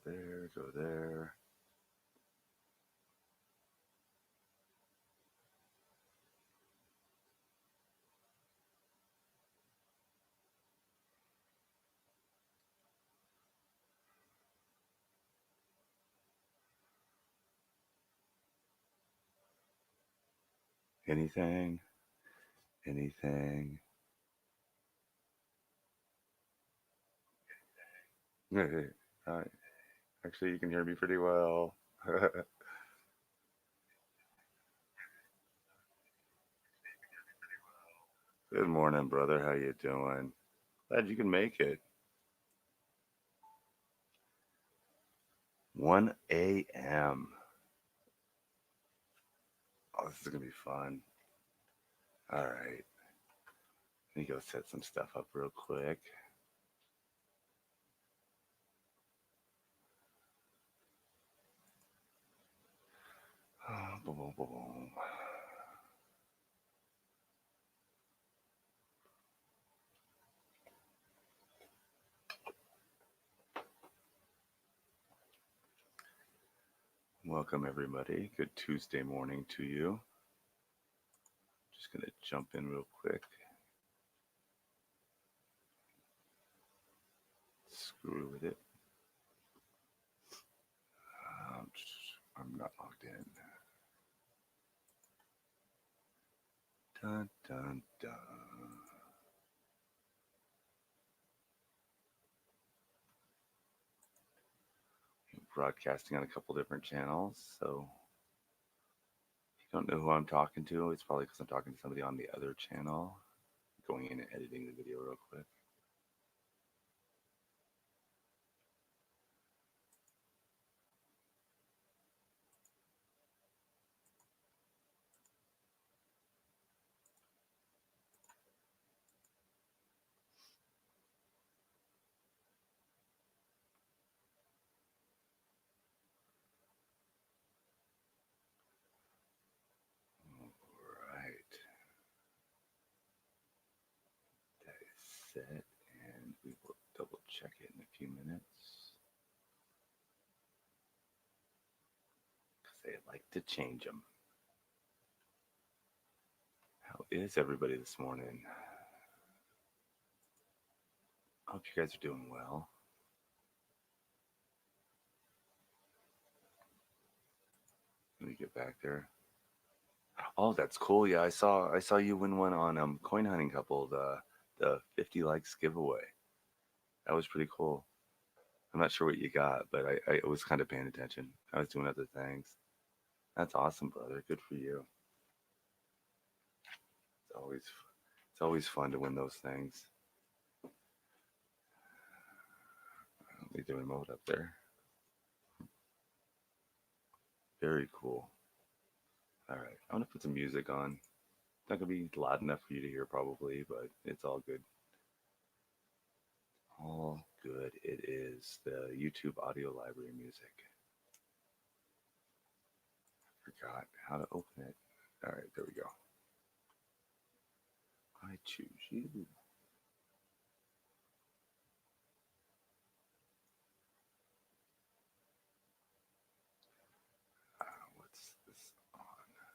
There, go there. Anything? Anything? uh, Actually, you can hear me pretty well. Good morning, brother. How you doing? Glad you can make it. 1 a.m. Oh, this is gonna be fun. All right. Let me go set some stuff up real quick. Boom, boom, boom, boom. Welcome, everybody. Good Tuesday morning to you. Just gonna jump in real quick. Screw with it. Um, I'm not logged in. Dun dun dun. Broadcasting on a couple different channels, so if you don't know who I'm talking to, it's probably because I'm talking to somebody on the other channel. Going in and editing the video real quick. Right. That is set, and we will double check it in a few minutes. Because they like to change them. How is everybody this morning? I hope you guys are doing well. Let me get back there. Oh, that's cool. Yeah, I saw you win one on Coin Hunting Couple, the 50 likes giveaway. That was pretty cool. I'm not sure what you got, but I was kind of paying attention. I was doing other things. That's awesome, brother. Good for you. It's always it's always fun to win those things. Leave the remote up there. Very cool. All right, I'm gonna put some music on. Not gonna be loud enough for you to hear probably, but it's all good. All good. It is the YouTube audio library music. Forgot how to open it. All right, there we go. I choose you. What's this on?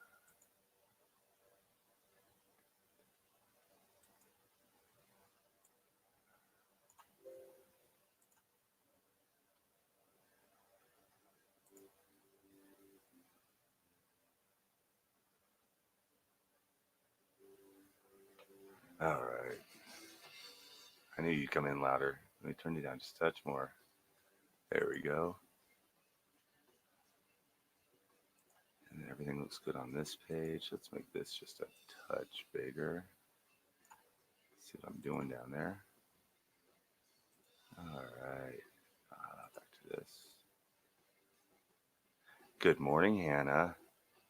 All right. I knew you'd come in louder. Let me turn you down just a touch more. There we go. And everything looks good on this page. Let's make this just a touch bigger. See what I'm doing down there. All right. Back to this. Good morning, Hannah.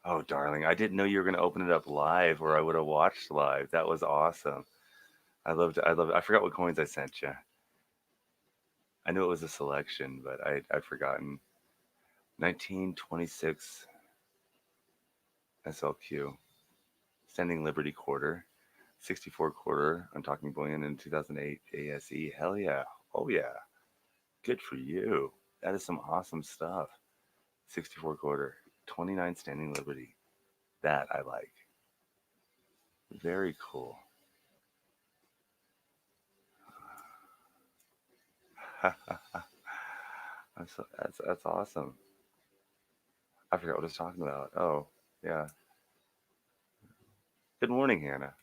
Oh, darling, I didn't know you were going to open it up live, or I would have watched live. That was awesome. I loved it. I loved it. I forgot what coins I sent you. I knew it was a selection, but I'd forgotten. 1926 SLQ, Standing Liberty Quarter, 64 quarter. I'm talking bullion in 2008 ASE. Hell yeah. Oh yeah. Good for you. That is some awesome stuff. 64 quarter, 29 standing liberty. That I like. Very cool. That's awesome. I forgot what I was talking about. Oh, yeah. Good morning, Hannah.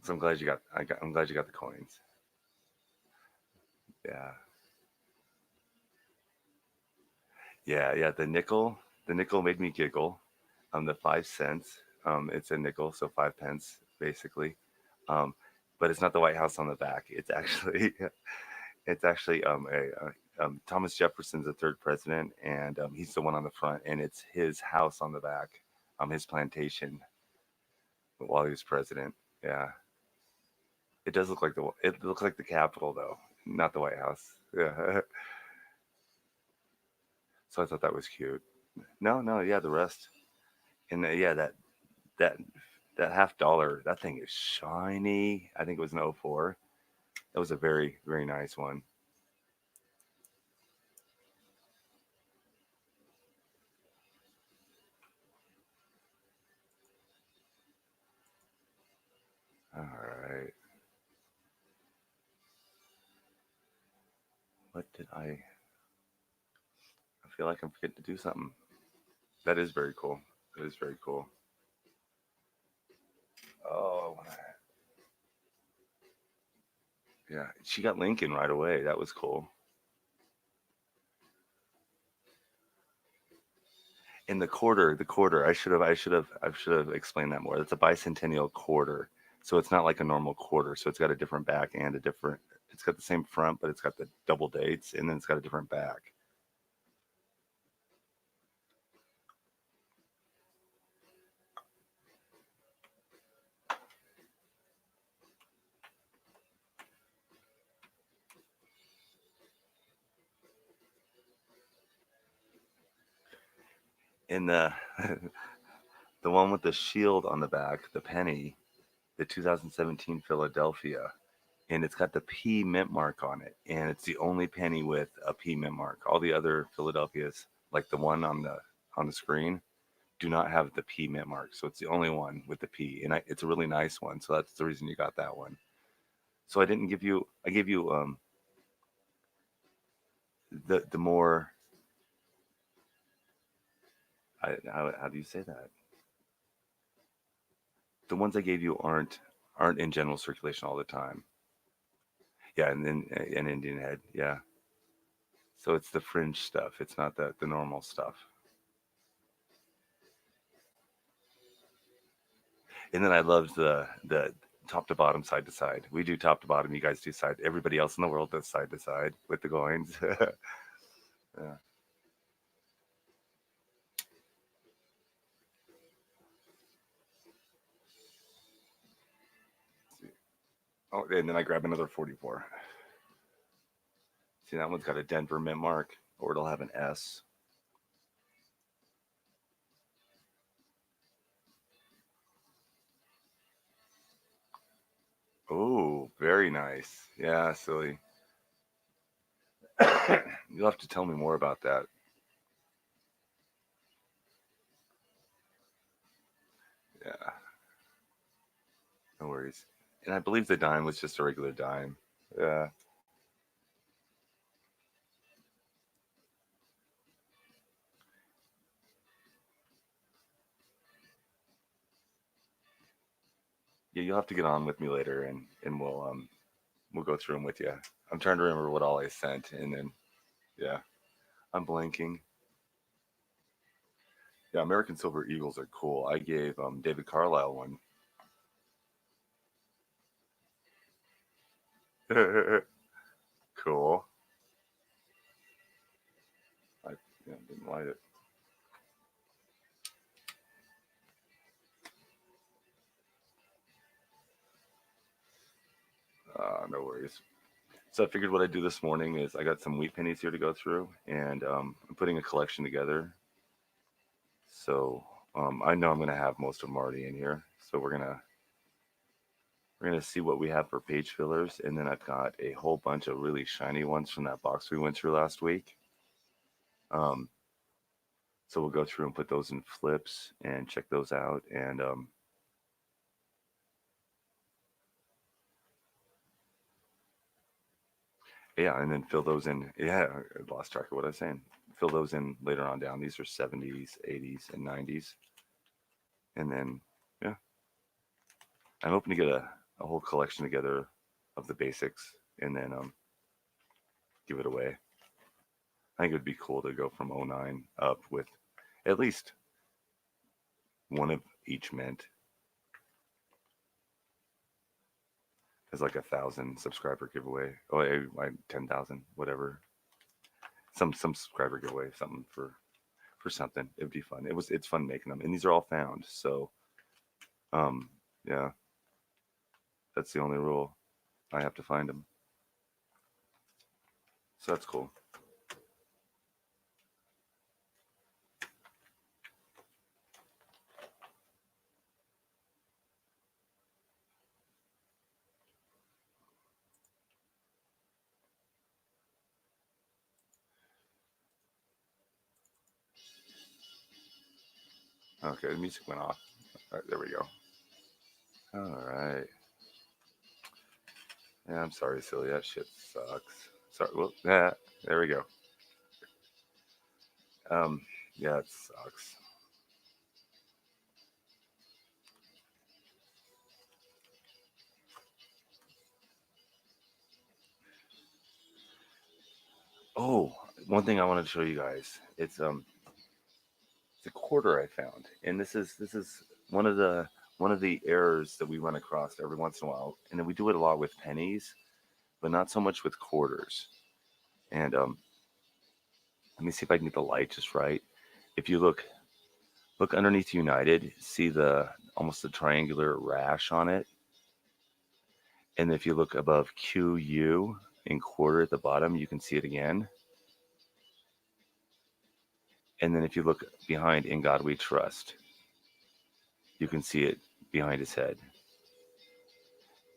So I'm glad you got. I'm glad you got the coins. Yeah, yeah. The nickel made me giggle. The 5 cents. It's a nickel, so 5 pence basically. Um, but it's not the White House on the back. It's actually it's actually Thomas Jefferson's the third president, and he's the one on the front, and it's his house on the back, his plantation while he was president. Yeah, it does look like the it looks like the Capitol though, not the White House. Yeah, so I thought that was cute. No, no, yeah, the rest, and yeah, that that $50, that thing is shiny. I think it was an '04. That was a very nice one. All right, what did I feel like I'm forgetting to do something. That is very cool. That is very cool. Oh, yeah. She got Lincoln right away. That was cool. And the quarter. I should have explained that more. That's a bicentennial quarter. So it's not like a normal quarter. So it's got a different back and a different. It's got the same front, but it's got the double dates, and then it's got a different back. And the one with the shield on the back, the penny, the 2017 Philadelphia, and it's got the P mint mark on it, and it's the only penny with a P mint mark. All the other Philadelphias, like the one on the screen, do not have the P mint mark. So it's the only one with the P, and it's a really nice one. So that's the reason you got that one. So I didn't give you. I gave you the more. How do you say that? The ones I gave you aren't in general circulation all the time. Yeah, and then an Indian head. Yeah. So it's the fringe stuff. It's not the normal stuff. And then I loved the top to bottom, side to side. We do top to bottom. You guys do side. Everybody else in the world does side to side with the coins. Yeah. Oh, and then I grab another 44. See, that one's got a Denver mint mark, or it'll have an S. Oh, very nice. Yeah, silly. You'll have to tell me more about that. Yeah, no worries. And I believe the dime was just a regular dime. Yeah. Yeah, you'll have to get on with me later, and we'll go through them with you. I'm trying to remember what all I sent, and then yeah, I'm blanking. Yeah, American Silver Eagles are cool. I gave David Carlisle one. Cool. I yeah, didn't light it. No worries. So I figured what I'd do this morning is I got some wheat pennies here to go through, and I'm putting a collection together. So I know I'm gonna have most of them already in here. So we're gonna We're gonna see what we have for page fillers, and then I've got a whole bunch of really shiny ones from that box we went through last week. Um, so we'll go through and put those in flips and check those out, and yeah, and then fill those in. Yeah, I lost track of what I was saying. Fill those in later on down. These are 70s, 80s, and 90s, and then yeah, I'm hoping to get a whole collection together of the basics, and then give it away. I think it would be cool to go from '09 up with at least one of each mint as like 1,000 subscriber giveaway. Oh, 10,000, whatever. Some subscriber giveaway, something for something. It'd be fun. It's fun making them, and these are all found. So um yeah, that's the only rule. I have to find them. So that's cool. Okay, the music went off. All right, there we go. All right. Yeah, I'm sorry, silly. That shit sucks. Sorry. Well, yeah, there we go. Um, yeah, it sucks. Oh, one thing I wanted to show you guys. It's a quarter I found, and this is one of the errors that we run across every once in a while, and then we do it a lot with pennies, but not so much with quarters. And let me see if I can get the light just right. If you look underneath United, see the almost a triangular rash on it, and if you look above QU in quarter at the bottom, you can see it again. And then if you look behind In God We Trust, you can see it behind his head.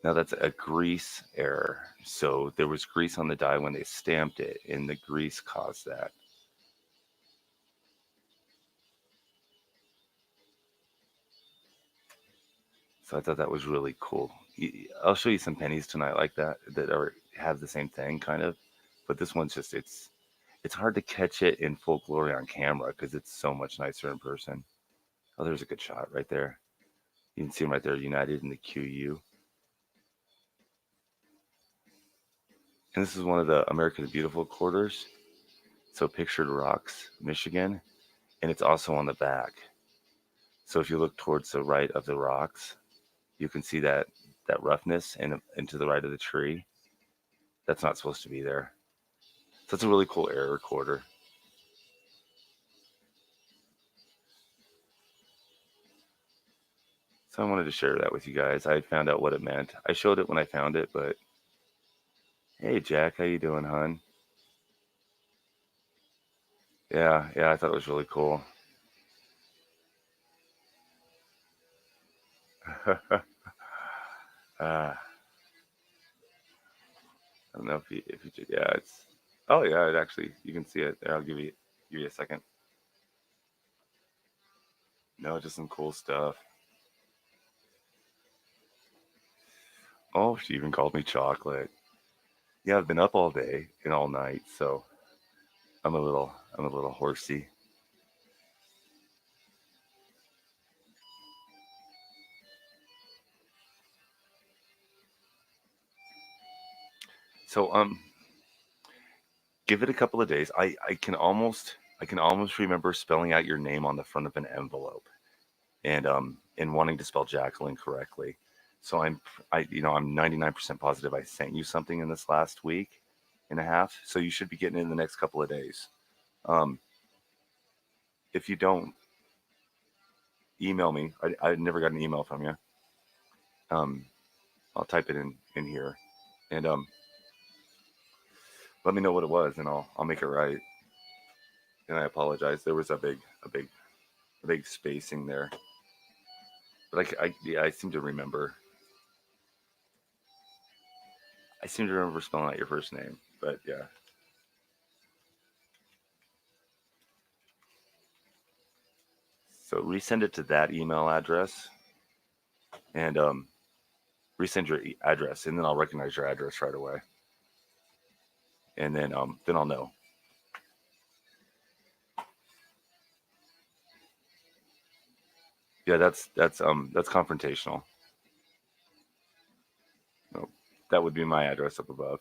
Now that's a grease error. So there was grease on the die when they stamped it, and the grease caused that. So I thought that was really cool. I'll show you some pennies tonight like that that are have the same thing kind of, but this one's just it's hard to catch it in full glory on camera because it's so much nicer in person. Oh, there's a good shot right there. You can see them right there, United in the QU. And this is one of the America the Beautiful quarters. So Pictured Rocks, Michigan, and it's also on the back. So if you look towards the right of the rocks, you can see that roughness and to the right of the tree. That's not supposed to be there. So it's a really cool error recorder. So I wanted to share that with you guys. I found out what it meant. I showed it when I found it, but hey Jack, how you doing, hon? Yeah, yeah, I thought it was really cool. I don't know if you yeah, it's oh yeah, it actually you can see it there. I'll give you a second. No, just some cool stuff. Oh, she even called me chocolate. Yeah, I've been up all day and all night, so I'm a little horsey. So give it a couple of days. I can almost remember spelling out your name on the front of an envelope and wanting to spell Jacqueline correctly. So I'm 99% positive I sent you something in this last week and a half. So you should be getting it in the next couple of days. Um, if you don't, email me. I never got an email from you. Um, I'll type it in here and let me know what it was, and I'll make it right. And I apologize. There was a big spacing there, but yeah, I seem to remember. I seem to remember spelling out your first name, but yeah. So resend it to that email address, and resend your address, and then I'll recognize your address right away, and then I'll know. Yeah, that's confrontational. No, that would be my address up above.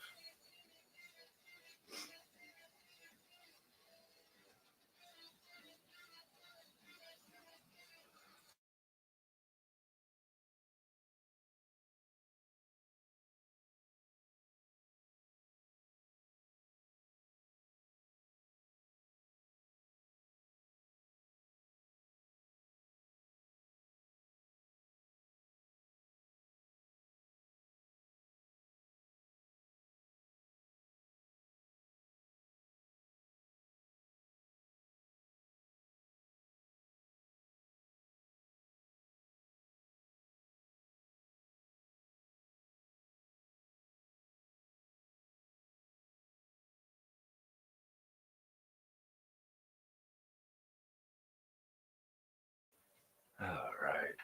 All right.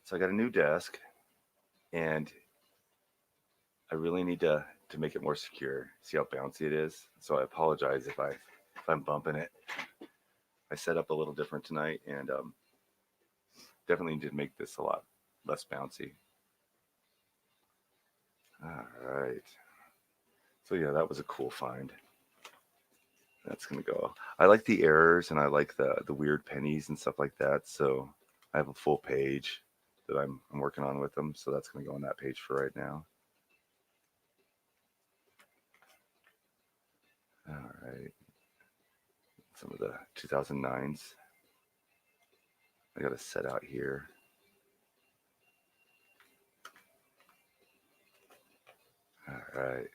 So I got a new desk, and I really need to make it more secure. See how bouncy it is. So I apologize if I'm bumping it. I set up a little different tonight, and definitely need to make this a lot less bouncy. All right. So yeah, that was a cool find. That's gonna go. I like the errors and I like the weird pennies and stuff like that. So I have a full page that I'm working on with them. So that's gonna go on that page for right now. All right. Some of the 2009s I got to set out here. All right.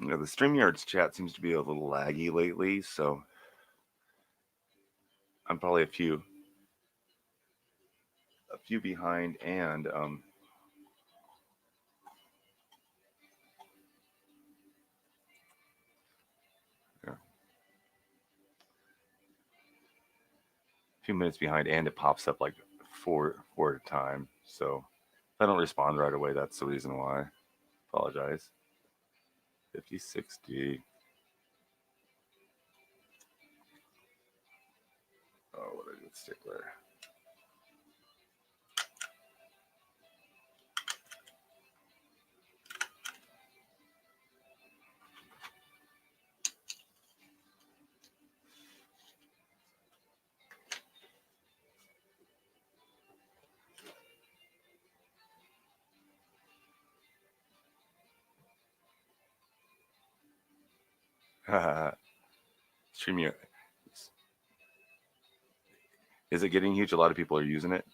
You know, the StreamYards chat seems to be a little laggy lately, so I'm probably a few behind, and yeah, a few minutes behind, and it pops up like four at a time. So if I don't respond right away, that's the reason why. Apologize. 5060. Oh, what a good stickler. StreamYard. Is it getting huge? A lot of people are using it.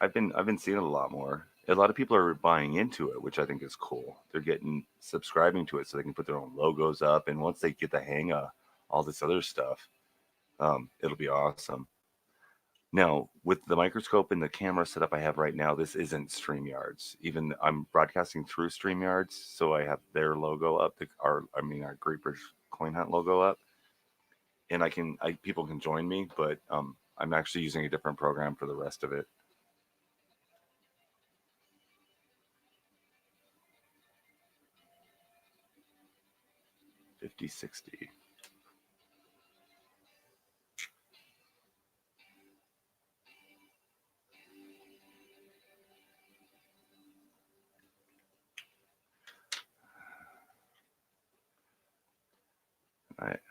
I've been seeing it a lot more. A lot of people are buying into it, which I think is cool. They're getting subscribing to it so they can put their own logos up, and once they get the hang of all this other stuff, it'll be awesome. Now, with the microscope and the camera setup I have right now, this isn't StreamYards. Even I'm broadcasting through StreamYards, so I have their logo up, our Great British Coin Hunt logo up, and people can join me, but I'm actually using a different program for the rest of it. 5060.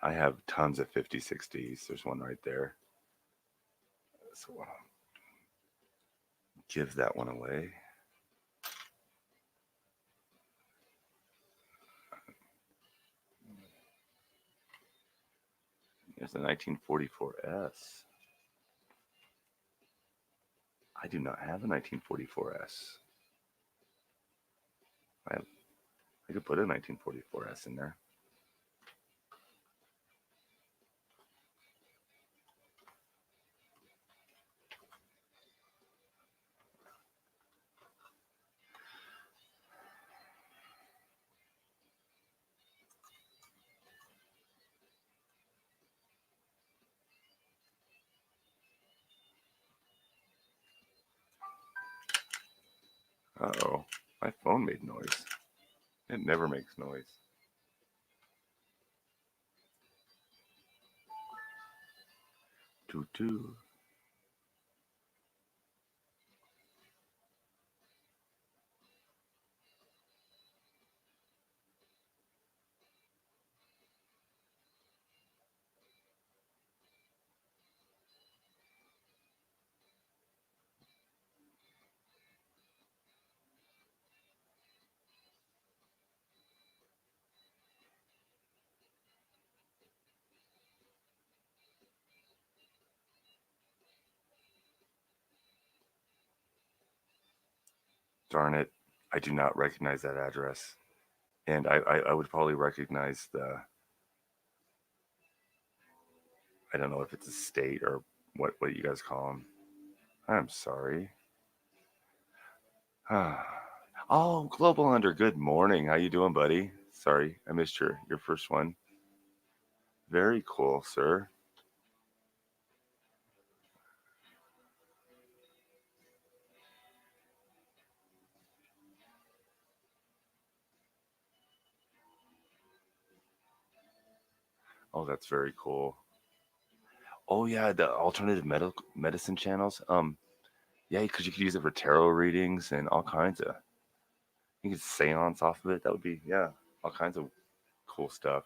I have tons of 5060s. There's one right there. So I'll give that one away. There's a 1944S. I do not have a 1944S. I could put a 1944S in there. Uh-oh, my phone made noise. It never makes noise. Toot toot. Darn it, I do not recognize that address. And I would probably recognize I don't know if it's a state or what you guys call them. I'm sorry. Oh, Global Under, good morning. How you doing, buddy? Sorry, I missed your first one. Very cool, sir. Oh, that's very cool. Oh yeah, the alternative medical medicine channels. Yeah, because you could use it for tarot readings and all kinds of. You could seance off of it. That would be yeah, all kinds of cool stuff.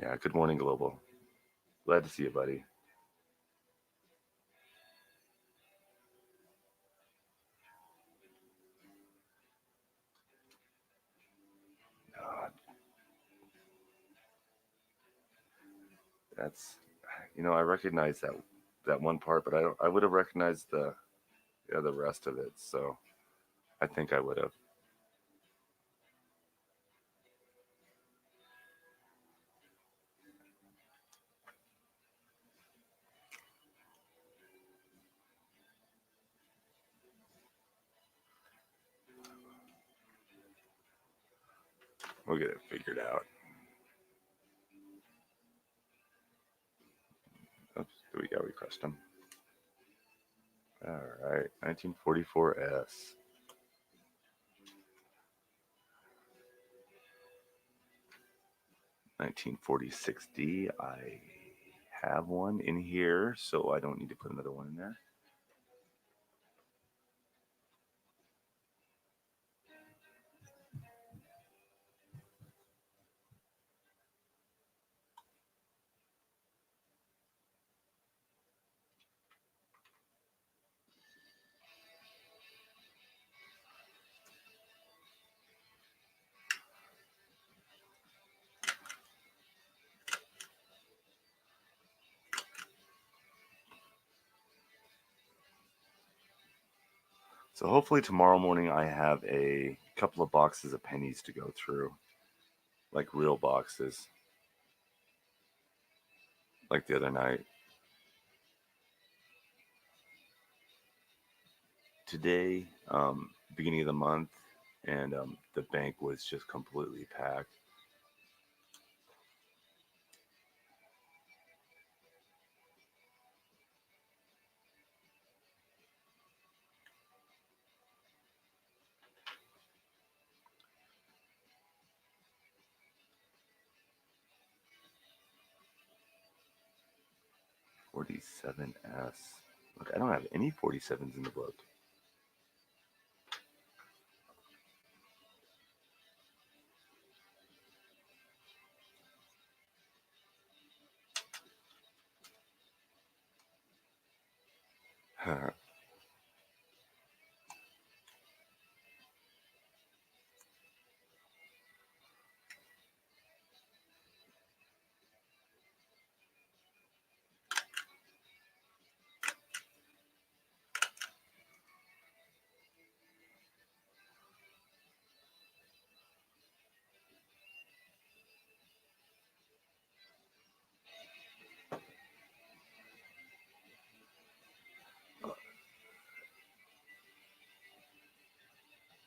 Yeah. Good morning, Global. Glad to see you, buddy. Uh, that's I recognize that one part, but I don't. I would have recognized the rest of it. So I think I would have. We'll get it figured out. Oops, we crushed them. All right, 1944S. 1946D. I have one in here, so I don't need to put another one in there. So hopefully tomorrow morning I have a couple of boxes of pennies to go through, like real boxes, like the other night. Today, beginning of the month, and the bank was just completely packed. 47S. Look, I don't have any 47s in the book.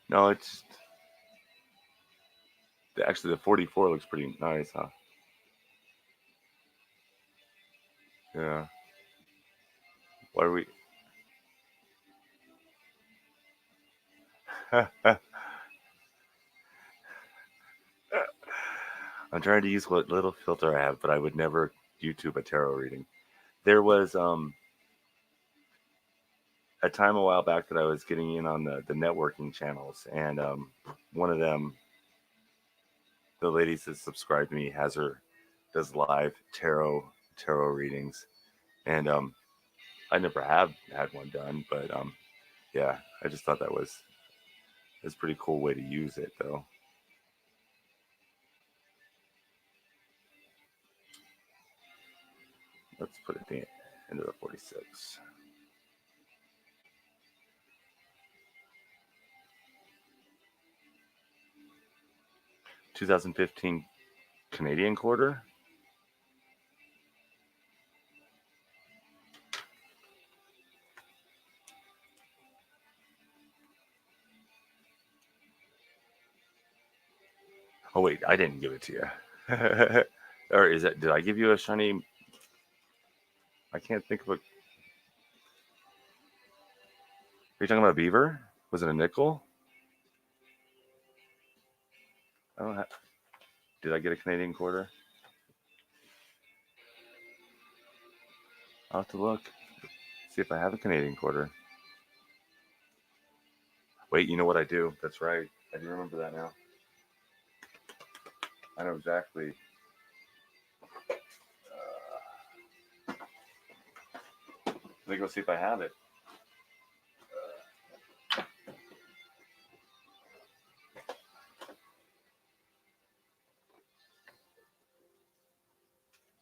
No, it's actually the 44 looks pretty nice, huh? Yeah. What are we? I'm trying to use what little filter I have, but I would never YouTube a tarot reading. There was a time a while back that I was getting in on the networking channels, and one of them, the ladies that subscribed to me, does live tarot readings, and I never have had one done, but yeah, I just thought that's a pretty cool way to use it, though. Let's put it into the 46. 2015 Canadian quarter. Oh wait, I didn't give it to you. Or is it? Did I give you a shiny? I can't think of a. Are you talking about beaver? Was it a nickel? I don't have. Did I get a Canadian quarter? I'll have to look. See if I have a Canadian quarter. Wait, you know what I do? That's right. I do remember that now. I know exactly. Let me go see if I have it.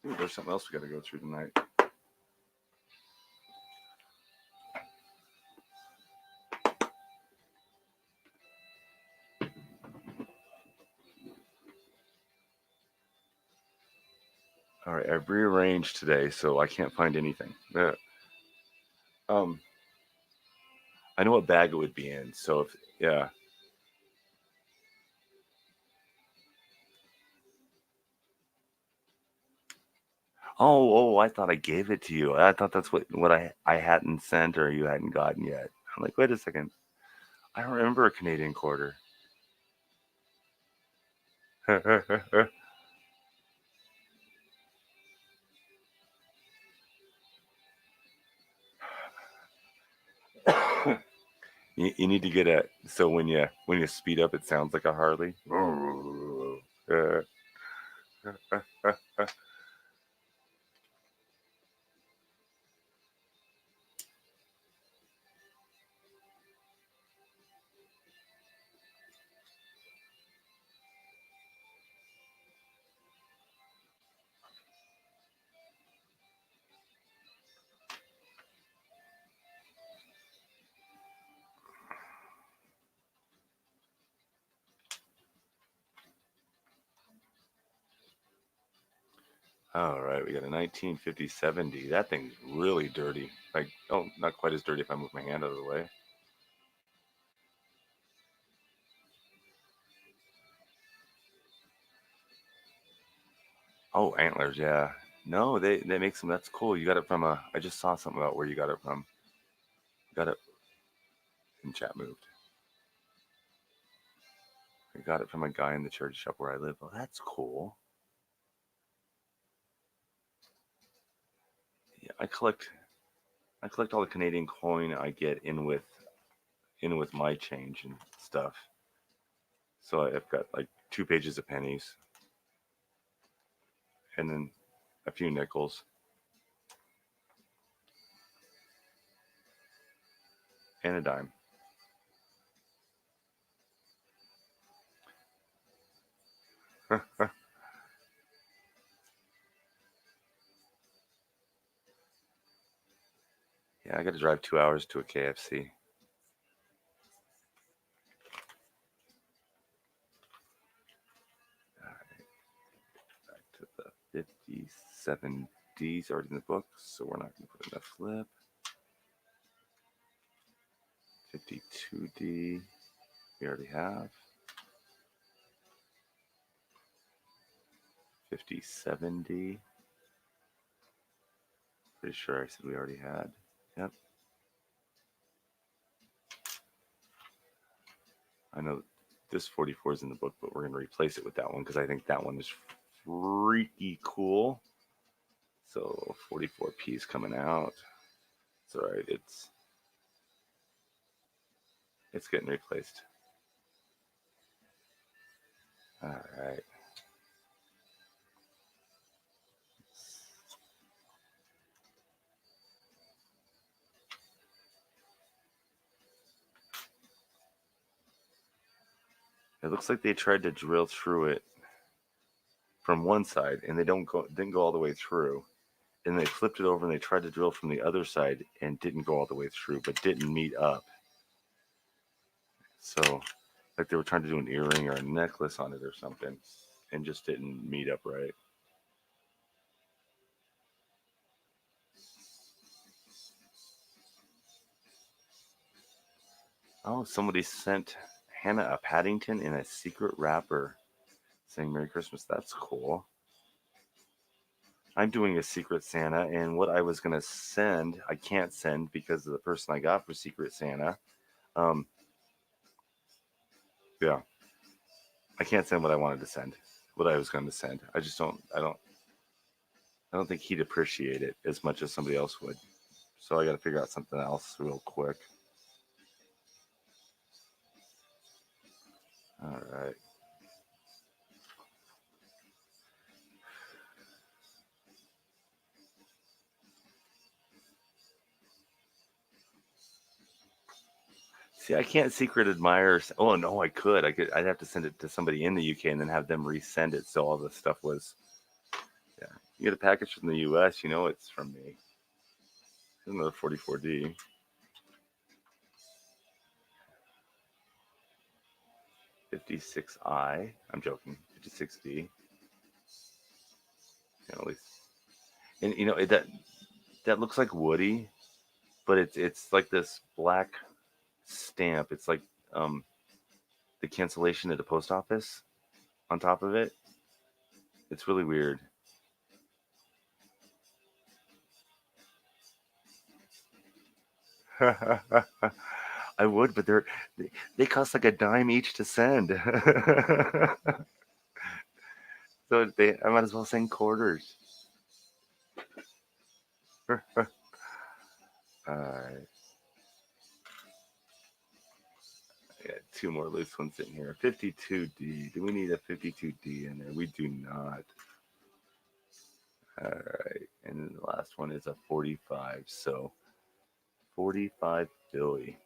Ooh, there's something else we got to go through tonight. All right, I've rearranged today, so I can't find anything. Um, I know what bag it would be in. So if yeah. Oh, I thought I gave it to you. I thought that's what I hadn't sent or you hadn't gotten yet. I'm like, wait a second. I don't remember a Canadian quarter. You need to get a so when you speed up, it sounds like a Harley. All right, we got a 1950 70. That thing's really dirty. Like, oh, not quite as dirty if I move my hand out of the way. Oh, antlers, yeah. No, they make some. That's cool. You got it from a. I just saw something about where you got it from. Got it in chat moved. I got it from a guy in the charity shop where I live. Oh, that's cool. Yeah, I collect all the Canadian coin I get in with my change and stuff. So I've got like 2 pages of pennies and then a few nickels and a dime. Yeah, I got to drive 2 hours to a KFC. Back to the 57D's already in the book, so we're not going to put in a flip. 52D. we already have. 5070. Pretty sure I said we already had. Yep. I know this 44 is in the book, but we're going to replace it with that one because I think that one is freaky cool. So 44p is coming out. It's all right. It's getting replaced. All right. It looks like they tried to drill through it from one side, and they didn't go all the way through. And they flipped it over, and they tried to drill from the other side, and didn't go all the way through, but didn't meet up. So, like they were trying to do an earring or a necklace on it or something, and just didn't meet up right. Oh, somebody sent Hannah a Paddington in a secret wrapper saying Merry Christmas. That's cool. I'm doing a Secret Santa, and what I was going to send, I can't send because of the person I got for Secret Santa. Yeah. I can't send what I wanted to send, what I was going to send. I don't think he'd appreciate it as much as somebody else would. So I got to figure out something else real quick. All right. See, I can't secret admire. Oh no, I could. I'd have to send it to somebody in the UK and then have them resend it. So all the stuff was. Yeah, you get a package from the US, you know it's from me. Here's another 44D. $56i. I'm joking. $56D. At least, and you know that looks like Woody, but it's like this black stamp. It's like um the cancellation at the post office on top of it. It's really weird. I would, but they cost like a dime each to send. So I might as well send quarters. Alright. I got two more loose ones sitting here. 52D. Do we need a 52D in there? We do not. Alright. And then the last one is a 45. So 45 Billy.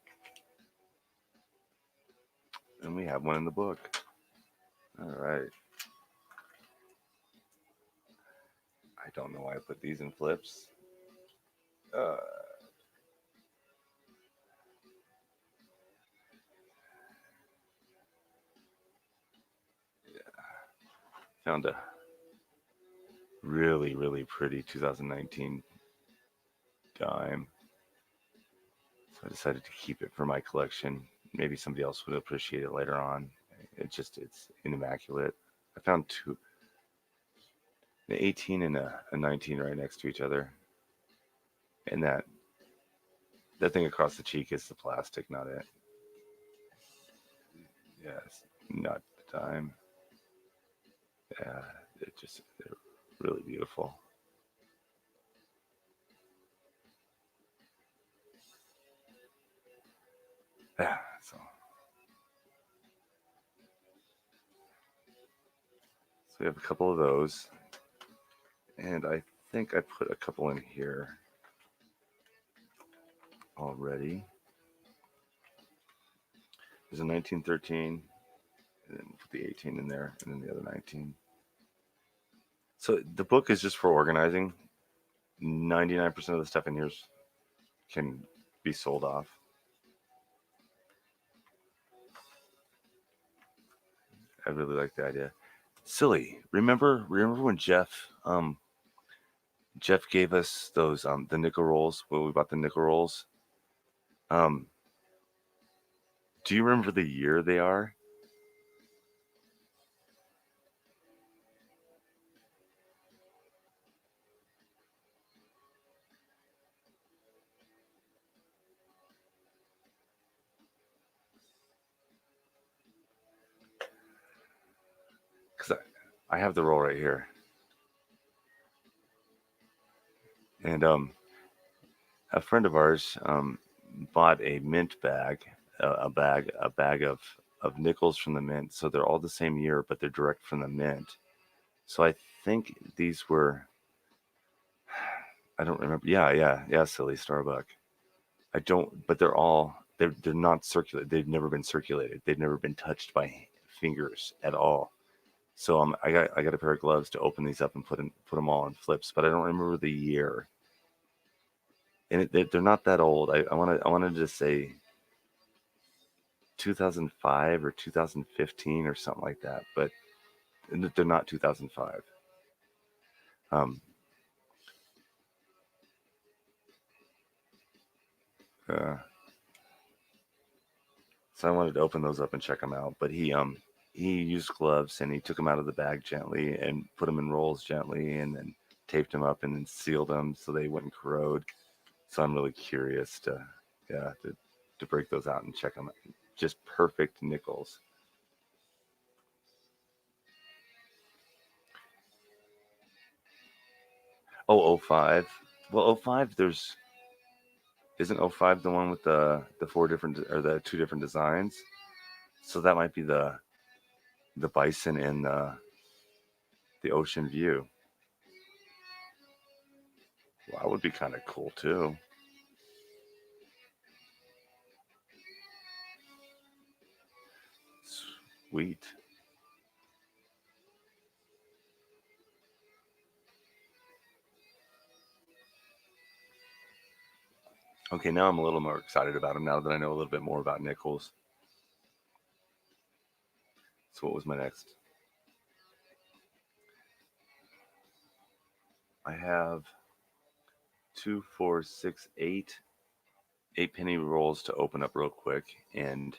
And we have one in the book. Alright. I don't know why I put these in flips. Found a really, really pretty 2019 dime. So I decided to keep it for my collection. Maybe somebody else would appreciate it later on. It's immaculate. I found two, an 18 and a 19 right next to each other. And that thing across the cheek is the plastic, not it. Yes, not the dime. Yeah, they're really beautiful. Yeah, so we have a couple of those. And I think I put a couple in here already. There's a 1913, and then put the 18 in there, and then the other 19. So the book is just for organizing. 99% of the stuff in here can be sold off. I really like the idea. Silly. Remember when Jeff gave us those the nickel rolls when we bought the nickel rolls. Um Do you remember the year they are? Because I have the roll right here, and a friend of ours bought a mint bag, a bag of nickels from the mint. So they're all the same year, but they're direct from the mint. So I think these were. I don't remember. Yeah. Silly Starbuck. I don't. But they're not circulated. They've never been circulated. They've never been touched by fingers at all. So I got a pair of gloves to open these up and put them all on flips. But I don't remember the year. And they're not that old. I wanted to say 2005 or 2015 or something like that, but they're not 2005. Um, uh, so I wanted to open those up and check them out, but he used gloves and he took them out of the bag gently and put them in rolls gently and then taped them up and then sealed them so they wouldn't corrode. So I'm really curious to yeah to break those out and check them out. Just perfect nickels. Oh, oh 05. Well, oh 05 there's isn't oh 05 the one with the four different or the two different designs? So that might be the bison and the ocean view. Well, that would be kind of cool too. Sweet. Okay, now I'm a little more excited about them now that I know a little bit more about nickels. So what was my next? I have two, four, six, eight penny rolls to open up real quick, and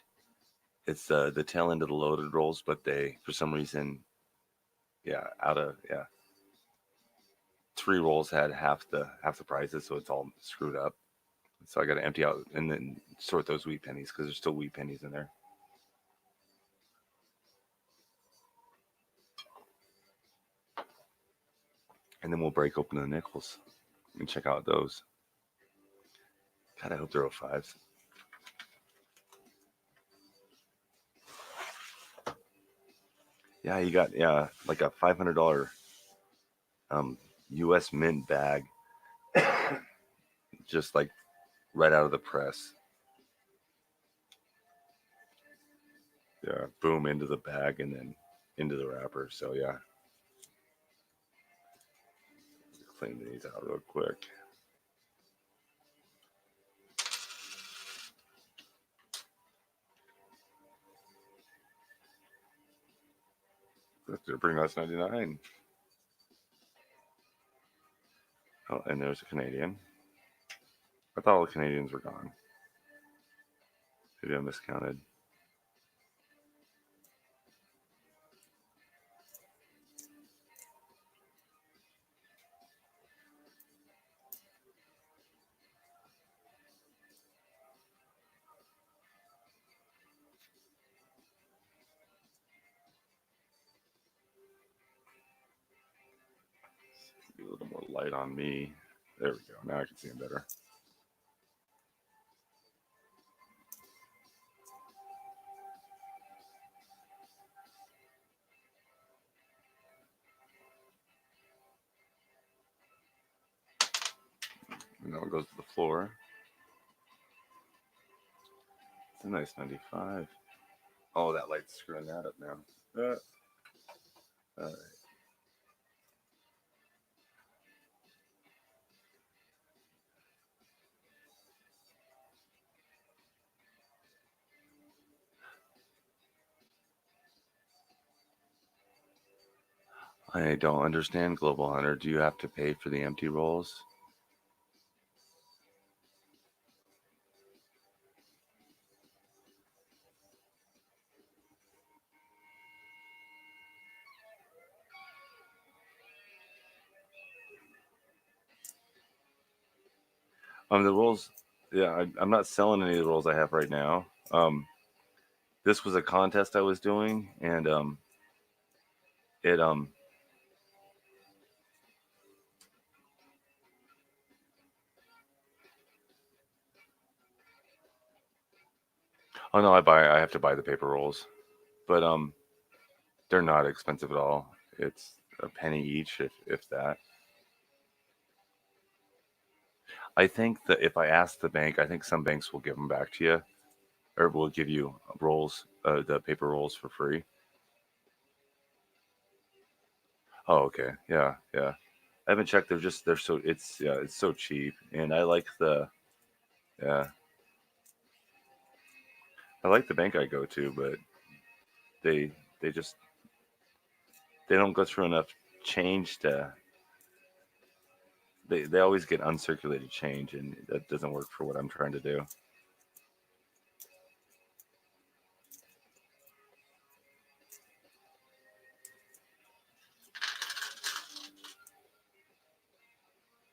it's the tail end of the loaded rolls, but they for some reason, yeah, out of yeah, three rolls had half the prices, so it's all screwed up. So I got to empty out and then sort those wheat pennies because there's still wheat pennies in there. And then we'll break open the nickels and check out those. God, I hope they're 05s. Yeah, you got like a $500 U.S. mint bag, just like right out of the press. Yeah, boom into the bag and then into the wrapper. So yeah, clean these out real quick. They're pretty nice 99. Oh, and there's a Canadian. I thought all the Canadians were gone. Maybe I miscounted. Be a little more light on me. There we go. Now I can see them better. And now it goes to the floor. It's a nice 95. Oh, that light's screwing that up now. Uh, I don't understand, Global Hunter. Do you have to pay for the empty rolls? The rolls, yeah, I'm not selling any of the rolls I have right now. This was a contest I was doing, and it oh no, I have to buy the paper rolls, but they're not expensive at all. It's a penny each, if that. I think that if I ask the bank, I think some banks will give them back to you, or will give you rolls, the paper rolls for free. Oh, okay, yeah, yeah. I haven't checked. They're so it's yeah, it's so cheap, and yeah, I like the bank I go to, but they they just they don't go through enough change to. They always get uncirculated change, and that doesn't work for what I'm trying to do.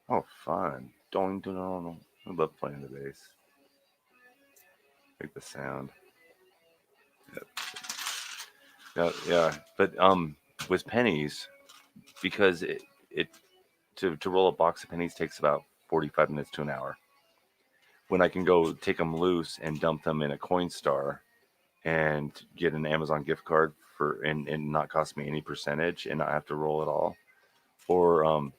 Oh, fun! Don't do no. I love playing the bass. Like the sound. Yeah, yeah. But with pennies, because it to roll a box of pennies takes about 45 minutes to an hour. When I can go take them loose and dump them in a Coinstar and get an Amazon gift card for and not cost me any percentage and not have to roll it all, or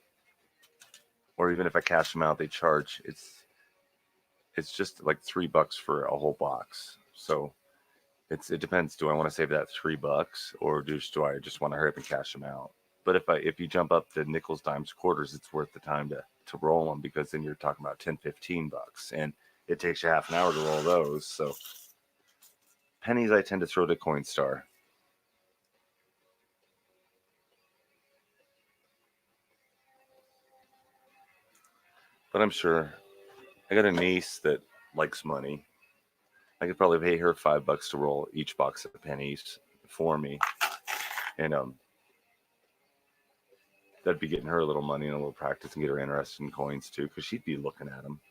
or even if I cash them out, they charge it's just like $3 for a whole box. So it depends. Do I want to save that $3 or do I just want to hurry up and cash them out? But if you jump up to nickels, dimes, quarters, it's worth the time to roll them because then you're talking about 10, $15, and it takes you half an hour to roll those. So pennies, I tend to throw to Coinstar, but I'm sure I got a niece that likes money. I could probably pay her $5 to roll each box of pennies for me, and that'd be getting her a little money and a little practice and get her interested in coins too, because she'd be looking at them.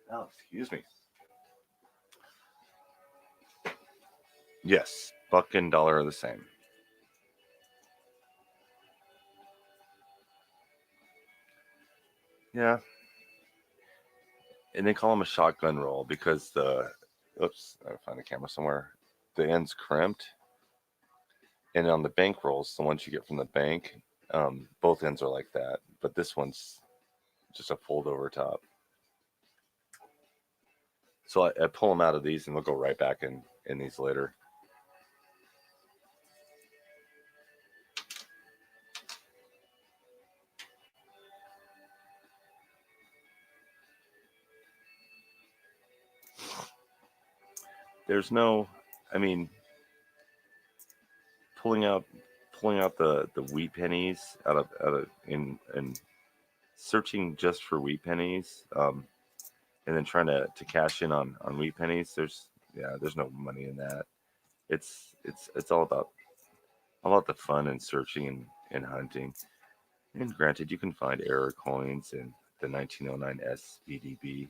Oh, excuse me. Yes, buck and dollar are the same. Yeah, and they call them a shotgun roll because the oops, I find the camera somewhere. The end's crimped, and on the bank rolls, the ones you get from the bank, both ends are like that. But this one's just a fold over top. So I pull them out of these, and they'll go right back in these later. There's no, I mean, pulling out pulling out the wheat pennies out of in searching just for wheat pennies, and then trying to cash in on wheat pennies. There's no money in that. It's all about the fun and searching and hunting. And granted, you can find error coins in the 1909 SBDB,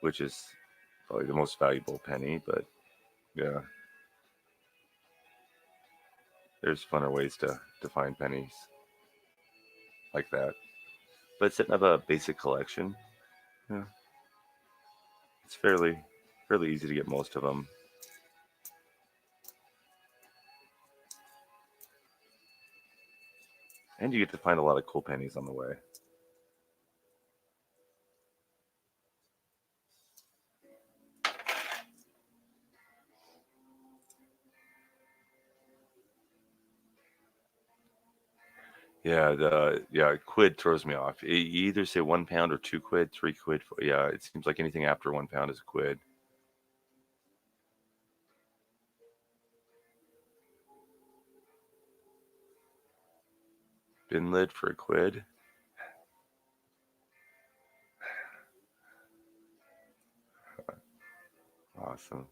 which is probably the most valuable penny. But yeah, there's funner ways to find pennies like that. But setting up a basic collection, yeah, it's fairly easy to get most of them. And you get to find a lot of cool pennies on the way. Quid throws me off. You either say 1 pound or 2 quid, 3 quid. Yeah, it seems like anything after 1 pound is a quid. Bin lid for a quid. Awesome.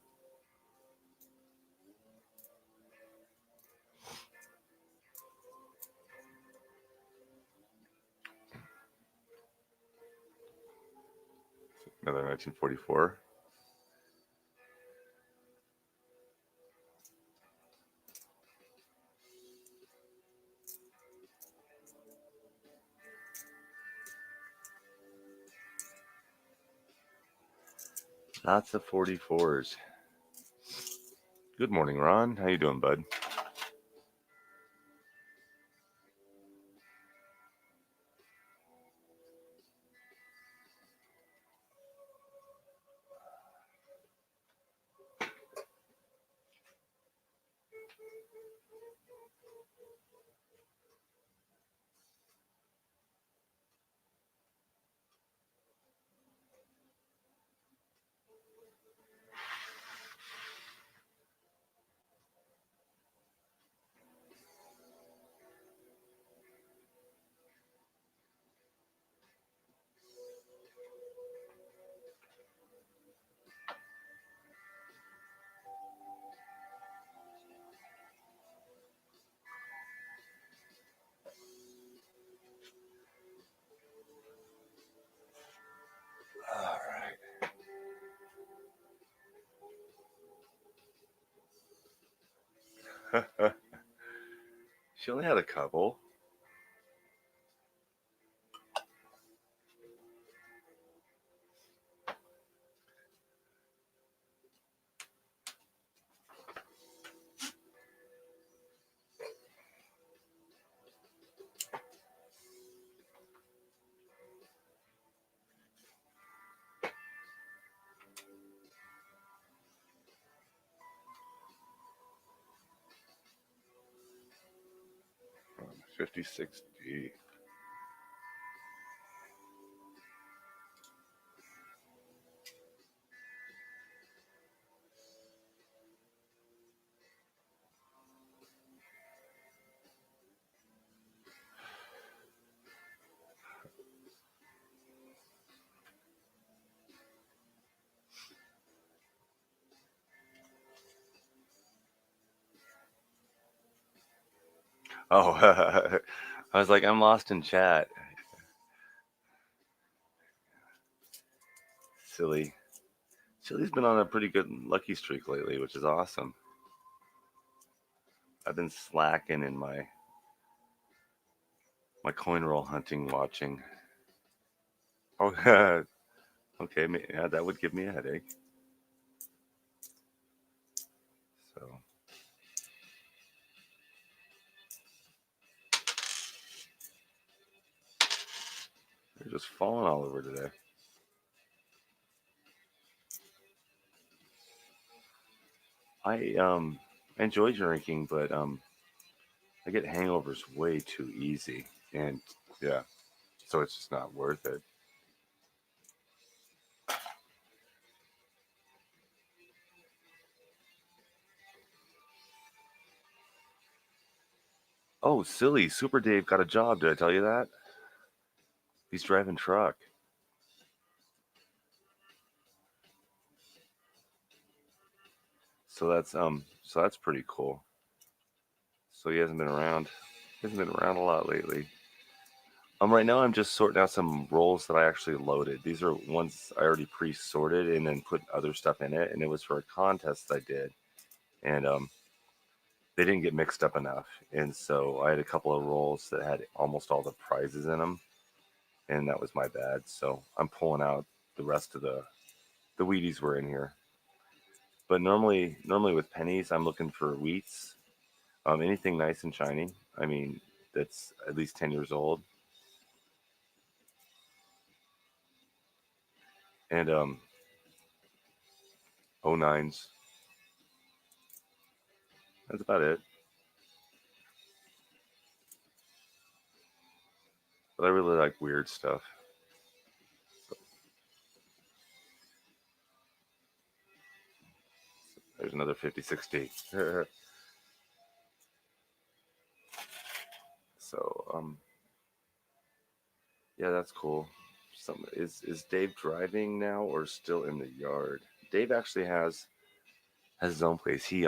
Another 1944. Lots of 44s. Good morning, Ron. How you doing, bud? All right. She only had a couple. 5060. Oh, I was like, I'm lost in chat. Silly. Silly's been on a pretty good lucky streak lately, which is awesome. I've been slacking in my coin roll hunting watching. Oh, okay, yeah, that would give me a headache. So they're just falling all over today. I enjoy drinking, but I get hangovers way too easy, and yeah, so it's just not worth it. Oh, silly! Super Dave got a job. Did I tell you that? He's driving truck. So that's pretty cool. So he hasn't been around. He hasn't been around a lot lately. Right now I'm just sorting out some rolls that I actually loaded. These are ones I already pre-sorted and then put other stuff in it, and it was for a contest I did, and they didn't get mixed up enough, and so I had a couple of rolls that had almost all the prizes in them, and that was my bad. So I'm pulling out the rest of the Wheaties were in here, but normally with pennies I'm looking for wheats, anything nice and shiny. I mean that's at least 10 years old, and '09s. That's about it. But I really like weird stuff. There's another 5060. So yeah, that's cool. Is Dave driving now or still in the yard? Dave actually has his own place. He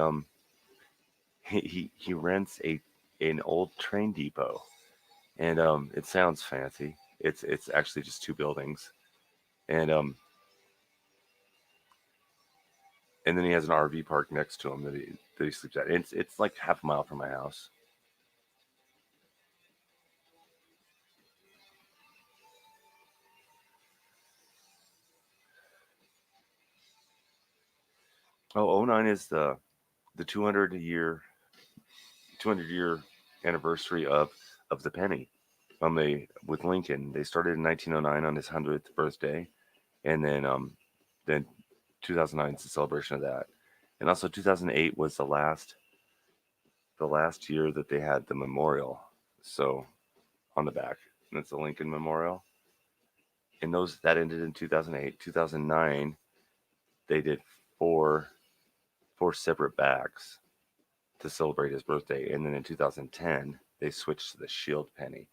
rents a an old train depot, and it sounds fancy. It's actually just two buildings, and and then he has an RV park next to him that he sleeps at. It's like half a mile from my house. Oh, '09 is the 200 year anniversary of the penny. They with Lincoln, they started in 1909 on his 100th birthday, and then 2009 is the celebration of that, and also 2008 was the last year that they had the memorial. So on the back, and it's the Lincoln Memorial, and those that ended in 2008. 2009 they did four four separate backs to celebrate his birthday, and then in 2010 they switched to the Shield penny,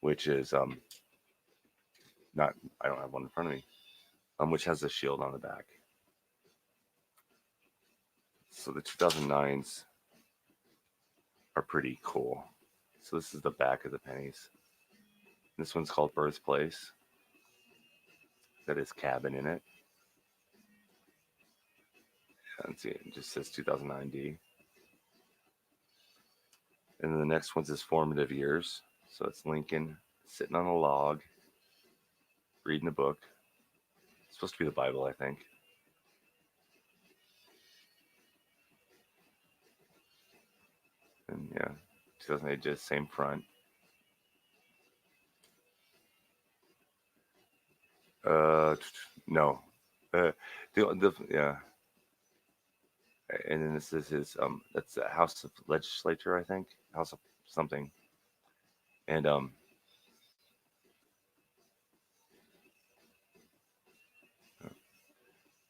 which is not I don't have one in front of me, which has a shield on the back. So the 2009s are pretty cool. So this is the back of the pennies. This one's called Birthplace. Got his cabin in it. Let's see, it just says 2009D. And then the next one's his formative years. So it's Lincoln sitting on a log, reading a book. It's supposed to be the Bible, I think. And yeah, 2008, just same front. Uh, no. Yeah. And then this is his that's the House of Legislature, I think. House of something. And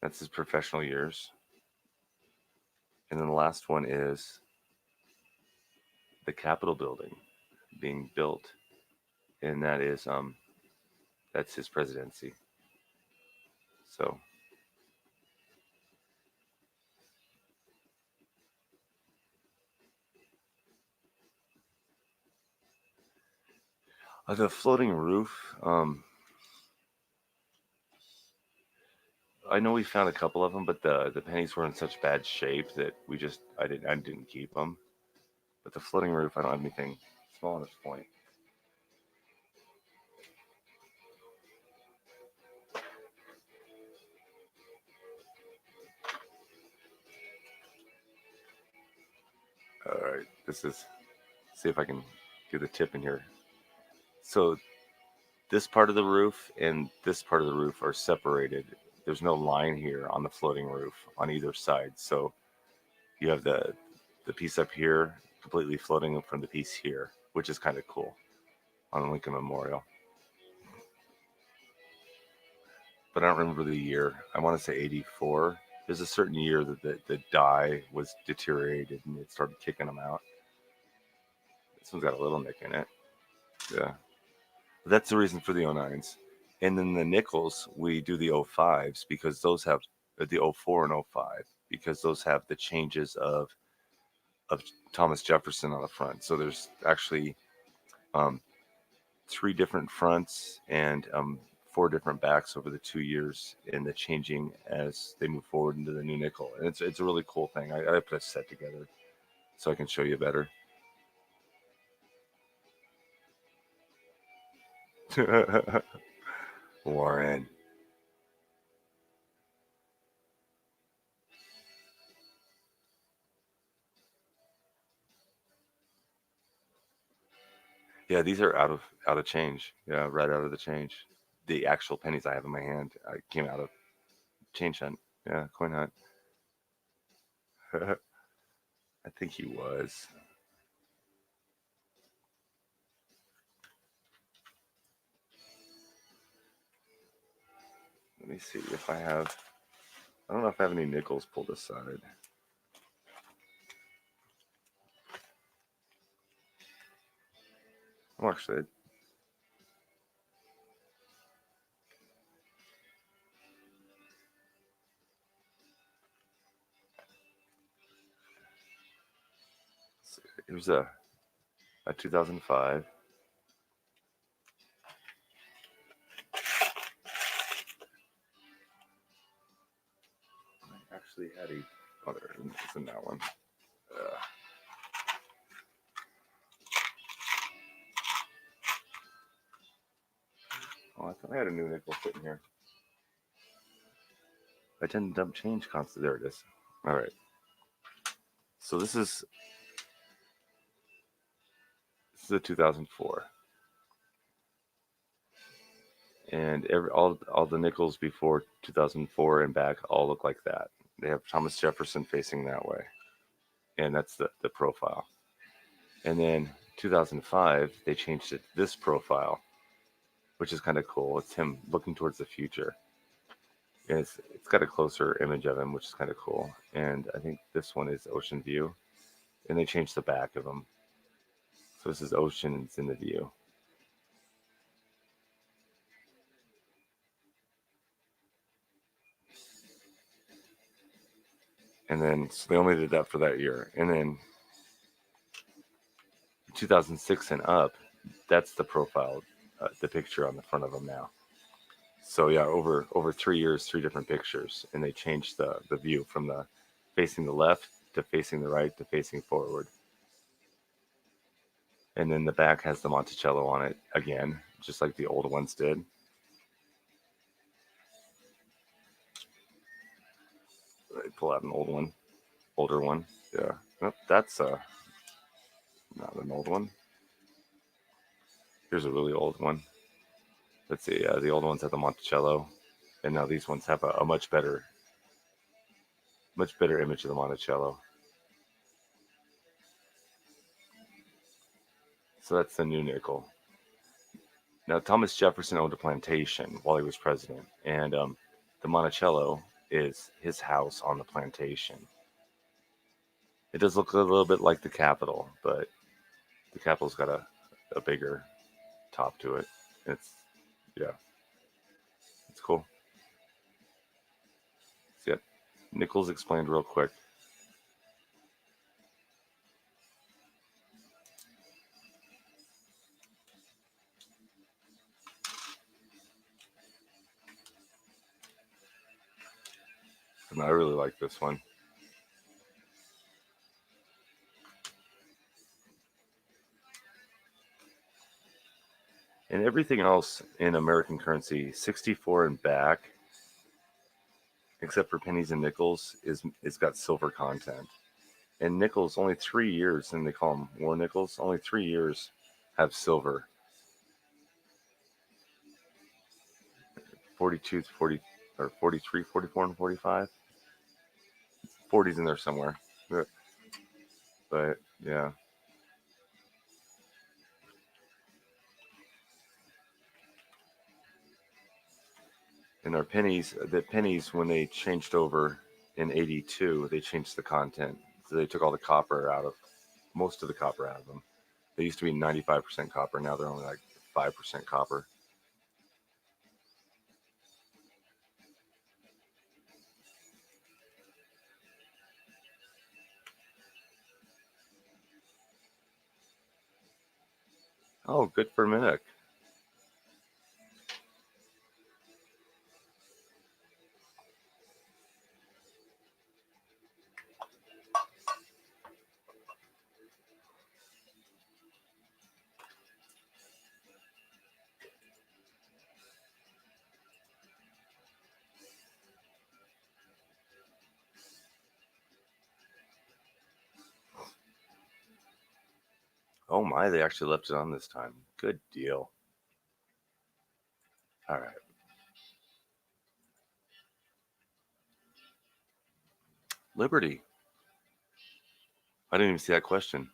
that's his professional years. And then the last one is the Capitol building being built, and that's his presidency. So the floating roof. I know we found a couple of them, but the pennies were in such bad shape that I didn't keep them. But the floating roof, I don't have anything small enough to point. All right, this is see if I can get a tip in here. So this part of the roof and this part of the roof are separated. There's no line here on the floating roof on either side. So you have the piece up here completely floating from the piece here, which is kind of cool on the Lincoln Memorial. But I don't remember the year. I want to say 84. There's a certain year that the die was deteriorated and it started kicking them out. This one's got a little nick in it. Yeah. But that's the reason for the '09s. And then the nickels, we do the '05s because those have the '04 and '05 because those have the changes of Thomas Jefferson on the front. So there's actually um, three different fronts and four different backs over the 2 years in the changing as they move forward into the new nickel. And it's a really cool thing. I put a set together so I can show you better. Warren. Yeah, these are out of change. Yeah, right out of the change. The actual pennies I have in my hand came out of change hunt. Yeah, coin hunt. I think he was. Let me see if I have. I don't know if I have any nickels pulled aside. Well, actually, here's a 2005. I actually had a. Oh, there it's in that one. Uh, oh, I thought I had a new nickel sitting here. I tend to dump change constant. There it is. All right. So this is a 2004, and all the nickels before 2004 and back all look like that. They have Thomas Jefferson facing that way, and that's the profile. And then 2005 they changed it to this profile, which is kind of cool. It's him looking towards the future. And it's got a closer image of him, which is kind of cool. And I think this one is Ocean View, and they changed the back of him. So this is Ocean, and it's in the view. And then so they only did that for that year. And then 2006 and up, that's the profile, the picture on the front of them now. So yeah, over 3 years, three different pictures, and they changed the view from the facing the left to facing the right to facing forward. And then the back has the Monticello on it again, just like the old ones did. I pull out an old one, older one. Yeah, nope, that's not an old one. Here's a really old one. Let's see. The old ones have the Monticello, and now these ones have a much better image of the Monticello. So that's the new nickel. Now Thomas Jefferson owned a plantation while he was president, and the Monticello is his house on the plantation. It does look a little bit like the Capitol, but the Capitol's got a bigger top to it. It's yeah, it's cool. So, yeah, Nichols explained real quick. And I really like this one. And everything else in American currency, 64 and back, except for pennies and nickels, is got silver content. And nickels, only 3 years, and they call them war nickels. Only 3 years have silver. 42, 40, or 43, 44, and 45. 40's in there somewhere. But yeah. And our pennies, the pennies, when they changed over in 82, they changed the content. So they took all the copper out of, most of the copper out of them. They used to be 95% copper. Now they're only like 5% copper. Oh, good for Minnock. Oh my, they actually left it on this time. Good deal. All right. Liberty. I didn't even see that question.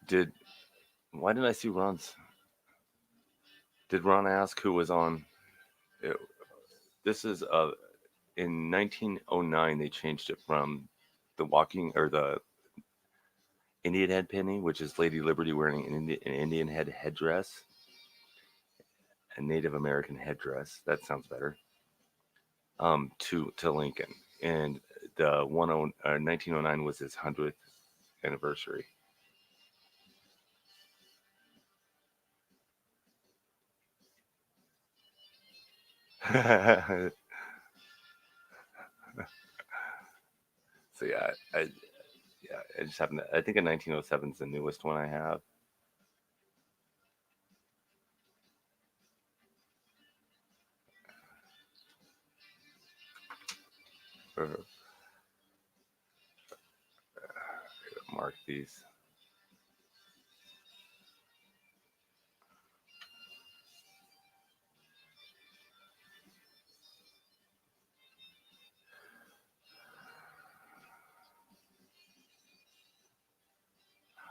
Did why didn't I see Ron's? Did Ron ask who was on? It, this is in 1909 they changed it from the walking or the Indian head penny, which is Lady Liberty wearing an Indian headdress, a Native American headdress. That sounds better. To Lincoln, and the 1909 was his 100th anniversary. So yeah, I just happened to, I think a 1907 is the newest one I have. Uh, Mark these.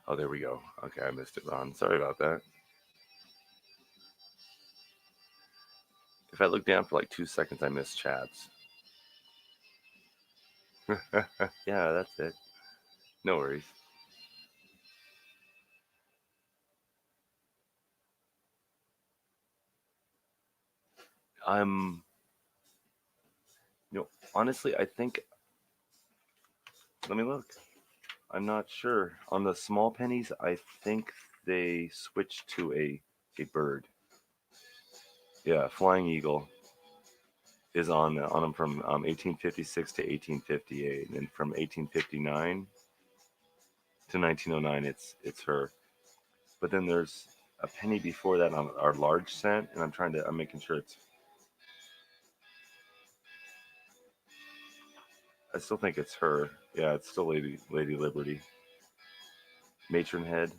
Oh, there we go. Okay, I missed it, Ron. Sorry about that. If I look down for like 2 seconds, I miss chats. Yeah, that's it. No worries. I'm, honestly, I think. Let me look. I'm not sure. On the small pennies, I think they switched to a bird. Yeah, flying eagle is on them from 1856 to 1858, and from 1859 to 1909, it's her. But then there's a penny before that on our large cent, and I'm making sure it's. I still think it's her. Yeah, it's still Lady Liberty, matron head.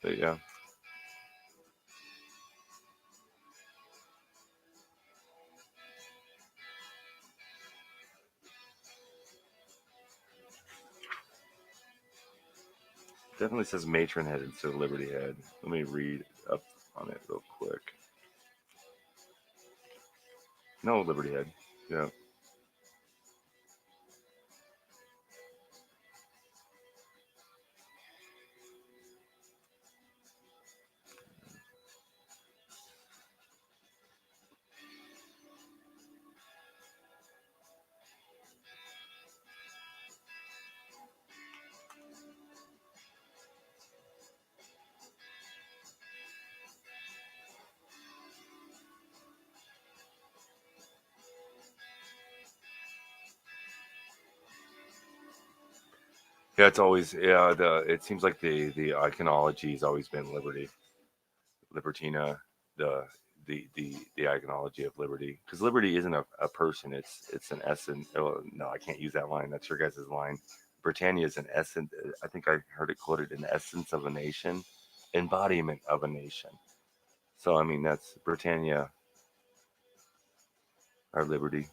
But yeah, definitely says matron head instead of Liberty head. Let me read up on it real quick. No, Liberty head. Yeah. Yeah, it's always the it seems like the iconology has always been Liberty, Libertina, the the iconology of Liberty, because Liberty isn't a person, it's an essence. Oh, no, I can't use that line. That's your guys' line. Britannia is an essence. I think I heard it quoted, an essence of a nation, embodiment of a nation. So I mean that's Britannia, our Liberty.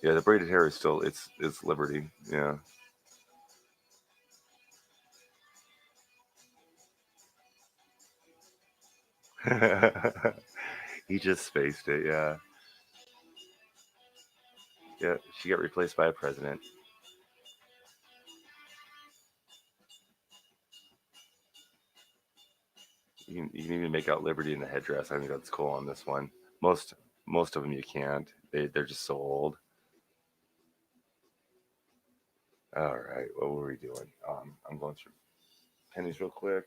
Yeah, the braided hair is still it's Liberty. Yeah. He just spaced it. Yeah. Yeah, she got replaced by a president. You can even make out Liberty in the headdress. I think that's cool on this one. Most most of them you can't. They're just so old. All right, what were we doing? I'm going through pennies real quick.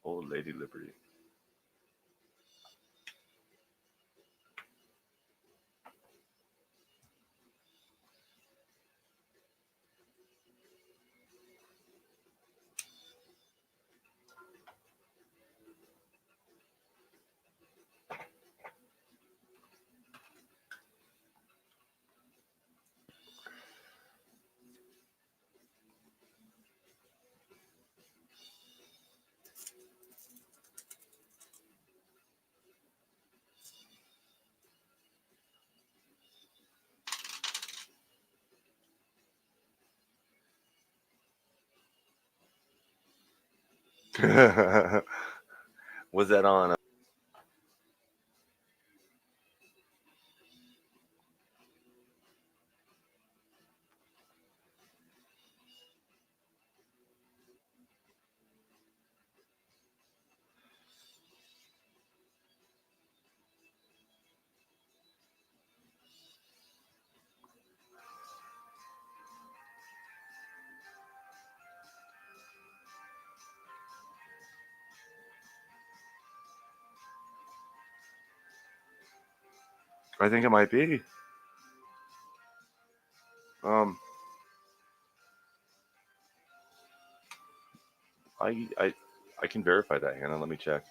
Old Lady Liberty. Was that on? I think it might be. Um, I I I can verify that, Hannah. Let me check.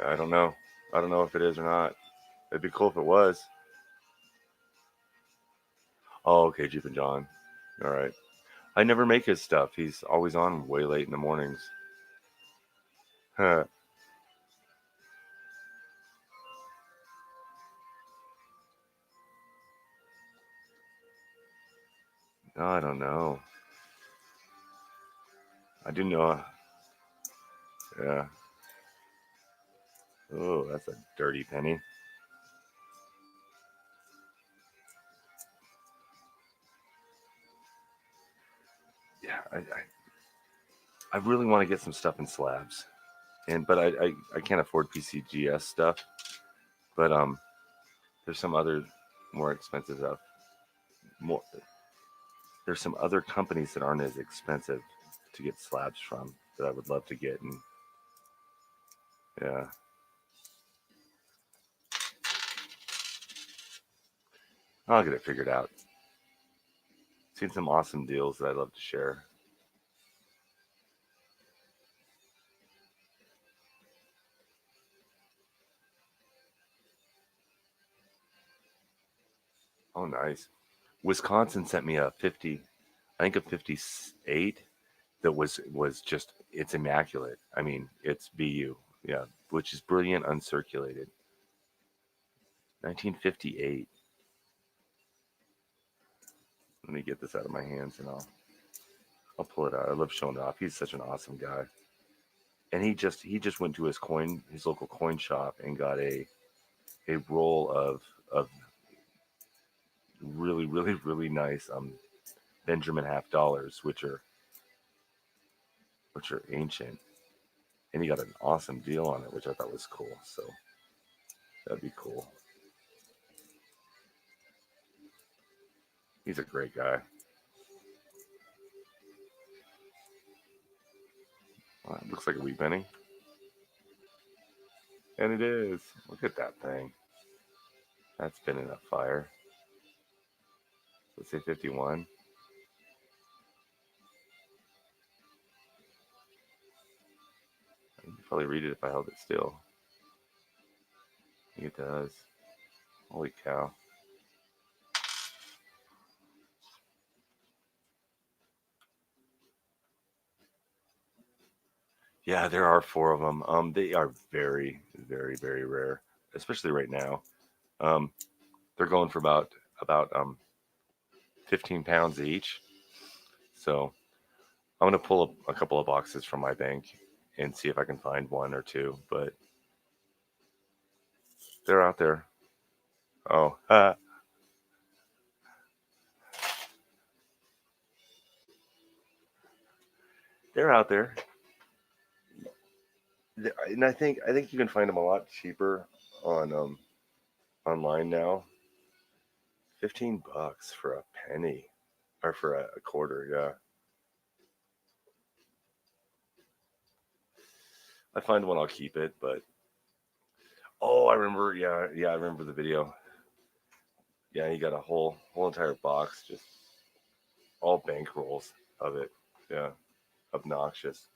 I don't know. I don't know if it is or not. It'd be cool if it was. Oh, okay, Jeep and John. All right. I never make his stuff. He's always on way late in the mornings. Huh. I don't know. I do know. Yeah. Oh, that's a dirty penny. Yeah, I really want to get some stuff in slabs, and but I can't afford PCGS stuff. But there's some other more expensive stuff. More there's some other companies that aren't as expensive to get slabs from that I would love to get, and yeah, I'll get it figured out. Seen some awesome deals that I'd love to share. Oh, nice. Wisconsin sent me a 50, I think a 58 that was just it's immaculate. I mean, it's BU, yeah, which is brilliant uncirculated. 1958. Let me get this out of my hands and I'll pull it out. I love showing it off. He's such an awesome guy. And he just went to his local coin shop and got a roll of really nice Benjamin half dollars, which are ancient, and he got an awesome deal on it, which I thought was cool. So that'd be cool. He's a great guy. It looks like a wee penny, and it is. Look at that thing. That's been in a fire. Let's say 51. I could probably read it if I held it still. I think it does. Holy cow. Yeah, there are four of them. They are very rare, especially right now. Um, they're going for about 15 pounds each. So I'm gonna pull up a couple of boxes from my bank and see if I can find one or two. But they're out there. Oh, they're out there, and I think you can find them a lot cheaper on online now. $15 for a penny or for a quarter. Yeah, I find one, I'll keep it. But Oh, I remember. Yeah, I remember the video. Yeah, he got a whole entire box, just all bank rolls of it. Yeah, obnoxious.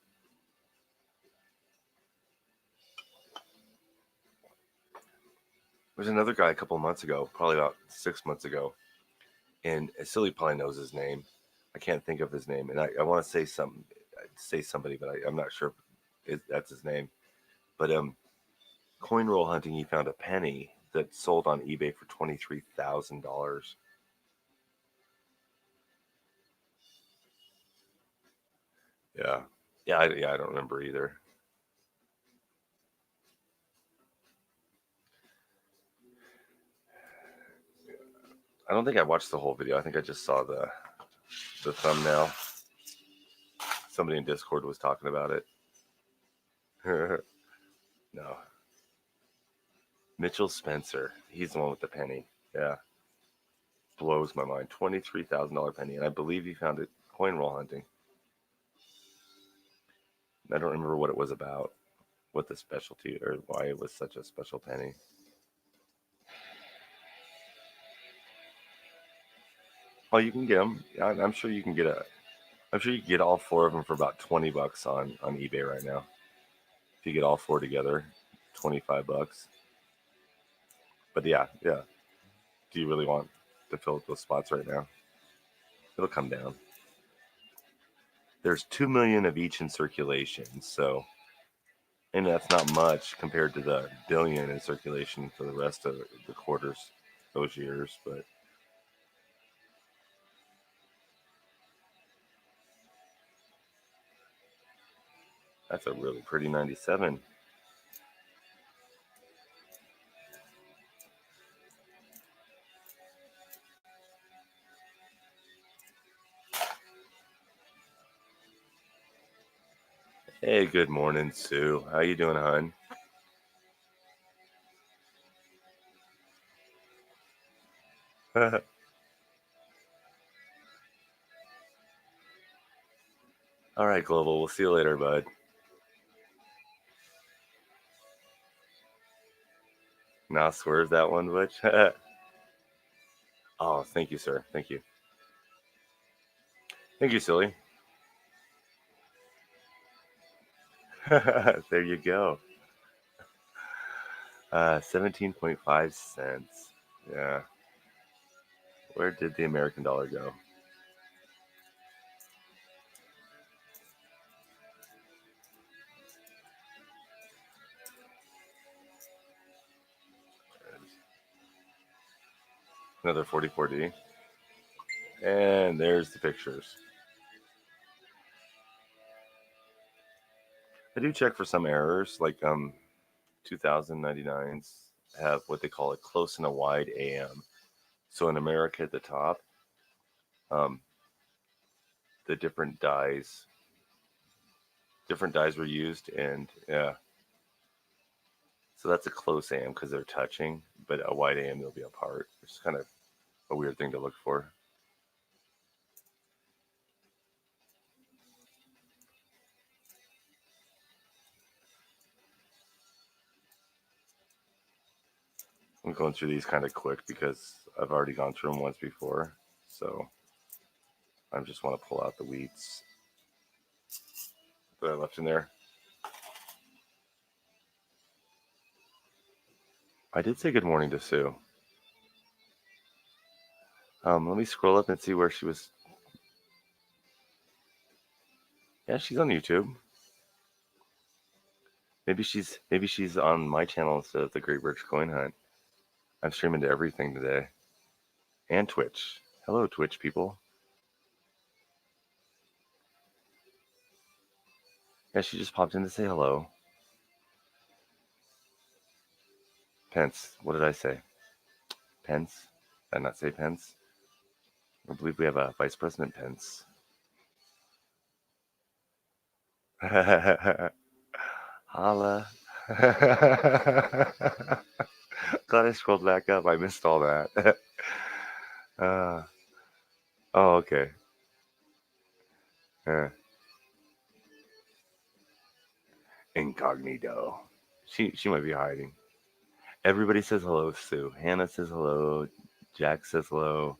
There's another guy a couple months ago, probably about 6 months ago, and Silly probably knows his name. I can't think of his name, and I want to say somebody, but I'm not sure if that's his name. But coin roll hunting, he found a penny that sold on eBay for $23,000. Yeah, yeah, I don't remember either. I don't think I watched the whole video. I think I just saw the thumbnail. Somebody in Discord was talking about it. No, Mitchell Spencer. He's the one with the penny. Yeah, blows my mind. $23,000 penny, and I believe he found it coin roll hunting. I don't remember what it was about, what the specialty or why it was such a special penny. Oh, you can get them. I'm sure you can get a. I'm sure you can get all four of them for about $20 on eBay right now. If you get all four together, $25. But yeah. Do you really want to fill up those spots right now? It'll come down. There's 2 million of each in circulation, so and that's not much compared to the billion in circulation for the rest of the quarters those years. But that's a really pretty 97. Hey, good morning, Sue. How you doing, hon? All right, Global. We'll see you later, bud. Now swerve that one, Butch. Oh, thank you, sir. Thank you. Thank you, silly. There you go. 17.5 cents. Yeah. Where did the American dollar go? Another 44D. And there's the pictures. I do check for some errors, like 2099s have what they call a close and a wide AM. So in America at the top, um, the different dies were used, and yeah, so that's a close AM because they're touching, but a wide AM they'll be apart, which is kind of a weird thing to look for. I'm going through these kind of quick because I've already gone through them once before, so I just want to pull out the wheats that I left in there. I did say good morning to Sue. Let me scroll up and see where she was. Yeah, she's on YouTube. Maybe she's on my channel instead of the Great Birch Coin Hunt. I'm streaming to everything today, and Twitch. Hello, Twitch people. Yeah, she just popped in to say hello. Pence. What did I say? Pence? Did I not say Pence? I believe we have a Vice President Pence. Holla. Glad I scrolled back up. I missed all that. uh, oh, okay. Uh, incognito. She might be hiding. Everybody says hello, Sue. Hannah says hello. Jack says hello.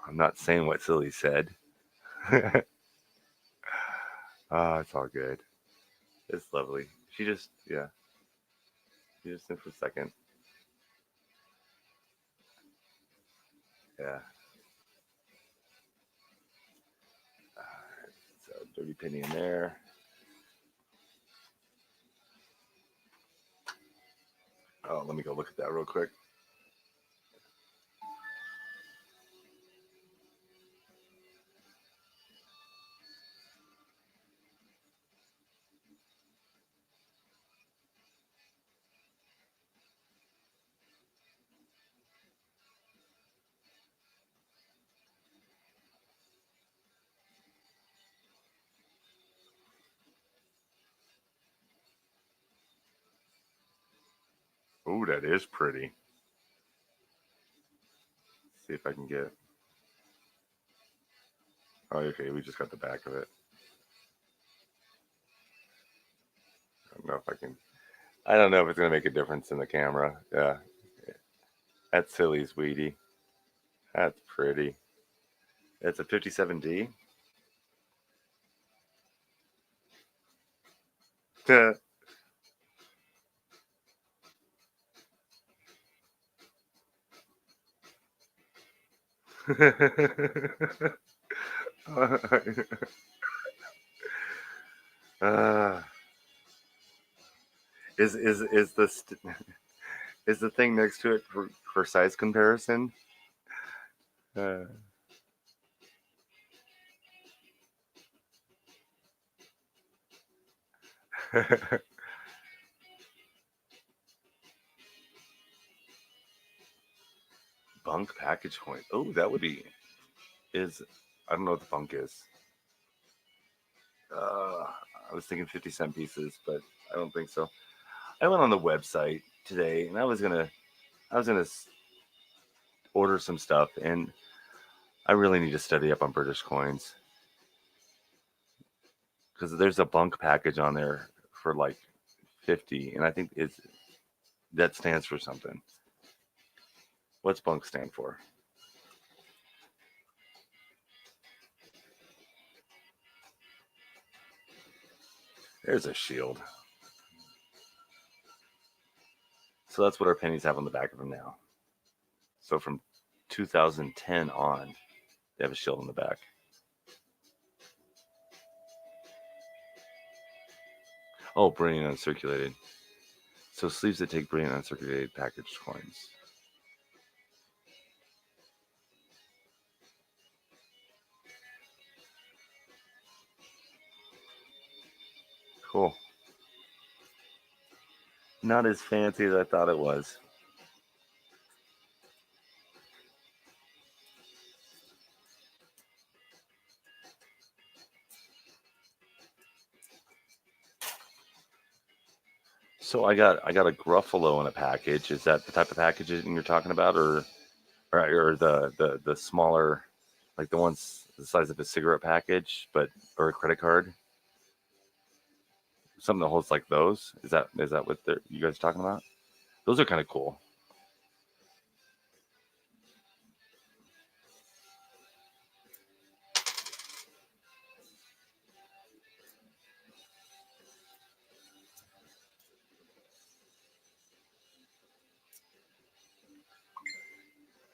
I'm not saying what Silly said. It's all good. It's lovely. She just, yeah, she just in for a second. Yeah. So dirty penny in there. Oh, let me go look at that real quick. Oh, that is pretty. See if I can get. Oh, okay. We just got the back of it. I don't know if I can. I don't know if it's gonna make a difference in the camera. Yeah, that's silly, sweetie. That's pretty. It's a 57D. uh, is is the thing next to it for size comparison? Uh, bunk package coin. Oh, that would be is. I don't know what the bunk is. I was thinking 50-cent pieces, but I don't think so. I went on the website today, and I was gonna order some stuff, and I really need to study up on British coins because there's a bunk package on there for like 50, and I think that stands for something. What's bunk stand for? There's a shield. So that's what our pennies have on the back of them now. So from 2010 on, they have a shield on the back. Oh, brilliant uncirculated. So sleeves that take brilliant uncirculated packaged coins. Cool. Not as fancy as I thought it was. So I got a Gruffalo in a package. Is that the type of packaging you're talking about, or the smaller, like the ones the size of a cigarette package, but or a credit card? Something that holds like those. Is that what you guys are talking about? Those are kind of cool.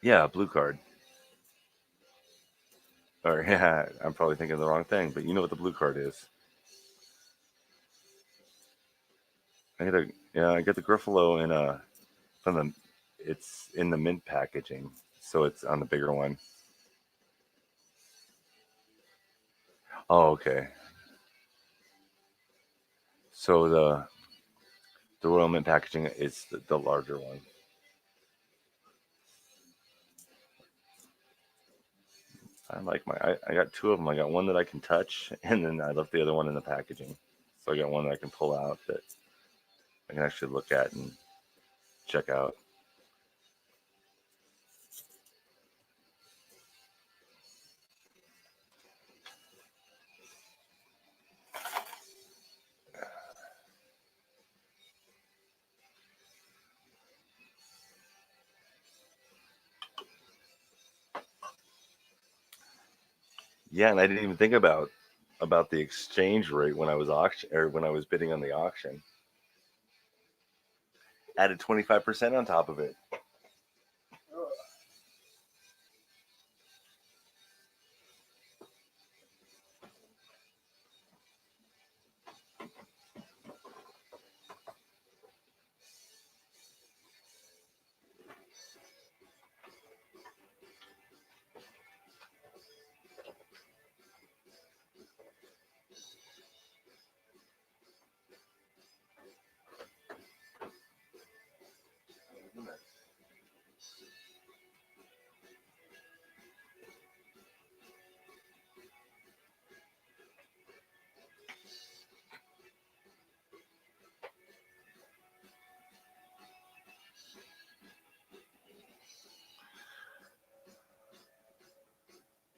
Yeah, blue card. Or yeah, I'm probably thinking of the wrong thing, but you know what the blue card is. I got the Gruffalo in a from the it's in the mint packaging, so it's on the bigger one. Oh, okay. So the Royal Mint packaging is the larger one. I got two of them. I got one that I can touch, and then I left the other one in the packaging. So I got one that I can pull out that I can actually look at and check out. Yeah, and I didn't even think about the exchange rate when I was auction or when I was bidding on the auction. Added 25% on top of it.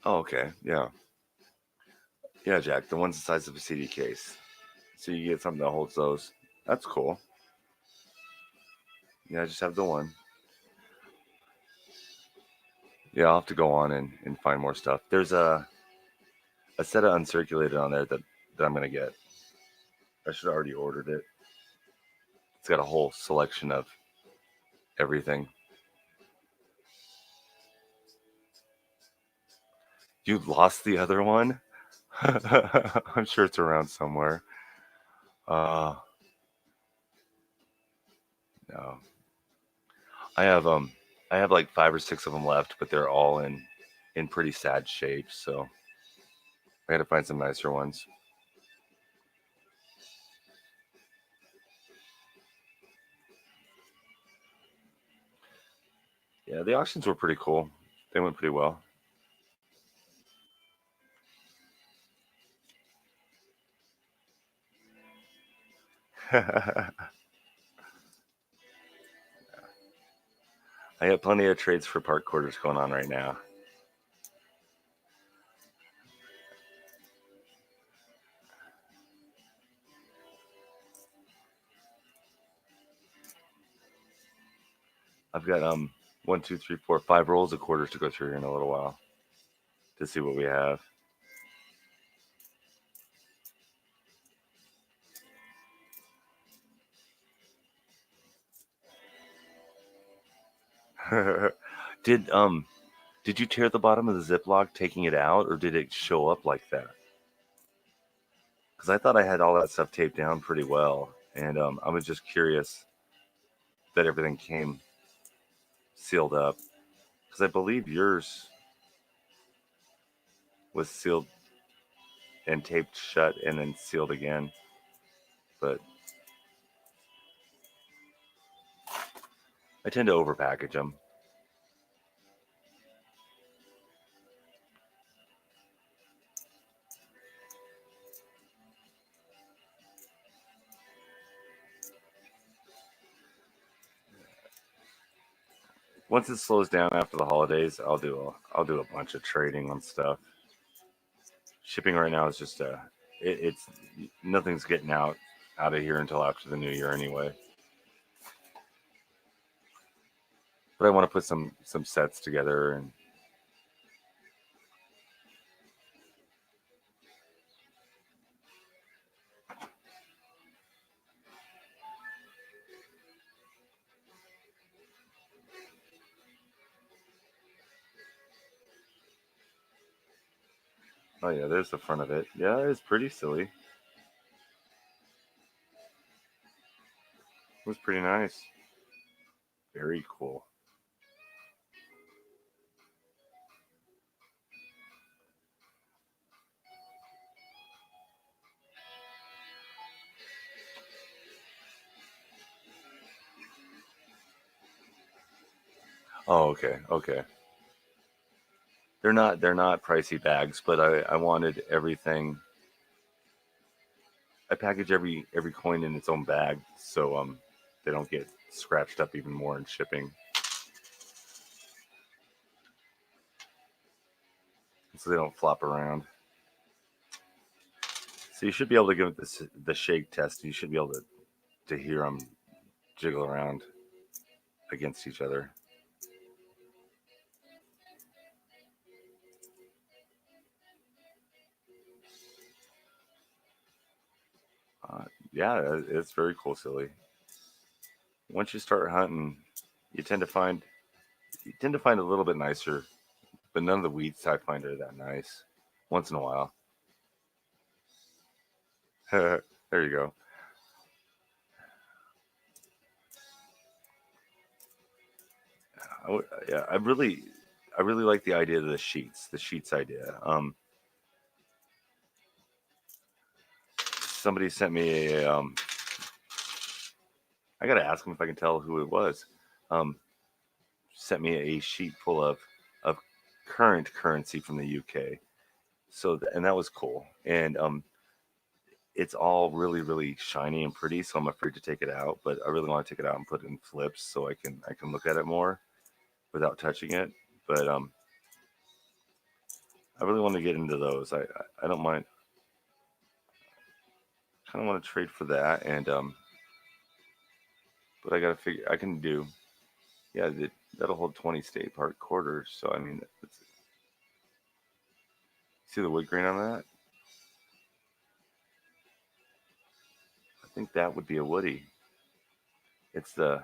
Oh, okay. Yeah. Yeah, Jack. The one's the size of a CD case. So you get something that holds those. That's cool. Yeah, I just have the one. Yeah, I'll have to go on and find more stuff. There's a set of uncirculated on there that I'm gonna get. I should have already ordered it. It's got a whole selection of everything. You lost the other one? I'm sure it's around somewhere. Uh no. I have I have like 5 or 6 of them left, but they're all in pretty sad shape, so I gotta find some nicer ones. Yeah, the auctions were pretty cool. They went pretty well. I have plenty of trades for park quarters going on right now. I've got 1, 2, 3, 4, 5 rolls of quarters to go through here in a little while to see what we have. did did you tear the bottom of the Ziploc taking it out, or did it show up like that? Because I thought I had all that stuff taped down pretty well, and I was just curious that everything came sealed up. Because I believe yours was sealed and taped shut and then sealed again. But I tend to overpackage them. Once it slows down after the holidays, I'll do a bunch of trading on stuff. Shipping right now is just it's nothing's getting out of here until after the new year anyway. But I want to put some sets together and oh yeah, there's the front of it. Yeah, it's pretty silly. It was pretty nice. Very cool. Oh, okay, okay. They're not pricey bags, but I wanted everything. I package every coin in its own bag, so they don't get scratched up even more in shipping. So they don't flop around. So you should be able to give it the shake test. You should be able to hear them jiggle around against each other. Yeah, it's very cool, silly. Once you start hunting, you tend to find you tend to find a little bit nicer, but none of the weeds I find are that nice. Once in a while. There you go. Yeah, I really like the idea of the sheets idea. Somebody sent me a, I gotta ask him if I can tell who it was. Um, Sent me a sheet full of current currency from the UK. So, and that was cool. And it's all really, really shiny and pretty. So I'm afraid to take it out, but I really want to take it out and put it in flips so I can look at it more without touching it. But I really want to get into those. I don't mind. Kind of want to trade for that, and but I gotta figure. I can do. Yeah, that'll hold 20 state part quarters. So I mean, see the wood grain on that? I think that would be a woody. It's the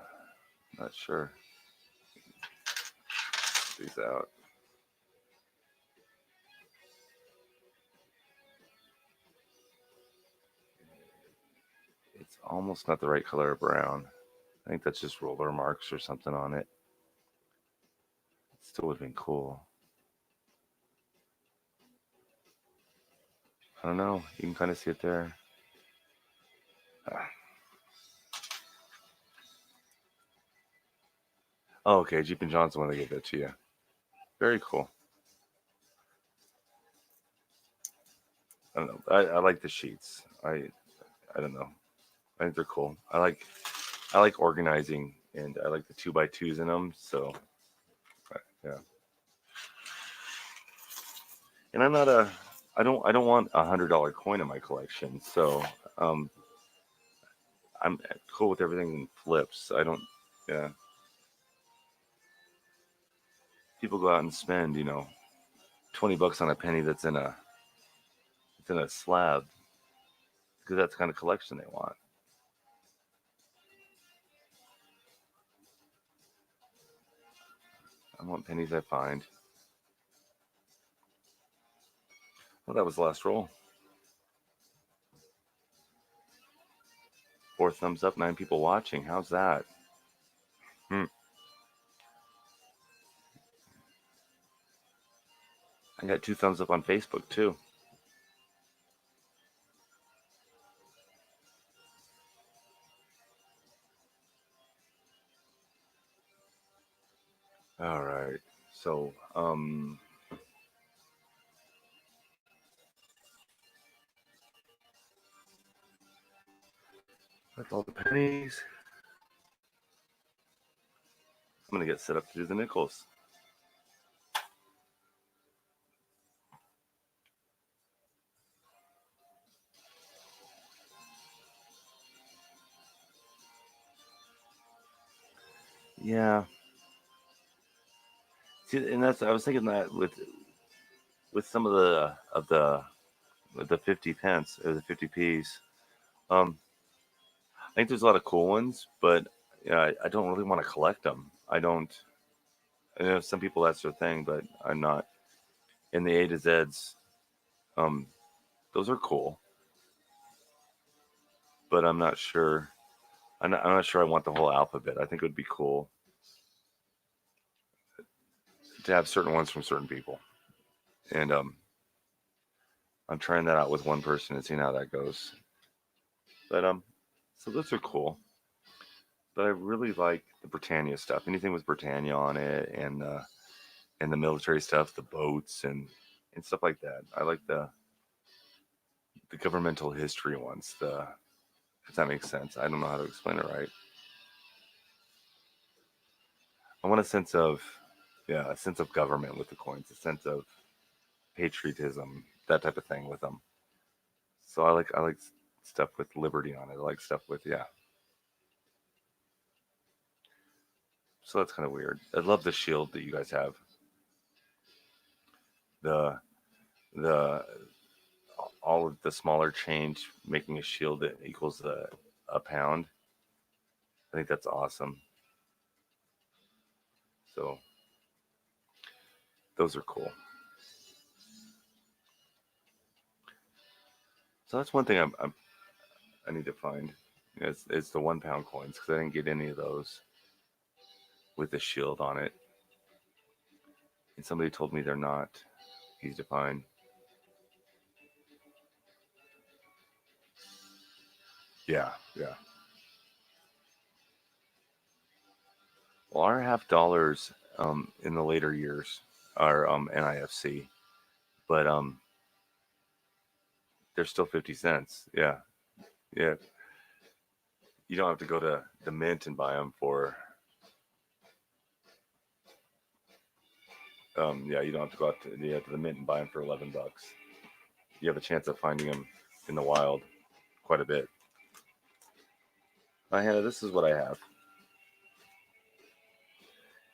not sure. These out. It's almost not the right color of brown. I think that's just roller marks or something on it. It still would have been cool. I don't know. You can kind of see it there. Ah. Oh, okay. Jeep and John's the one that gave that to you. Very cool. I don't know. I like the sheets. I don't know. I think they're cool. I like organizing, and I like the two by twos in them. So yeah. And I'm not a. I don't want $100 coin in my collection. So um, I'm cool with everything in flips. I don't. Yeah. People go out and spend, 20 bucks on a penny it's in a slab because that's the kind of collection they want. I want pennies I find. Well, that was the last roll. 4 thumbs up, 9 people watching. How's that? Hmm. I got 2 thumbs up on Facebook too. All right. So, that's all the pennies. I'm gonna get set up to do the nickels. Yeah. See, and that's I was thinking that with some of the 50 pence or the 50 p's. Um, I think there's a lot of cool ones, but yeah, I don't really want to collect them. I don't. I know some people that's their thing, but I'm not. In the A to Z's, um, those are cool, but I'm not sure. I'm not sure I want the whole alphabet. I think it would be cool to have certain ones from certain people, and I'm trying that out with one person and seeing how that goes. But so those are cool. But I really like the Britannia stuff. Anything with Britannia on it, and the military stuff, the boats and stuff like that. I like the governmental history ones. The If that makes sense. I don't know how to explain it right. I want a sense of, yeah, a sense of government with the coins, a sense of patriotism, that type of thing with them. So I like stuff with liberty on it. I like stuff with, yeah. So that's kind of weird. I love the shield that you guys have. The the all of the smaller change making a shield that equals a pound. I think that's awesome. So those are cool. So that's one thing I need to find. It's the 1 pound coins because I didn't get any of those with the shield on it. And somebody told me they're not easy to find. Yeah, yeah. Well, our $half in the later years are NIFC, but they're still 50 cents. Yeah, yeah. You don't have to go to the mint and buy them for. Yeah, you don't have to go out to the mint and buy them for $11. You have a chance of finding them in the wild quite a bit. Hannah, this is what I have.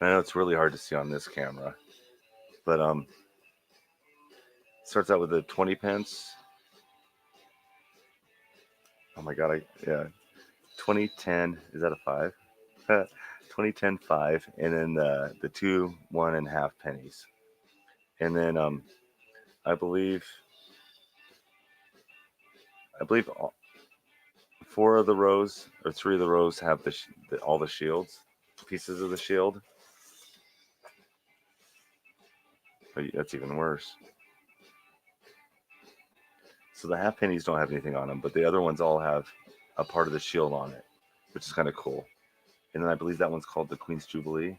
I know it's really hard to see on this camera, but starts out with a 20 pence. Oh my god, yeah, 2010 is that a five? 2010 5, and then the two 1.5 pennies, and then I believe all, four of the rows or three of the rows have all the shields, pieces of the shield. That's even worse. So the half pennies don't have anything on them, but the other ones all have a part of the shield on it, which is kind of cool. And then I believe that one's called the Queen's Jubilee,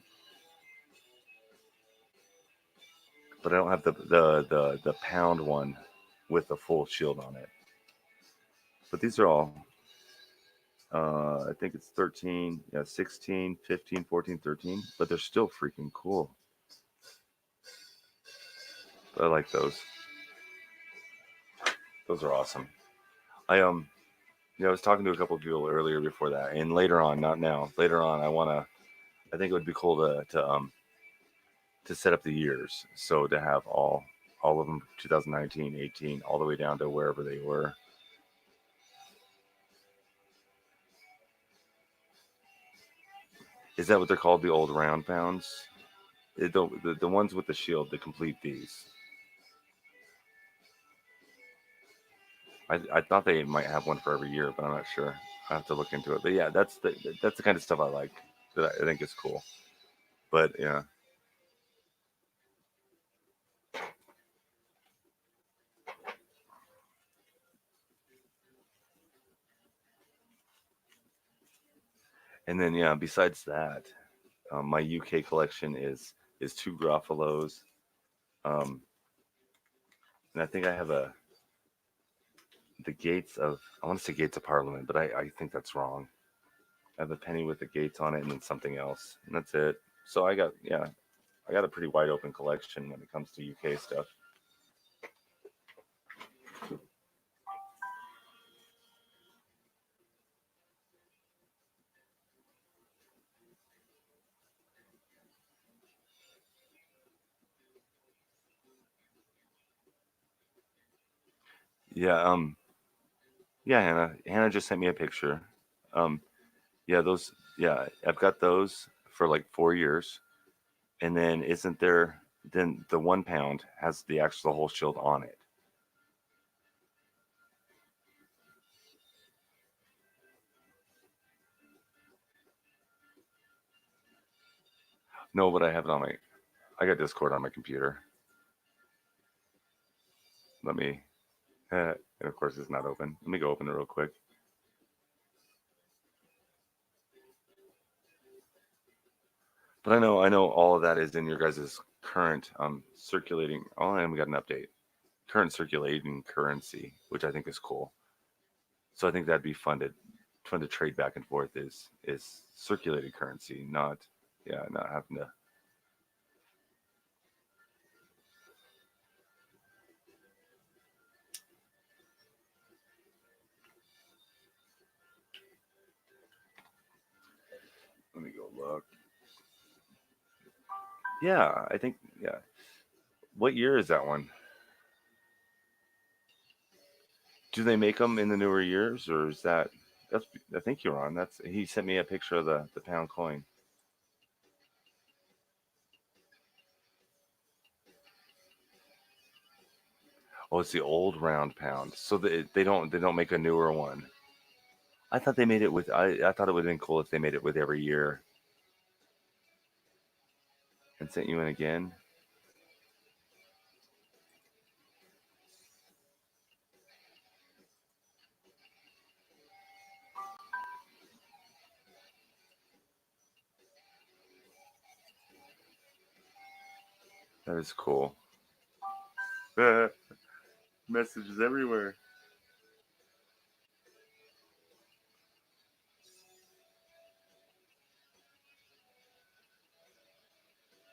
but I don't have the pound one with the full shield on it. But these are all I think it's 13, yeah, 16, 15, 14, 13, but they're still freaking cool. I like those. Those are awesome. I I was talking to a couple of people earlier before that, and later on, not now, later on, I think it would be cool to set up the years, so to have all of them 2019, 18, all the way down to wherever they were. Is that what they're called? The old round pounds? The ones with the shield that complete these. I thought they might have one for every year, but I'm not sure. I have to look into it. But yeah, that's the kind of stuff I like that I think is cool. But yeah, and then yeah, besides that, my UK collection is two Groffalos, um, and I think I have a the gates of I want to say gates of Parliament, but I think that's wrong. I have a penny with the gates on it, and then something else, and that's it. So I got a pretty wide open collection when it comes to UK stuff. Yeah, yeah, Hannah just sent me a picture. Um, yeah, those. Yeah, I've got those for like 4 years, and then isn't there? Then the 1 pound has the actual whole shield on it. No, but I have it on my. I got Discord on my computer. Let me. And of course, it's not open. Let me go open it real quick. But I know all of that is in your guys' current circulating. Oh, and we got an update. Current circulating currency, which I think is cool. So I think that'd be fun to trade back and forth is circulating currency, not yeah, not having to. Let me go look. Yeah, I think yeah. What year is that one? Do they make them in the newer years, or is that that's? I think you're on. That's he sent me a picture of the pound coin. Oh, it's the old round pound. So they don't make a newer one. I thought they made it with. I thought it would have been cool if they made it with every year and sent you in again. That is cool. Messages everywhere.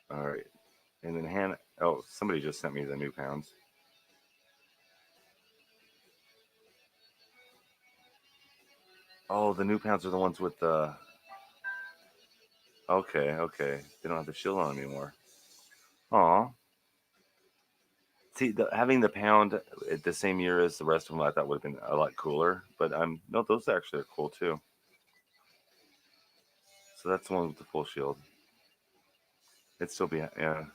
All right, and then Hannah. Oh, somebody just sent me the new pounds. Oh, the new pounds are the ones with the. Okay, okay. They don't have the shield on anymore. Aw. See, having the pound at the same year as the rest of them, I thought would have been a lot cooler. But no, those actually are cool too. So that's the one with the full shield. It'd still be yeah.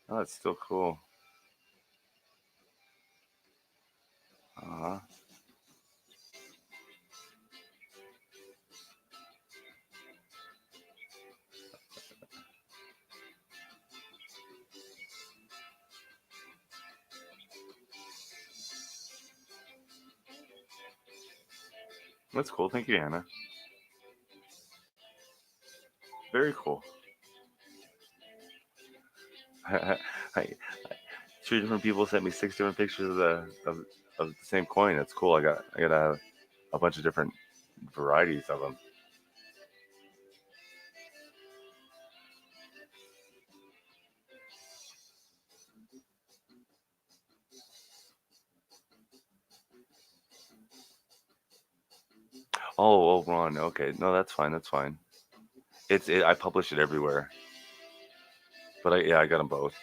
Oh, it's still cool. Uh-huh. That's cool. Thank you, Hannah. Very cool. I, three different people sent me six different pictures of the same coin. That's cool. I got a bunch of different varieties of them. Oh, Ron. Okay, no, that's fine. That's fine. I publish it everywhere, but yeah, I got them both.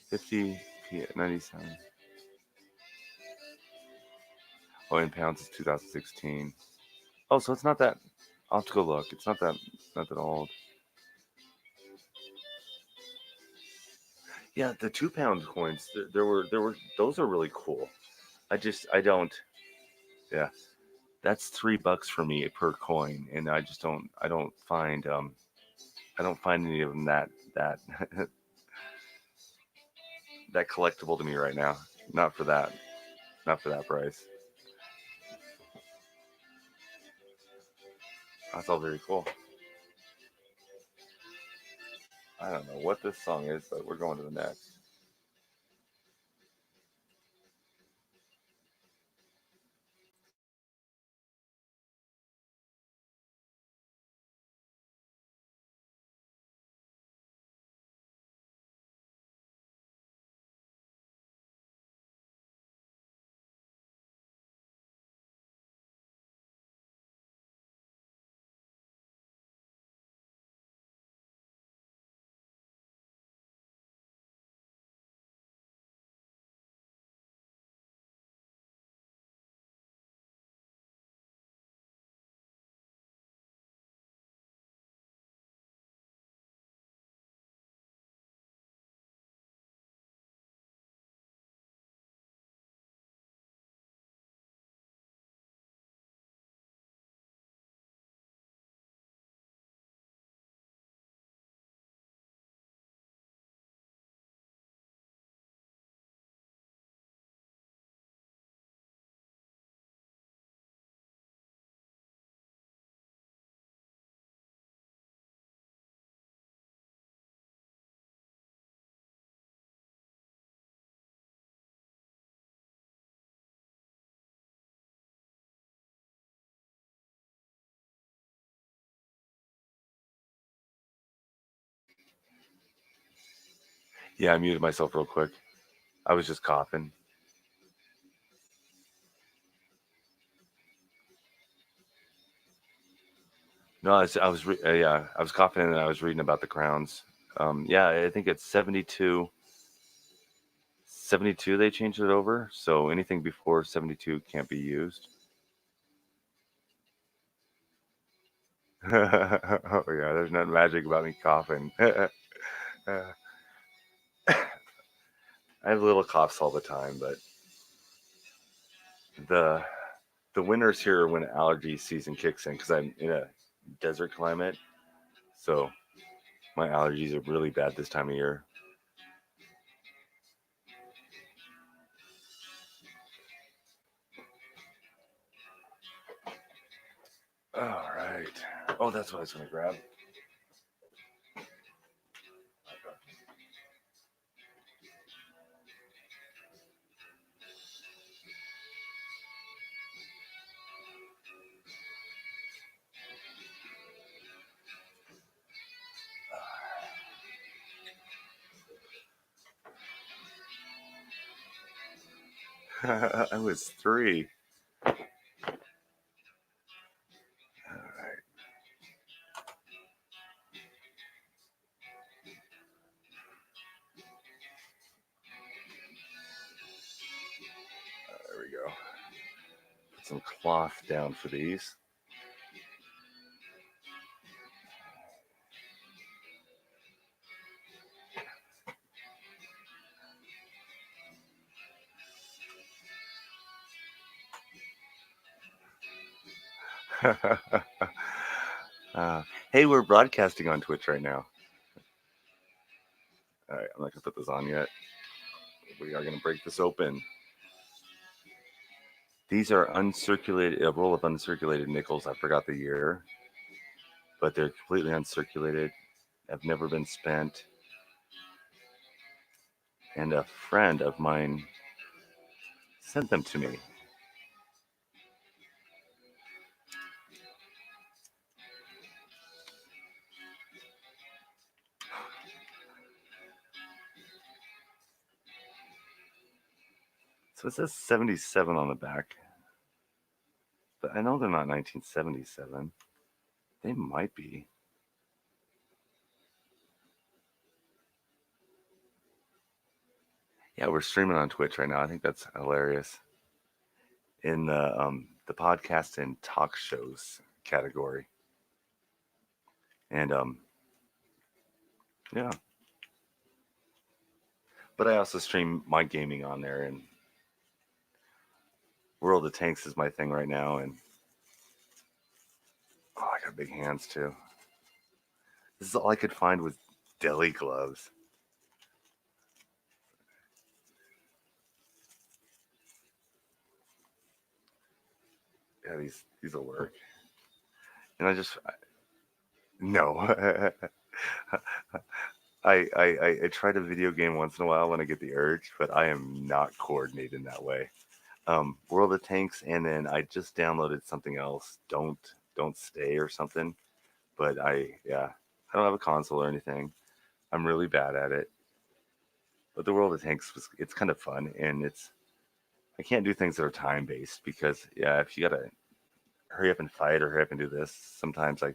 50 97. Oh, in pounds is 2016. Oh, so it's not that. I'll have to go look. It's not that old. Yeah, the 2 pound coins. There were those are really cool. I don't. Yeah, that's $3 for me per coin, and I don't find any of them that that collectible to me right now. Not for that. Not for that price. That's all very cool. I don't know what this song is, but we're going to the next. Yeah, I muted myself real quick. I was just coughing. No, yeah, I was coughing and I was reading about the crowns. Yeah, I think it's 72. 72 they changed it over, so anything before 72 can't be used. Oh yeah, there's nothing magic about me coughing. I have little coughs all the time, but the the winters here when allergy season kicks in because I'm in a desert climate, so my allergies are really bad this time of year. All right. Oh, that's what I was gonna grab. I was 3. All right. There we go. Put some cloth down for these. uh, hey, we're broadcasting on Twitch right now. All right, I'm not gonna put this on yet. We are gonna break this open. These are uncirculated, a roll of uncirculated nickels. I forgot the year, but they're completely uncirculated. Have never been spent. And a friend of mine sent them to me. So it says 77 on the back, but I know they're not 1977. They might be. Yeah, we're streaming on Twitch right now. I think that's hilarious. In the podcast and talk shows category. And yeah. But I also stream my gaming on there, and World of Tanks is my thing right now. And oh, I got big hands too. This is all I could find with deli gloves. Yeah, these will work. And no. I try to video game once in a while when I get the urge, but I am not coordinated in that way. World of Tanks, and then I just downloaded something else. Don't stay or something. But I don't have a console or anything. I'm really bad at it. But the World of Tanks it's kind of fun, and I can't do things that are time based because yeah, if you gotta hurry up and fight or hurry up and do this, sometimes I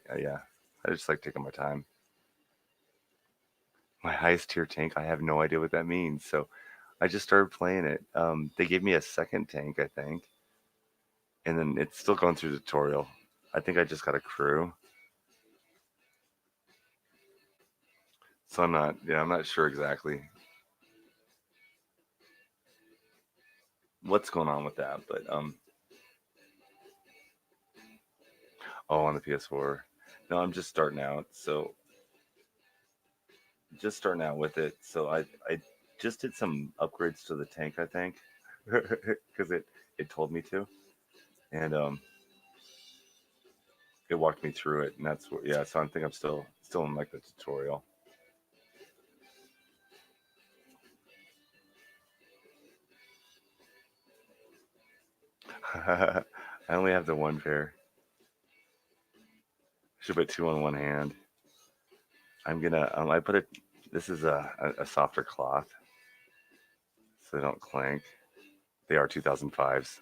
just like taking my time. My highest tier tank, I have no idea what that means. So I just started playing it. They gave me a second tank, I think, and then it's still going through the tutorial. I think I just got a crew, so I'm not sure exactly what's going on with that. But oh, on the PS4, no, I'm just starting out. So just starting out with it. So I just did some upgrades to the tank, I think, because it told me to, and it walked me through it, and that's what yeah. So I think I'm still in like the tutorial. I only have the one pair. Should put two on one hand. I'm gonna I put it. This is a softer cloth, so they don't clank. They are 2005s.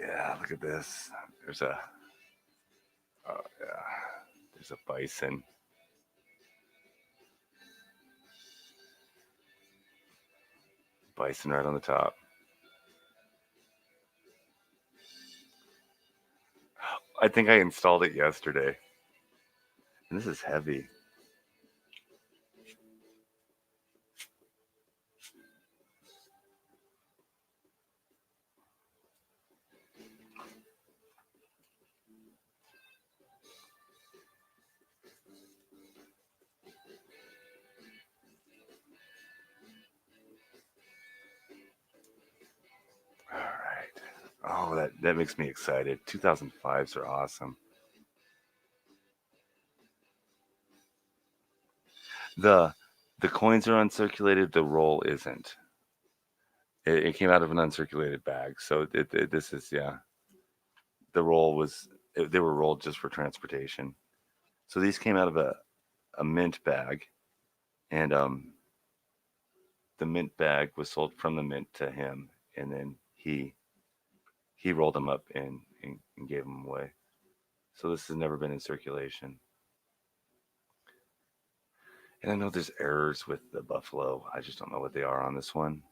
Yeah, look at this. There's a oh yeah, there's a bison. Bison right on the top. I think I installed it yesterday. And this is heavy. All right. Oh, that makes me excited. 2005s are awesome. The the coins are uncirculated. The roll isn't. It came out of an uncirculated bag. So this is yeah. The roll was they were rolled just for transportation. So these came out of a mint bag, and the mint bag was sold from the mint to him, and then he rolled them up and gave them away. So this has never been in circulation. And I know there's errors with the Buffalo. I just don't know what they are on this one.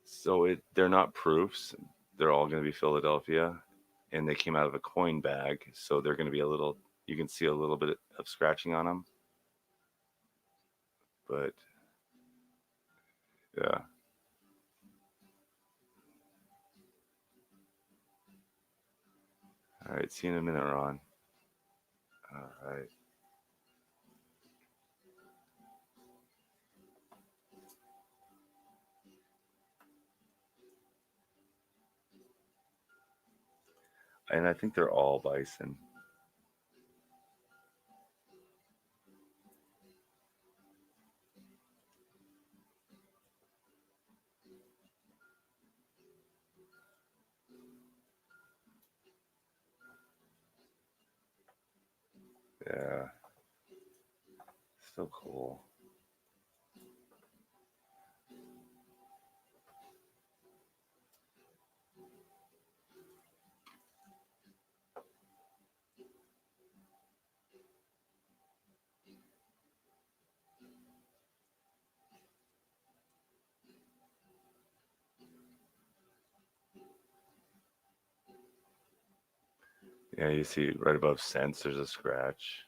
So they're not proofs. They're all going to be Philadelphia, and they came out of a coin bag. So they're going to be a little. You can see a little bit of scratching on them, but yeah. All right. See you in a minute, Ron. All right. And I think they're all bison. Yeah. So cool. Yeah, you see right above cents, there's a scratch.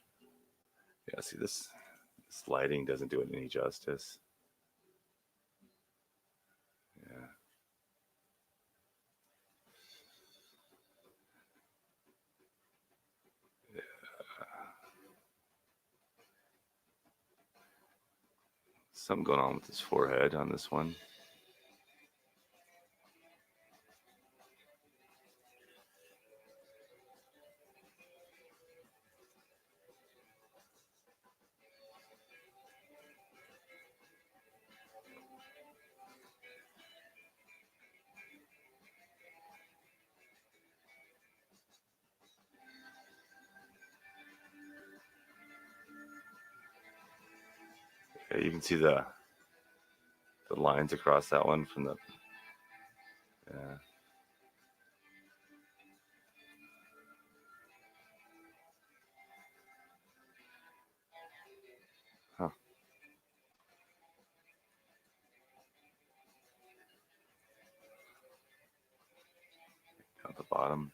Yeah, see this lighting doesn't do it any justice. Yeah. Something going on with his forehead on this one. Yeah, you can see the lines across that one from the yeah. Huh, at the bottom.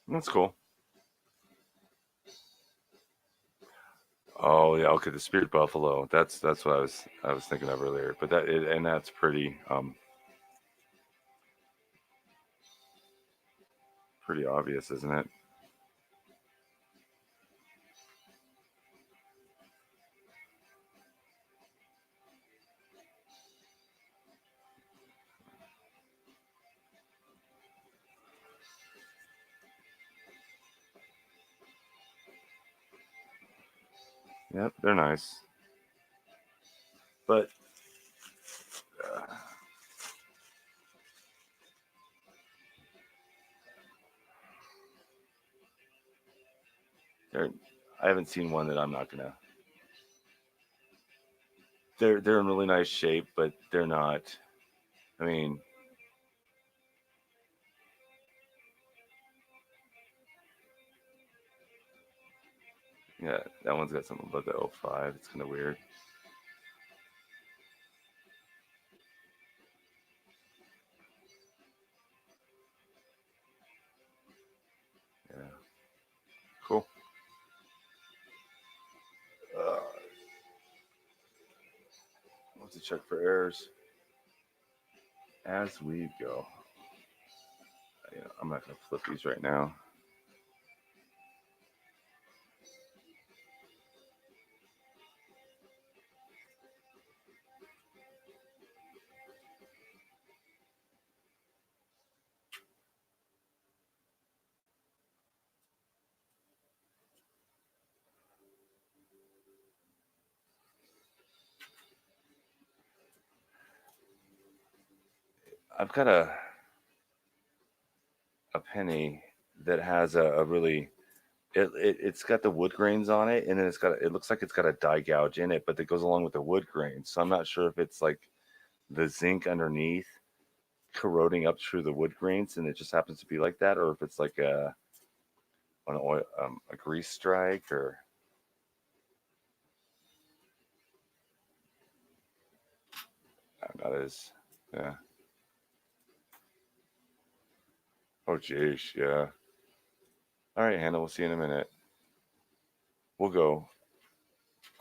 That's cool. Oh yeah, okay. The Spirit Buffalo. That's what I was thinking of earlier. But and that's pretty obvious, isn't it? Yep, they're nice. But uh, they're I haven't seen one that I'm not gonna. They're in really nice shape, but they're not. I mean, yeah, that one's got something about the '05. It's kind of weird. Yeah, cool. Uh, let's check for errors as we go. I'm not gonna flip these right now. I've got a penny that has a really it's got the wood grains on it, and then it looks like it's got a die gouge in it, but that goes along with the wood grains. So I'm not sure if it's like the zinc underneath corroding up through the wood grains, and it just happens to be like that, or if it's like a grease strike, or not as yeah. Oh geez, yeah. All right, Hannah, we'll see you in a minute. We'll go.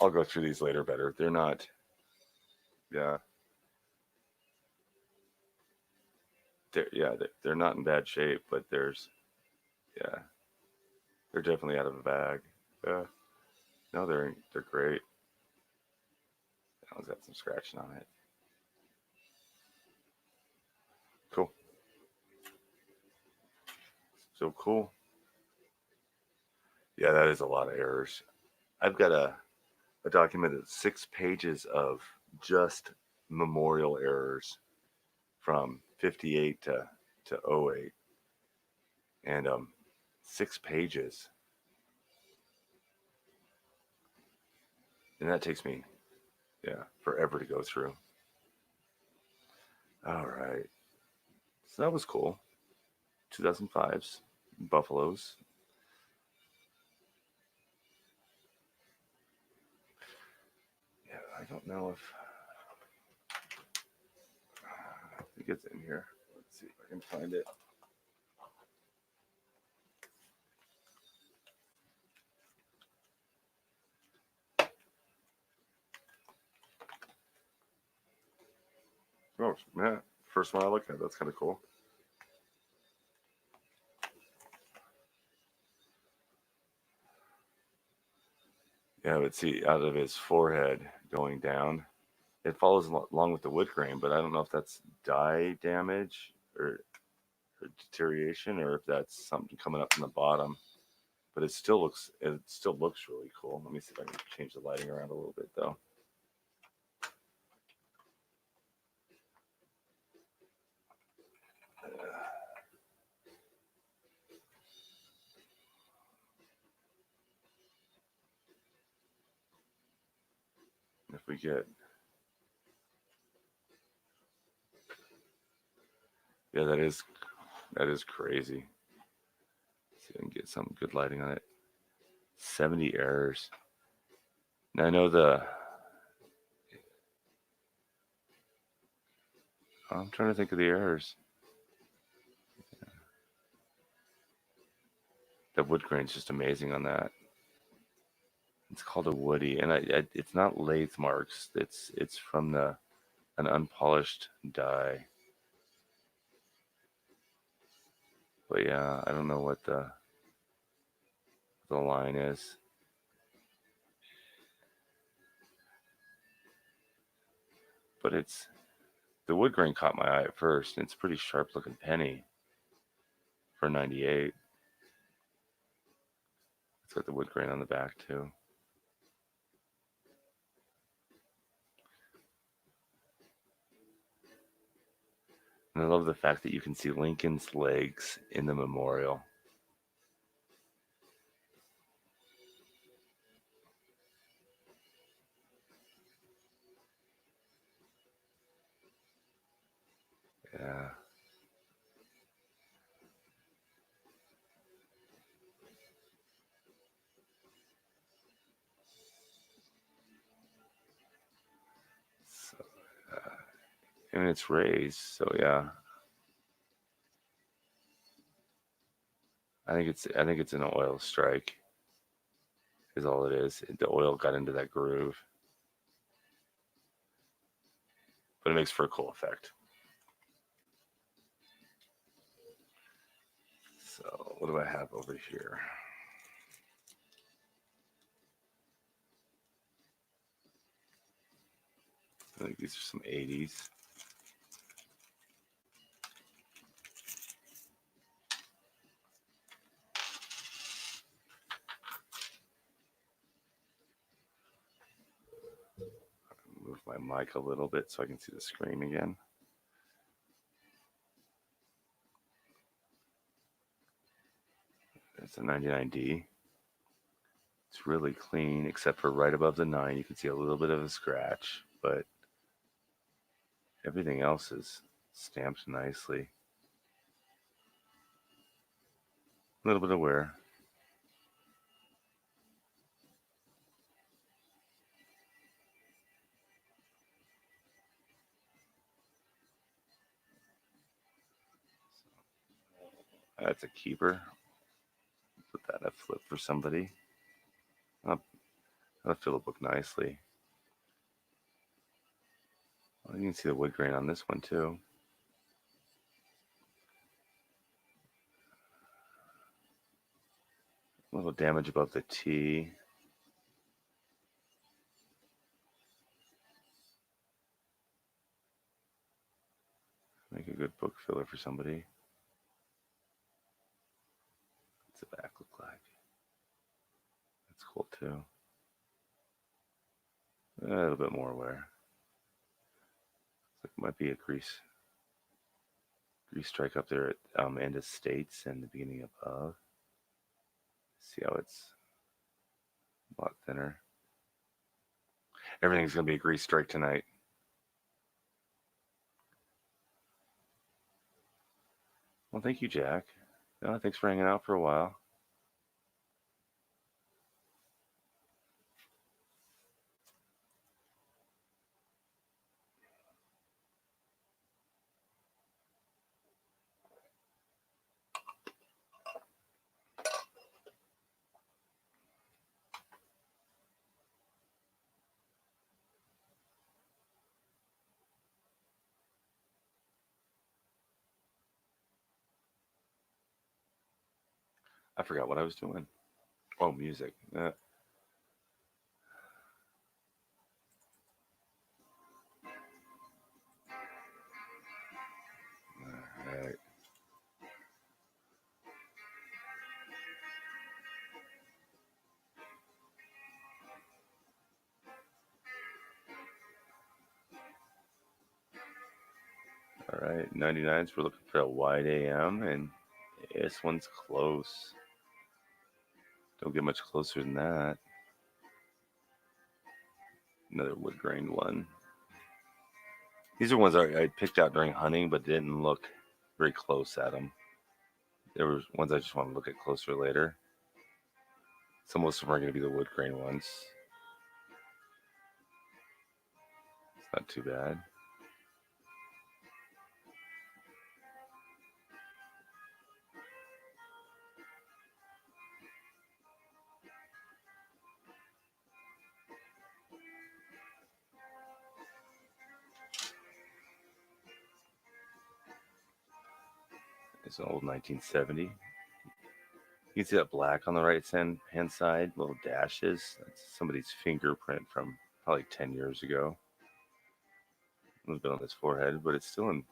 I'll go through these later better. They're not. Yeah, they're not in bad shape, but yeah, they're definitely out of a bag. Yeah, no, they're great. That one's got some scratching on it. Cool. So cool. Yeah, that is a lot of errors. I've got a document that's 6 pages of just memorial errors from 58 to '08, and 6 pages, and that takes me forever to go through. All right, so that was cool. 2005's Buffaloes. Yeah, I don't know if I think it's in here. Let's see if I can find it. Oh, yeah. First one I look at. That's kind of cool. Yeah, but see, out of his forehead going down, it follows along with the wood grain, but I don't know if that's dye damage or deterioration, or if that's something coming up from the bottom. But it still looks really cool. Let me see if I can change the lighting around a little bit though. If we get yeah, that is crazy. Let's see if I can get some good lighting on it. 70 errors. Now I know I'm trying to think of the errors. wood grain's just amazing on that. It's called a woody, and it's not lathe marks. It's from the an unpolished die. But yeah, I don't know what the line is. But it's the wood grain caught my eye at first, and it's a pretty sharp looking penny for 98. It's got the wood grain on the back too. And I love the fact that you can see Lincoln's legs in the memorial. Yeah. So, and it's raised, so yeah. I think it's an oil strike is all it is. The oil got into that groove, but it makes for a cool effect. So what do I have over here? I think these are some 80s. Move my mic a little bit so I can see the screen again. It's a 99D. It's really clean, except for right above the 9. You can see a little bit of a scratch, but everything else is stamped nicely. A little bit of wear. That's a keeper. Put that at flip for somebody. That'll fill the book nicely. Well, you can see the wood grain on this one too. A little damage above the T. Make a good book filler for somebody. What's the back look like? That's cool too. A little bit more wear. It might be a grease strike up there at end of states and the beginning above. See how it's a lot thinner. Everything's gonna be a grease strike tonight. Well, thank you, Jack. Thanks for hanging out for a while. I forgot what I was doing. Oh, music. All right. All right. 99s. We're looking for a wide AM, and this one's close. Don't get much closer than that. Another wood grained one. These are ones I picked out during hunting, but didn't look very close at them. There were ones I just want to look at closer later. So most of them are going to be the wood grain ones. It's not too bad. It's an old 1970. You can see that black on the right hand side, little dashes. That's somebody's fingerprint from probably 10 years ago. A little bit on his forehead, but it's still in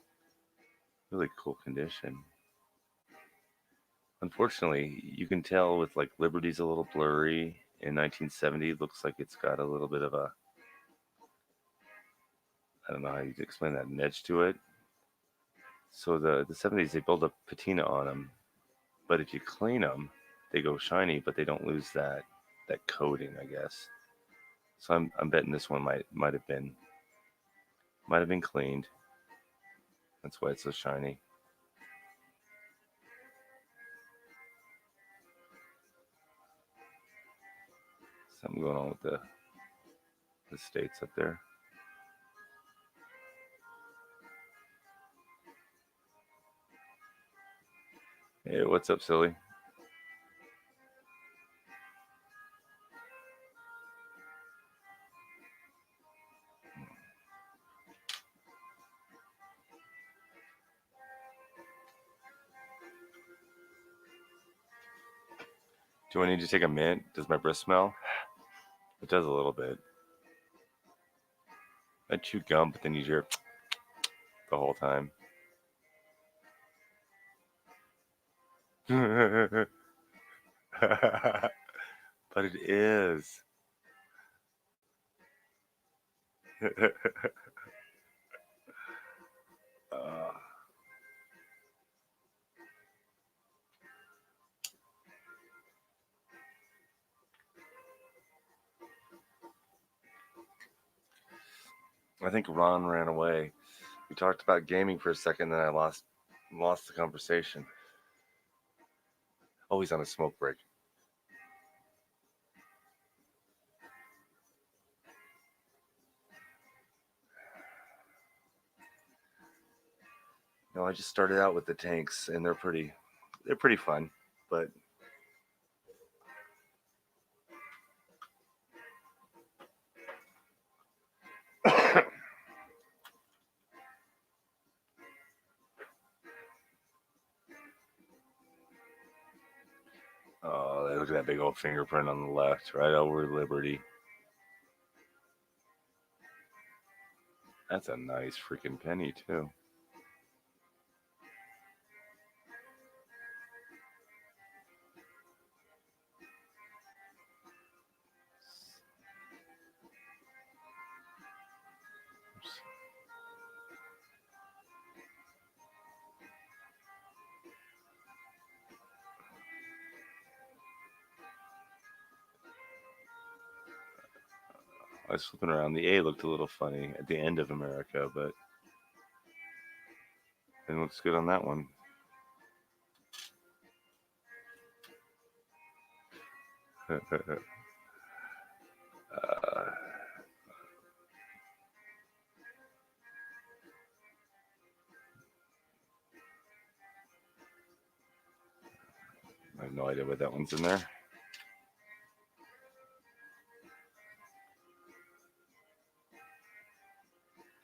really cool condition. Unfortunately, you can tell with like Liberty's a little blurry. In 1970, it looks like it's got a little bit of a, I don't know how you explain that, an edge to it. So the 70s, they build up patina on them, but if you clean them, they go shiny, but they don't lose that coating, I guess. So I'm betting this one might have been cleaned. That's why it's so shiny. Something going on with the states up there. Hey, what's up, silly? Do I need to take a mint? Does my breath smell? It does a little bit. I chew gum, but then you hear the whole time. But it is. uh, I think Ron ran away. We talked about gaming for a second, then I lost the conversation. Oh, he's on a smoke break. No, I just started out with the tanks, and they're pretty fun, but oh, look at that big old fingerprint on the left, right over Liberty. That's a nice freaking penny too. I was flipping around. The A looked a little funny at the end of America, but it looks good on that one. uh, I have no idea what that one's in there.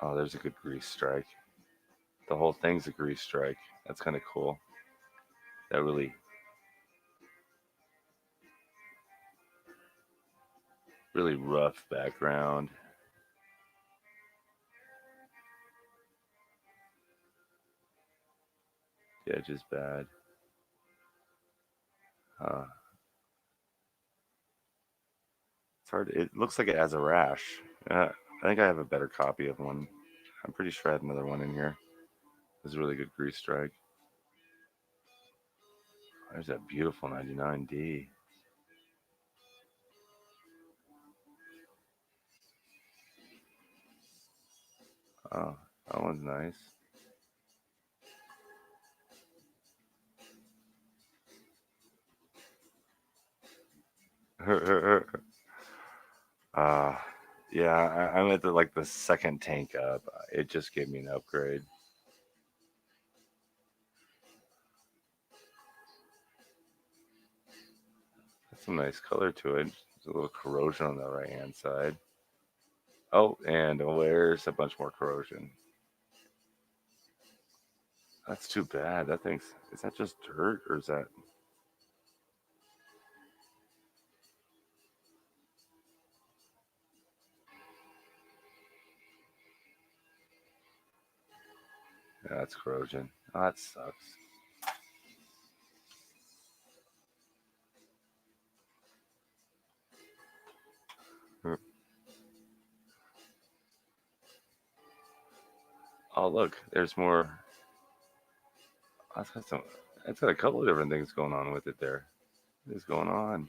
Oh, there's a good grease strike. The whole thing's a grease strike. That's kind of cool. That really rough background. The edge is bad. It's hard. It looks like it has a rash. I think I have a better copy of one. I'm pretty sure I had another one in here. It was a really good grease strike. There's that beautiful 99D. Oh, that one's nice. uh, yeah, I'm at the second tank up. It just gave me an upgrade. That's some nice color to it. There's a little corrosion on the right hand side. Oh, and there's a bunch more corrosion. That's too bad. That thing's, is that just dirt or is that? Yeah, that's corrosion. Oh, that sucks. Oh, look, there's more. That's got some. That's got a couple of different things going on with it there. What is going on?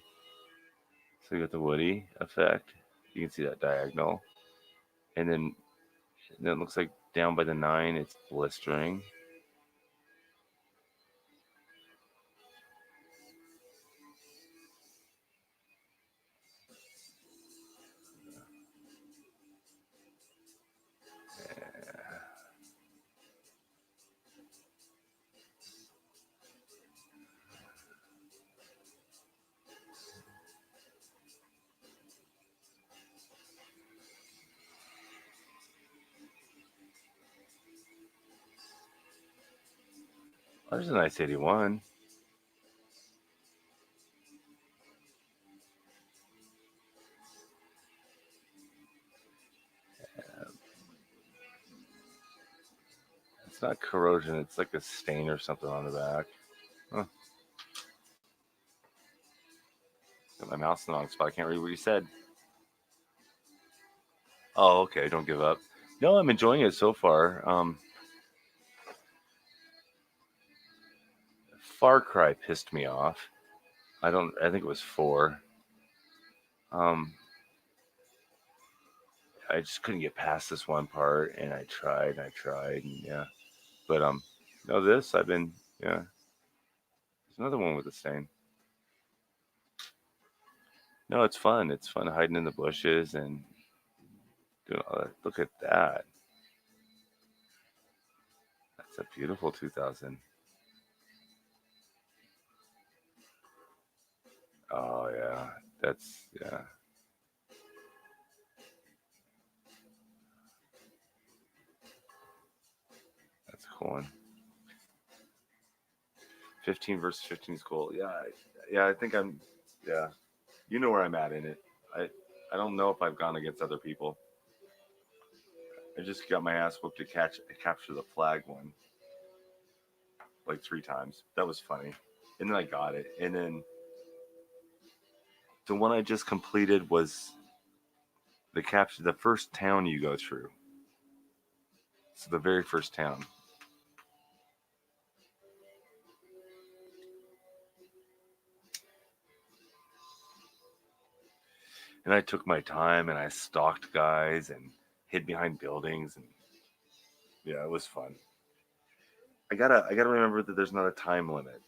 So you got the woody effect. You can see that diagonal, and then it looks like down by the 9, it's blistering. Oh, there's a nice 81. It's not corrosion. It's like a stain or something on the back. Huh. Got my mouse in the wrong spot. I can't read what you said. Oh, okay. Don't give up. No, I'm enjoying it so far. Far Cry pissed me off. I don't. I think it was 4. Um, I just couldn't get past this one part, and I tried, and yeah. But no, this I've been, yeah. There's another one with a stain. No, it's fun. It's fun hiding in the bushes and doing all that. Look at that. That's a beautiful 2000. Oh yeah, that's yeah, that's a cool one. 15 versus 15 is cool. Yeah, yeah. I think I'm. Yeah, you know where I'm at in it. I I don't know if I've gone against other people. I just got my ass whooped to capture the flag one like 3 times. That was funny, and then I got it. And then the one I just completed was the first town you go through. So the very first town. And I took my time and I stalked guys and hid behind buildings and yeah, it was fun. I gotta remember that there's not a time limit.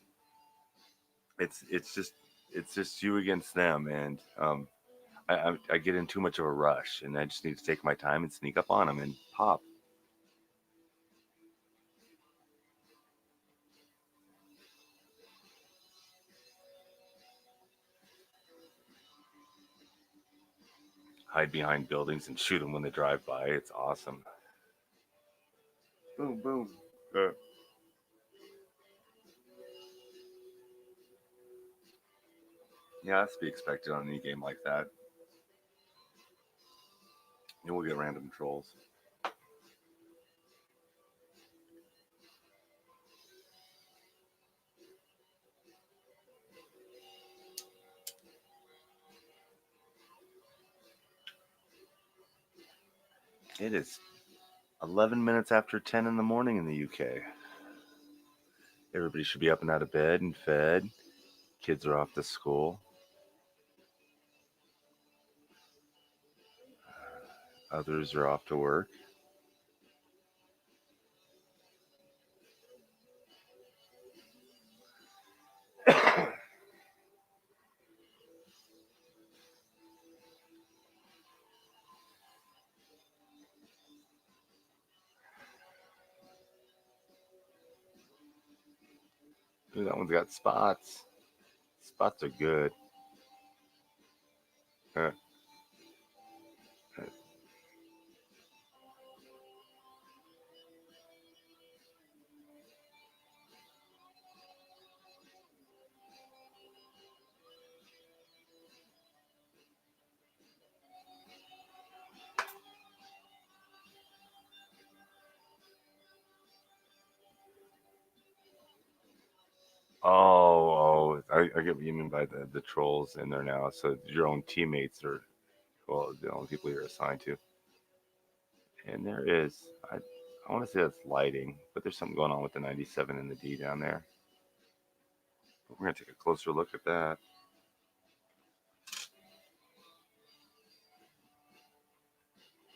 It's it's just it's just you against them, and I get in too much of a rush, and I just need to take my time and sneak up on them and pop, hide behind buildings and shoot them when they drive by. It's awesome. Boom, boom. Yeah, that's to be expected on any game like that. You will get random trolls. It is 11 minutes after 10 in the morning in the UK. Everybody should be up and out of bed and fed. Kids are off to school. Others are off to work. Ooh, that one's got spots. Spots are good. Uh, I get what you mean by the trolls in there now. So your own teammates are, well, the only people you're assigned to. And there is, I want to say that's lighting, but there's something going on with the 97 and the D down there. But we're gonna take a closer look at that.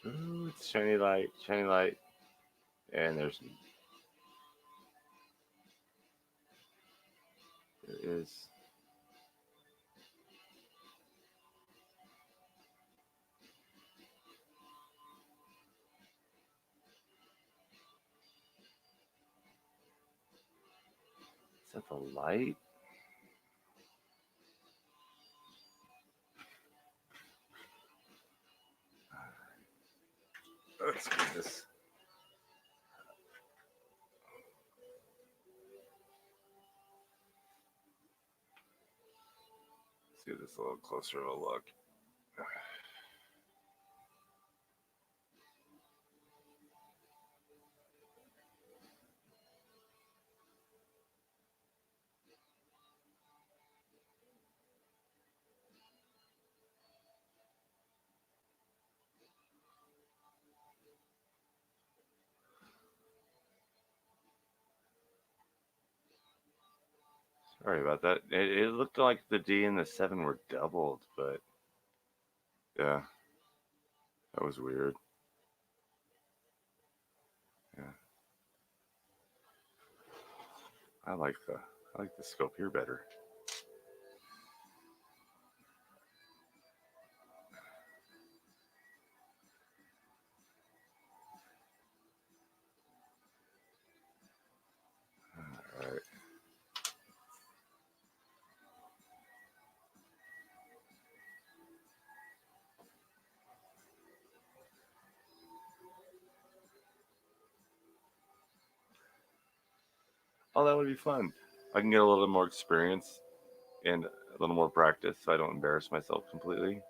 Ooh, it's shiny light, and there is. Is that the light? Let's get this. Let's give this a little closer of a look. Sorry about that. It looked like the D and the 7 were doubled, but yeah, that was weird. Yeah, I like the scope here better. All right. Oh, that would be fun. I can get a little more experience and a little more practice, so I don't embarrass myself completely.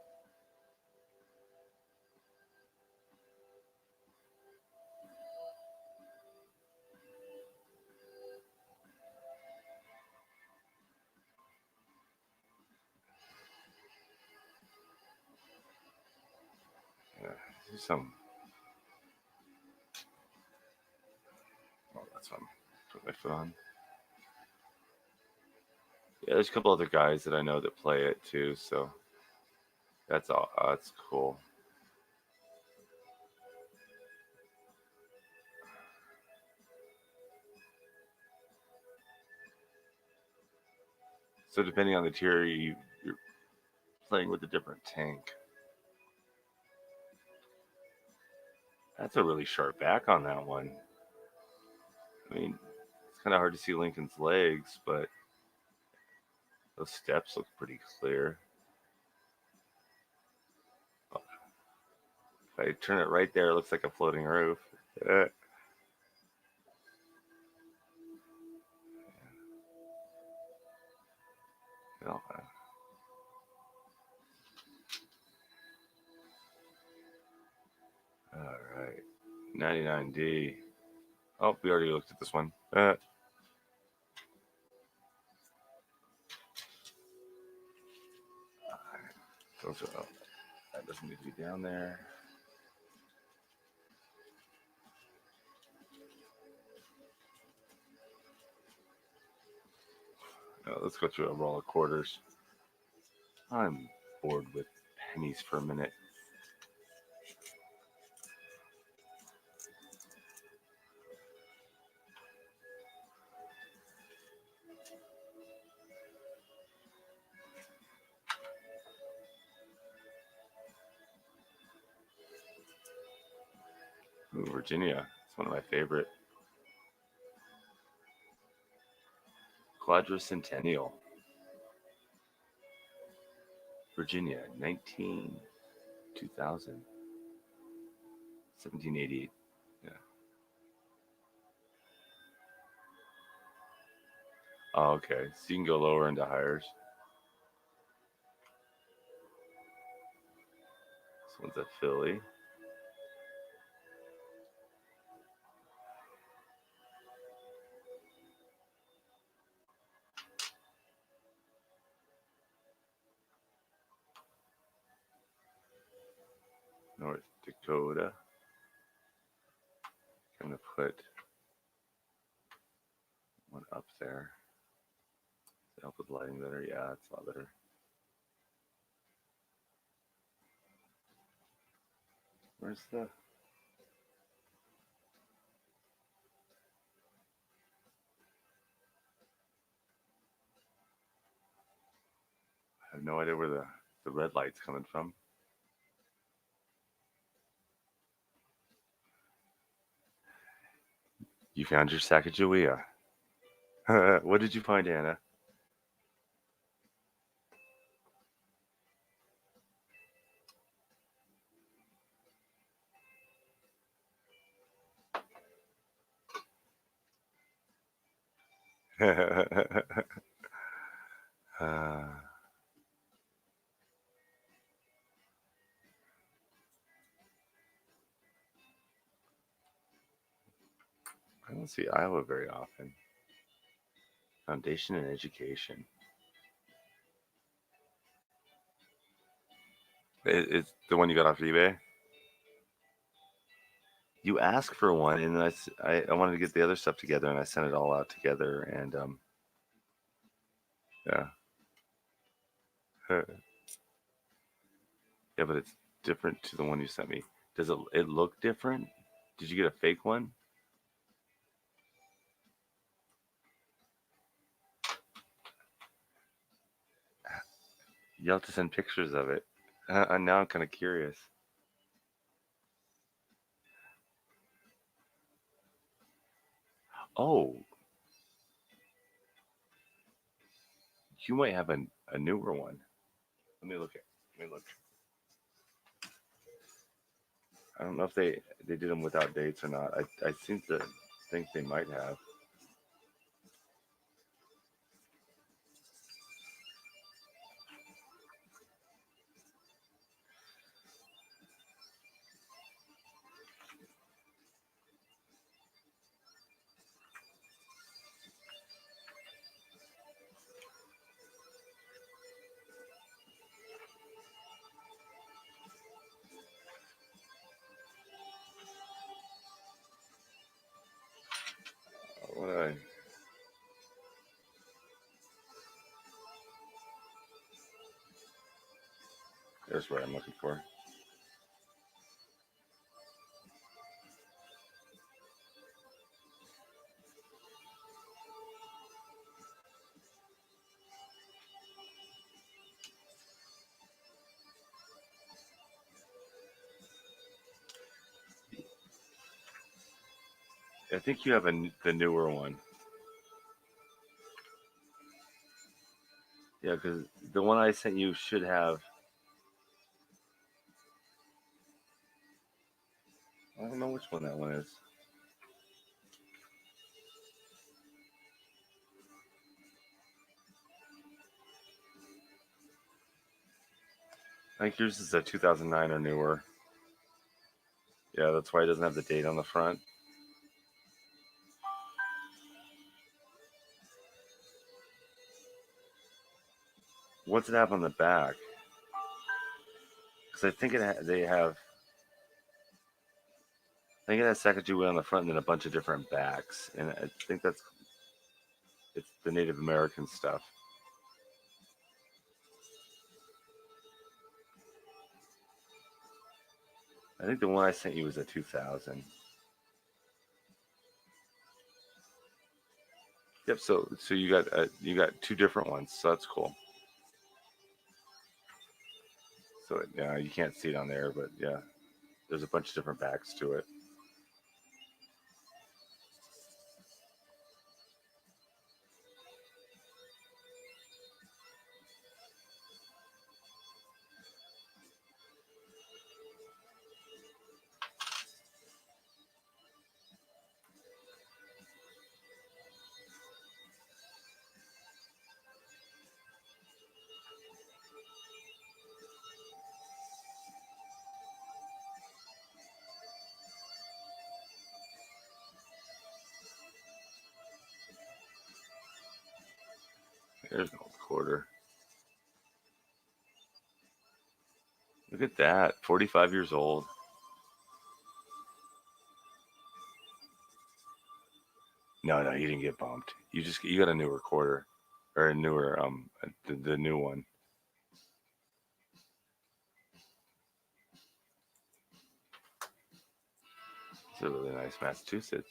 Yeah, there's some. Oh, that's fun. Put my foot on. Yeah, there's a couple other guys that I know that play it too, so that's all. That's cool. So depending on the tier, you're playing with a different tank. That's a really sharp back on that one. I mean, it's kind of hard to see Lincoln's legs, but those steps look pretty clear. If I turn it right there, it looks like a floating roof. No, all right. 99D. Oh, we already looked at this one. Oh, that doesn't need to be down there. Let's go through a roll of quarters. I'm bored with pennies for a minute. Ooh, Virginia. It's one of my favorite. Quadricentennial. Virginia, 2000, 1788. Yeah. Oh, okay. So you can go lower into hires. This one's a Philly. North Dakota. I'm gonna put one up there to help with lighting better. Yeah, it's a lot better. Where's the? I have no idea where the red light's coming from. You found your Sacagawea. What did you find, Anna? uh, I don't see Iowa very often. Foundation and education. It's the one you got off eBay. You asked for one, and then I wanted to get the other stuff together, and I sent it all out together, and yeah, yeah, but it's different to the one you sent me. Does it look different? Did you get a fake one? You have to send pictures of it. Now I'm kind of curious. Oh, you might have a newer one. Let me look at. Let me look. I don't know if they did them without dates or not. I seem to think they might have. What I There's what I'm looking for. I think you have the newer one. Yeah, because the one I sent you should have. I don't know which one that one is. I think yours is a 2009 or newer. Yeah, that's why it doesn't have the date on the front. What's it have on the back? Because I think they have. I think it has Sacagawea on the front and then a bunch of different backs, and I think it's the Native American stuff. I think the one I sent you was a 2000. Yep. So you got two different ones. So that's cool. So yeah, you can't see it on there, but yeah, there's a bunch of different backs to it. There's an old quarter. Look at that. 45 years old. No, you didn't get bumped. You got a new recorder, or a newer the new one. It's a really nice Massachusetts.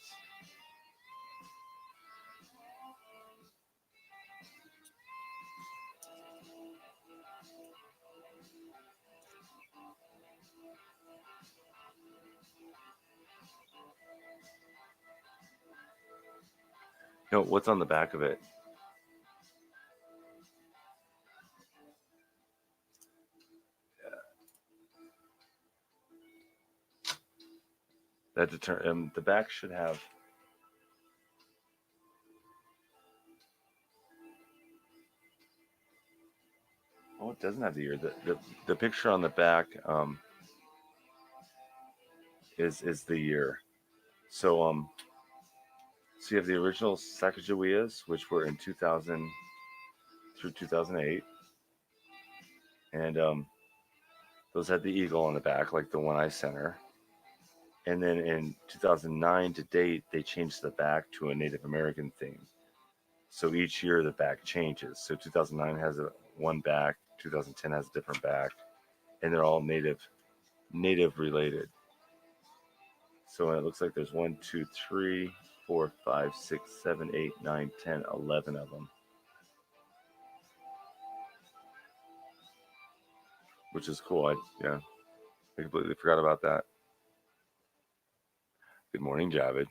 You know what's on the back of it? The back should have. Oh, it doesn't have the year. The picture on the back is the year. So so you have the original Sacagaweas, which were in 2000 through 2008, and those had the eagle on the back, like the one I sent her. And then in 2009 to date, they changed the back to a Native American theme. So each year the back changes. So 2009 has a one back, 2010 has a different back, and they're all native related. So it looks like there's 1, 2, 3, 4, 5, 6, 7, 8, 9, 10, 11 of them, which is cool. Yeah, I completely forgot about that. Good morning, Javid.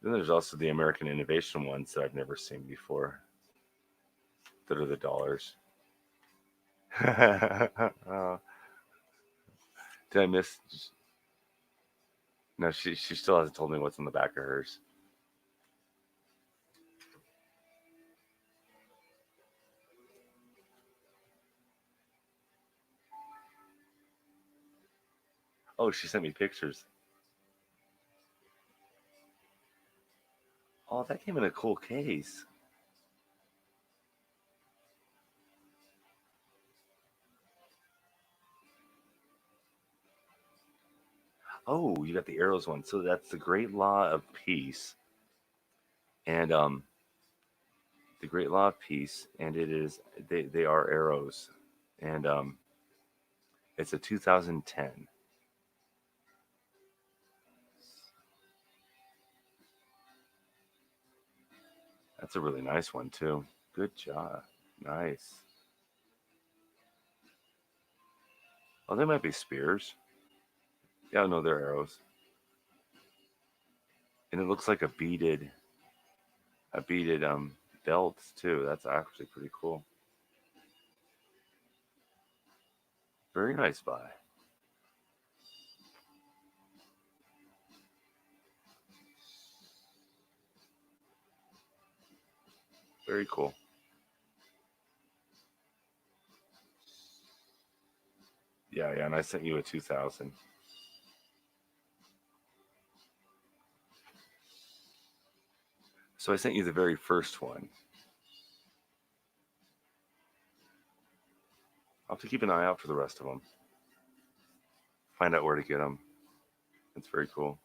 Then there's also the American Innovation ones that I've never seen before. That are the dollars. Oh, did I miss? No, she still hasn't told me what's on the back of hers. Oh, she sent me pictures. Oh, that came in a cool case. Oh, you got the arrows one. So that's the Great Law of Peace, and the Great Law of Peace, and it is they are arrows, and it's a 2010. That's a really nice one too. Good job. Nice. Oh, they might be spears. Yeah, no, they're arrows. And it looks like a beaded belt too. That's actually pretty cool. Very nice buy. Very cool. Yeah, and I sent you a 2000. So I sent you the very first one. I'll have to keep an eye out for the rest of them. Find out where to get them. It's very cool.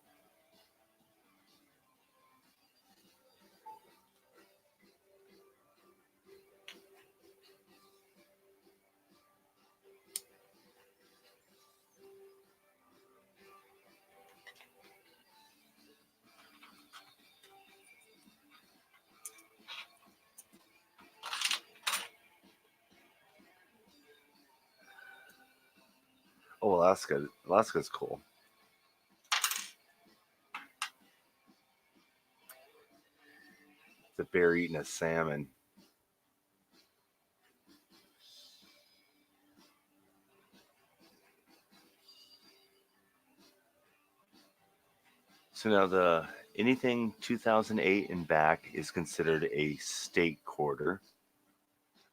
Oh, Alaska. Alaska's cool. It's a bear eating a salmon. So now the anything 2008 and back is considered a state quarter.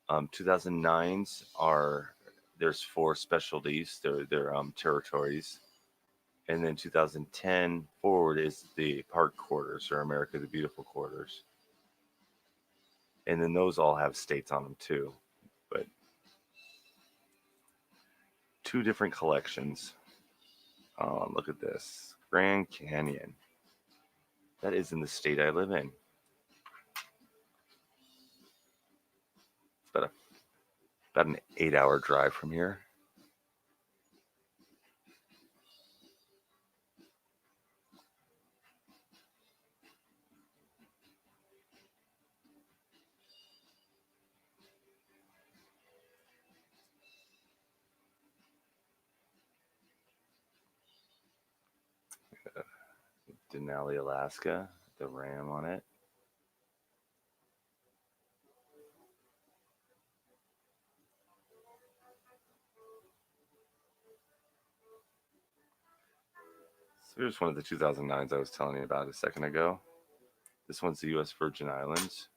2009s are there's four specialties. They're territories. And then 2010 forward is the park quarters or America the Beautiful quarters. And then those all have states on them too. But two different collections. Oh, look at this. Grand Canyon. That is in the state I live in. It's about an 8-hour drive from here. Denali, Alaska. The Ram on it. So here's one of the 2009s I was telling you about a second ago. This one's the U.S. Virgin Islands.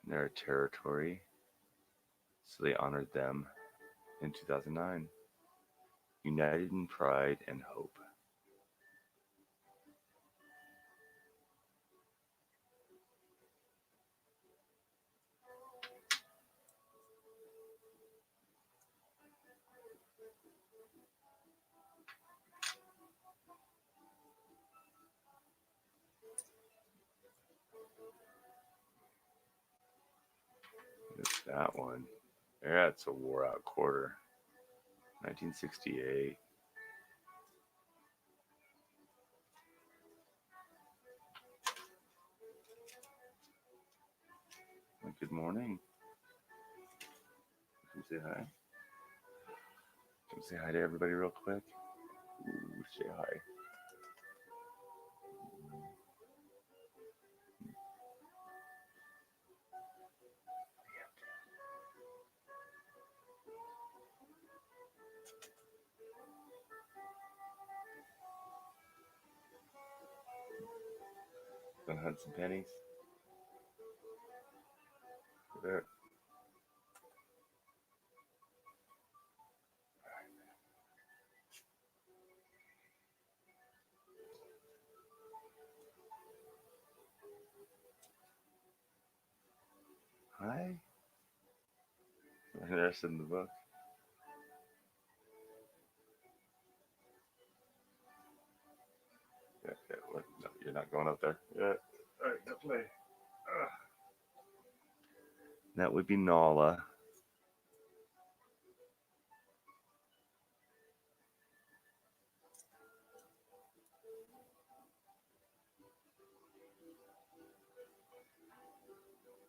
And they're a territory. So they honored them in 2009. United in pride and hope. There's that one. Yeah, it's a wore out quarter. 1968. Well, good morning. Come say hi. Come say hi to everybody real quick. Ooh, say hi. Gonna hunt some pennies. There. Hi. Interested in the book? Yeah, yeah. What? No, you're not going up there. Yeah. All right, go play. That would be Nala.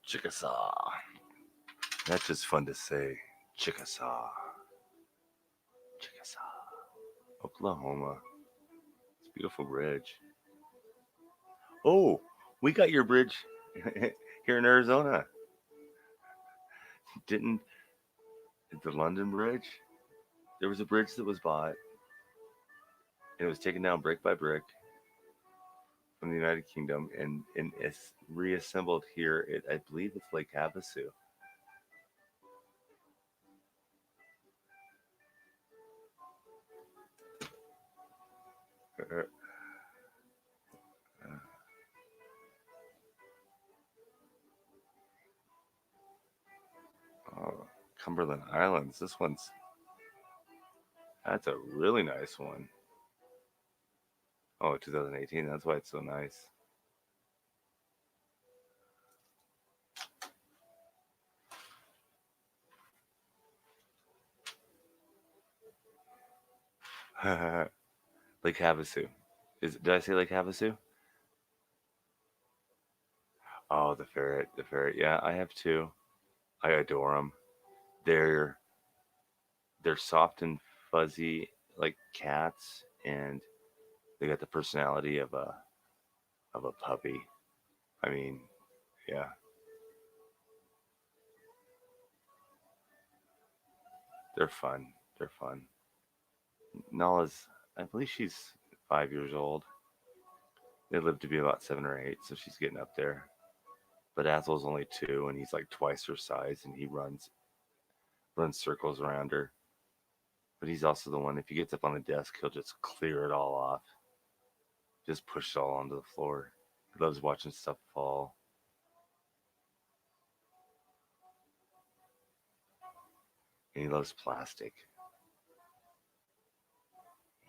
Chickasaw. That's just fun to say. Chickasaw. Chickasaw. Oklahoma. It's a beautiful bridge. Oh, we got your bridge here in Arizona. Didn't the London Bridge? There was a bridge that was bought and it was taken down brick by brick from the United Kingdom and it's reassembled here at, I believe it's Lake Havasu. Oh, Cumberland Islands. That's a really nice one. Oh, 2018. That's why it's so nice. Lake Havasu. Did I say Lake Havasu? Oh, the ferret. The ferret. Yeah, I have two. I adore them. They're they're soft and fuzzy like cats, and they got the personality of a puppy. I mean, yeah, they're fun. They're fun. Nala's, I believe she's 5 years old. They live to be about 7 or 8, so she's getting up there. But Athel's only 2, and he's like twice her size, and he runs circles around her. But he's also the one, if he gets up on the desk, he'll just clear it all off, just push it all onto the floor. He loves watching stuff fall. And he loves plastic.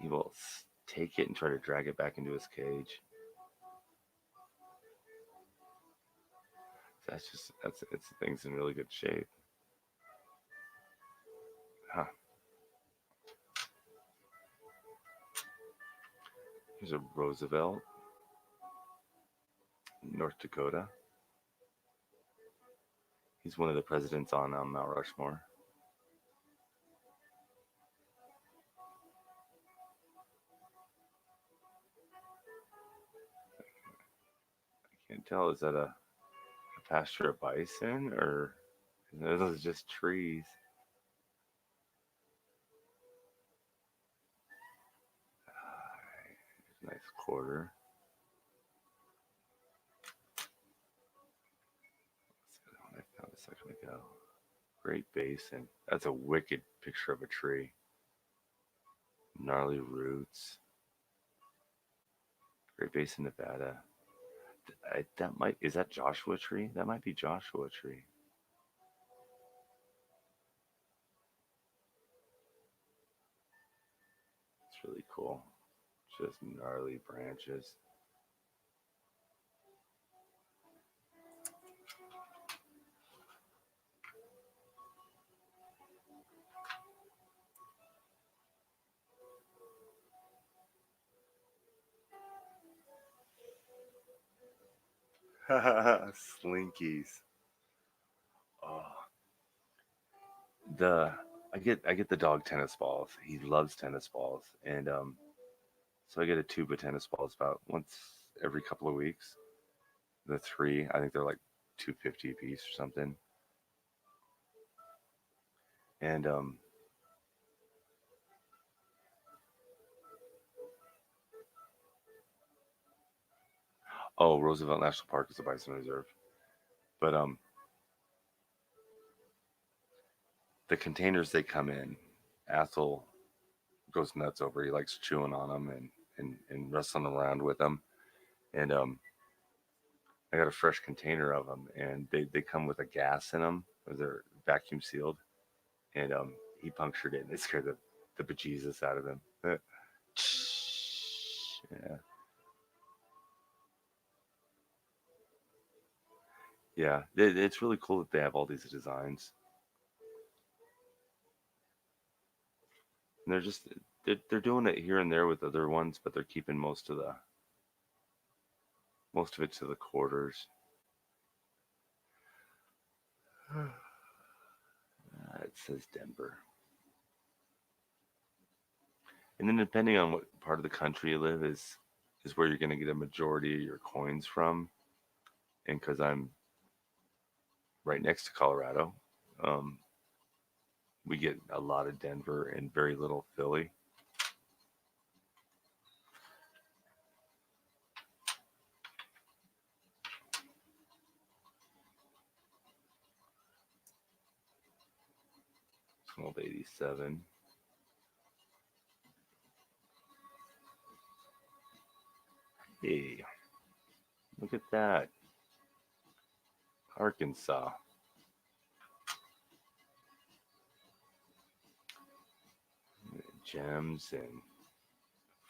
He will take it and try to drag it back into his cage. That's it's things in really good shape. Huh. Here's a Roosevelt, North Dakota. He's one of the presidents on Mount Rushmore. I can't tell. Is that a pasture of bison or are those just trees? Nice quarter. That's the one I found a second ago. Great Basin. That's a wicked picture of a tree. Gnarly roots. Great Basin, Nevada. That might is that Joshua Tree? That might be Joshua Tree. It's really cool. Just gnarly branches. Slinkies. Oh, the I get the dog tennis balls. He loves tennis balls, and so I get a tube of tennis balls about once every couple of weeks. The three, I think they're like 250 a piece or something. And oh, Roosevelt National Park is a bison reserve, but the containers they come in, Athel goes nuts over. He likes chewing on them and wrestling around with them. And I got a fresh container of them, and they come with a gas in them, or they're vacuum sealed. And he punctured it, and it scared the bejesus out of him. Yeah, yeah. It's really cool that they have all these designs. And they're doing it here and there with other ones, but they're keeping most of it to the quarters. It says Denver. And then depending on what part of the country you live is where you're going to get a majority of your coins from. And because I'm right next to Colorado, um, we get a lot of Denver and very little Philly. Old 87. Hey, look at that. Arkansas. Gems and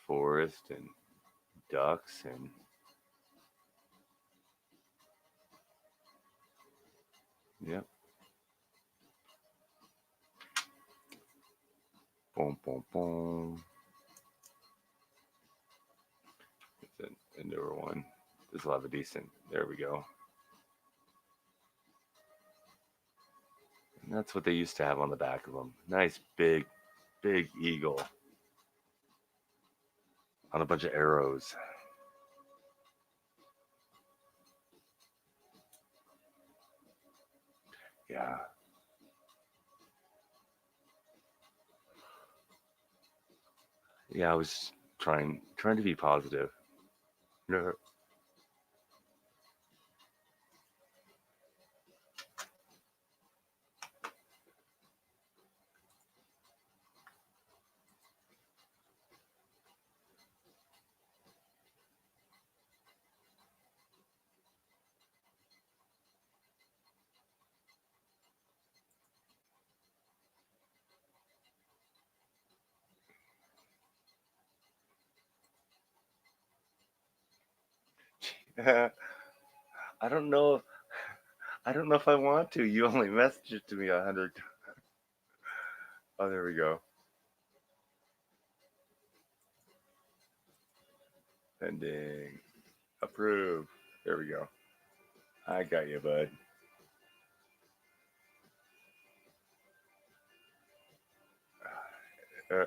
forest and ducks and yep. Boom, boom, boom. It's a newer one. This will have a decent. There we go. And that's what they used to have on the back of them. Nice big eagle on a bunch of arrows. Yeah. Yeah, I was trying to be positive. No. I don't know. I don't know if I want to. You only messaged it to me 100. Oh, there we go. Pending. Approve. There we go. I got you, bud. Uh,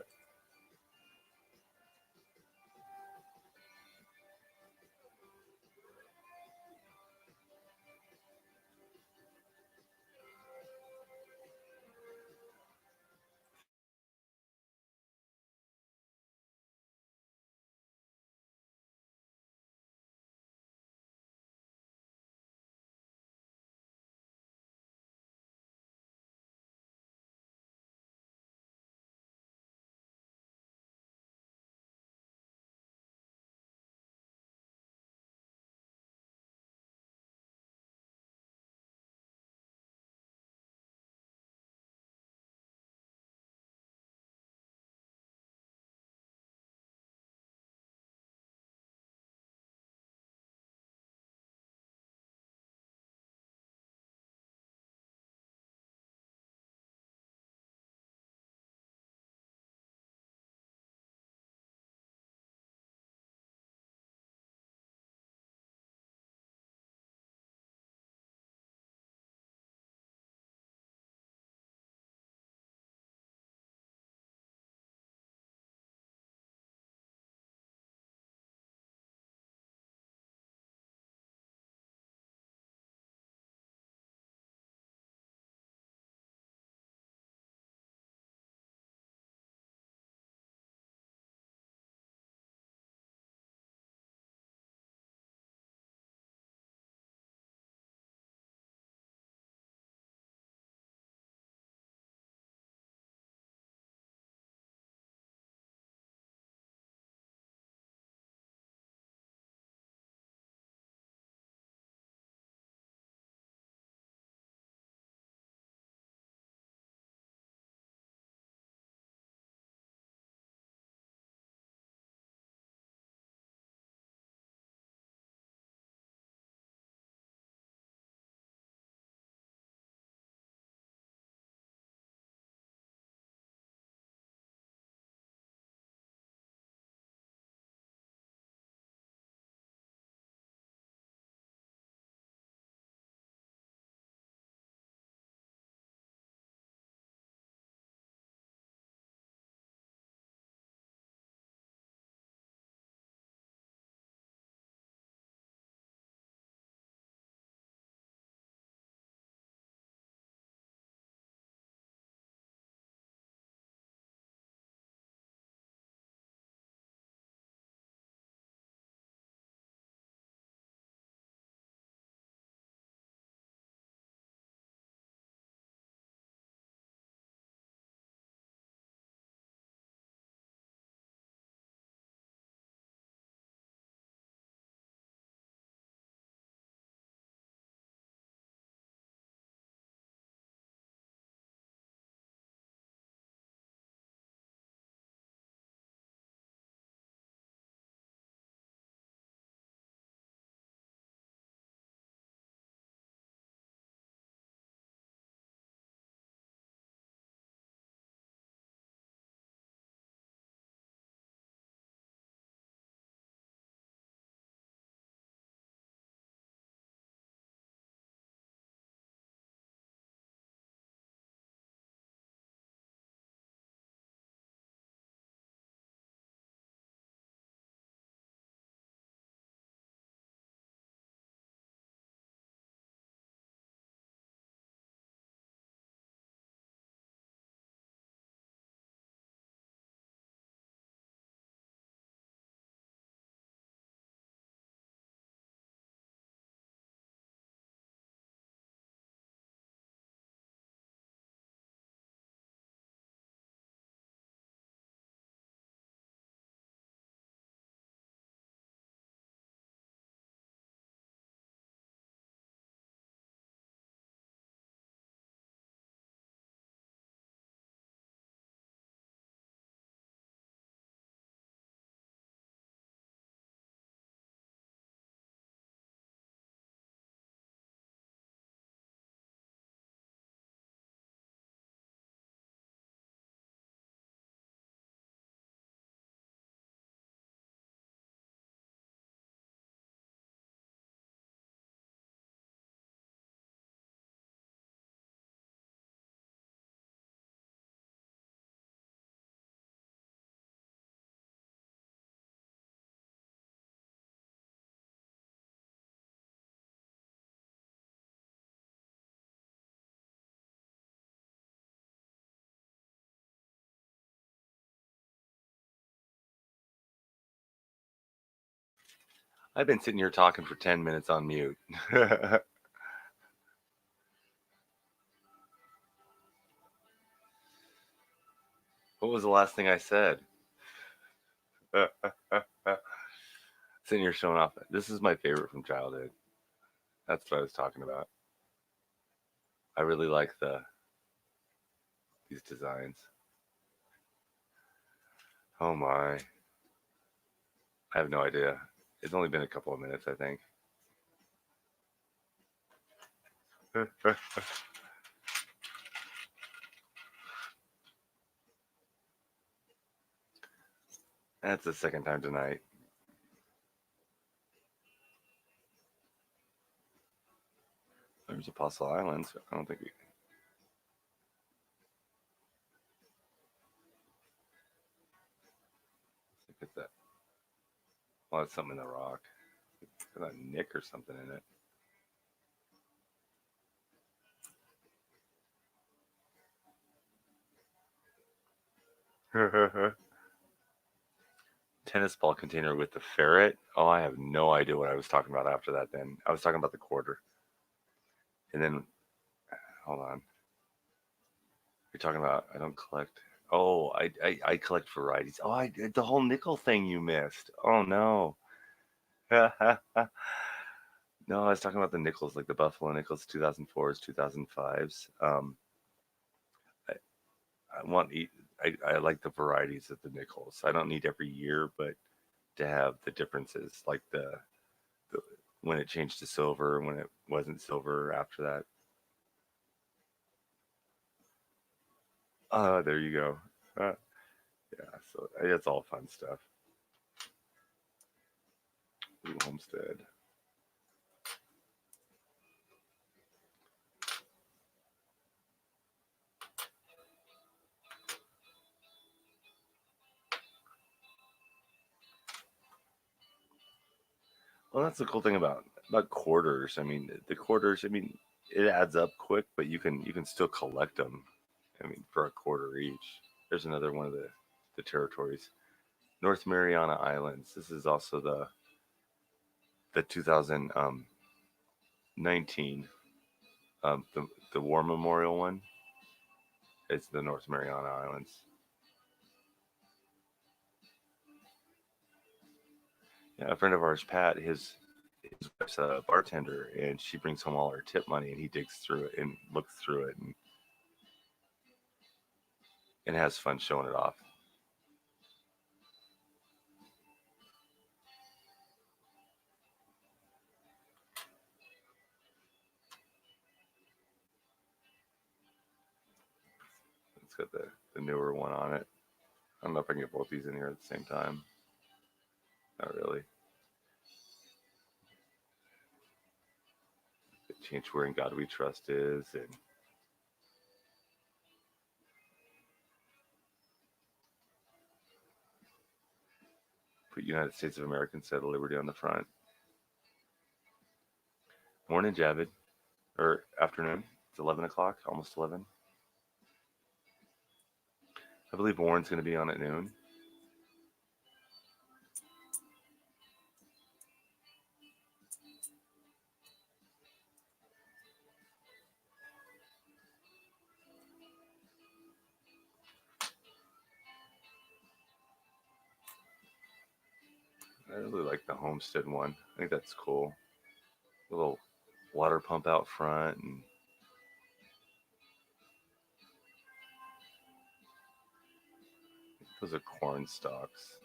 I've been sitting here talking for 10 minutes on mute. What was the last thing I said? Sitting here showing off. This is my favorite from childhood. That's what I was talking about. I really like these designs. Oh my. I have no idea. It's only been a couple of minutes, I think. That's the second time tonight. There's Apostle Islands. I don't think we. Look at that. Well, it's something in the rock. It's got a nick or something in it. Tennis ball container with the ferret. Oh, I have no idea what I was talking about after that. Then I was talking about the quarter, and then hold on. You're talking about I don't collect. Oh, I collect varieties. Oh, the whole nickel thing you missed. Oh no. No, I was talking about the nickels, like the Buffalo nickels, 2004s, 2005s. I, I want I like the varieties of the nickels. I don't need every year, but to have the differences, like the when it changed to silver, when it wasn't silver after that. There you go. Yeah, so it's all fun stuff. Ooh, Homestead. Well, that's the cool thing about quarters. I mean, the quarters. I mean, it adds up quick, but you can still collect them. I mean, for a quarter each. There's another one of the territories. North Mariana Islands. This is also the 2019 the War Memorial one. It's the North Mariana Islands. Yeah, a friend of ours, Pat, his wife's a bartender, and she brings home all her tip money, and he digs through it and looks through it and has fun showing it off. It's got the newer one on it. I don't know if I can get both these in here at the same time. Not really. Change where in God we trust is, and put United States of America instead of liberty on the front. Morning, Javid, or afternoon. It's 11 o'clock, almost 11. I believe Warren's going to be on at noon. I really like the Homestead one. I think that's cool. A little water pump out front, and those are corn stalks.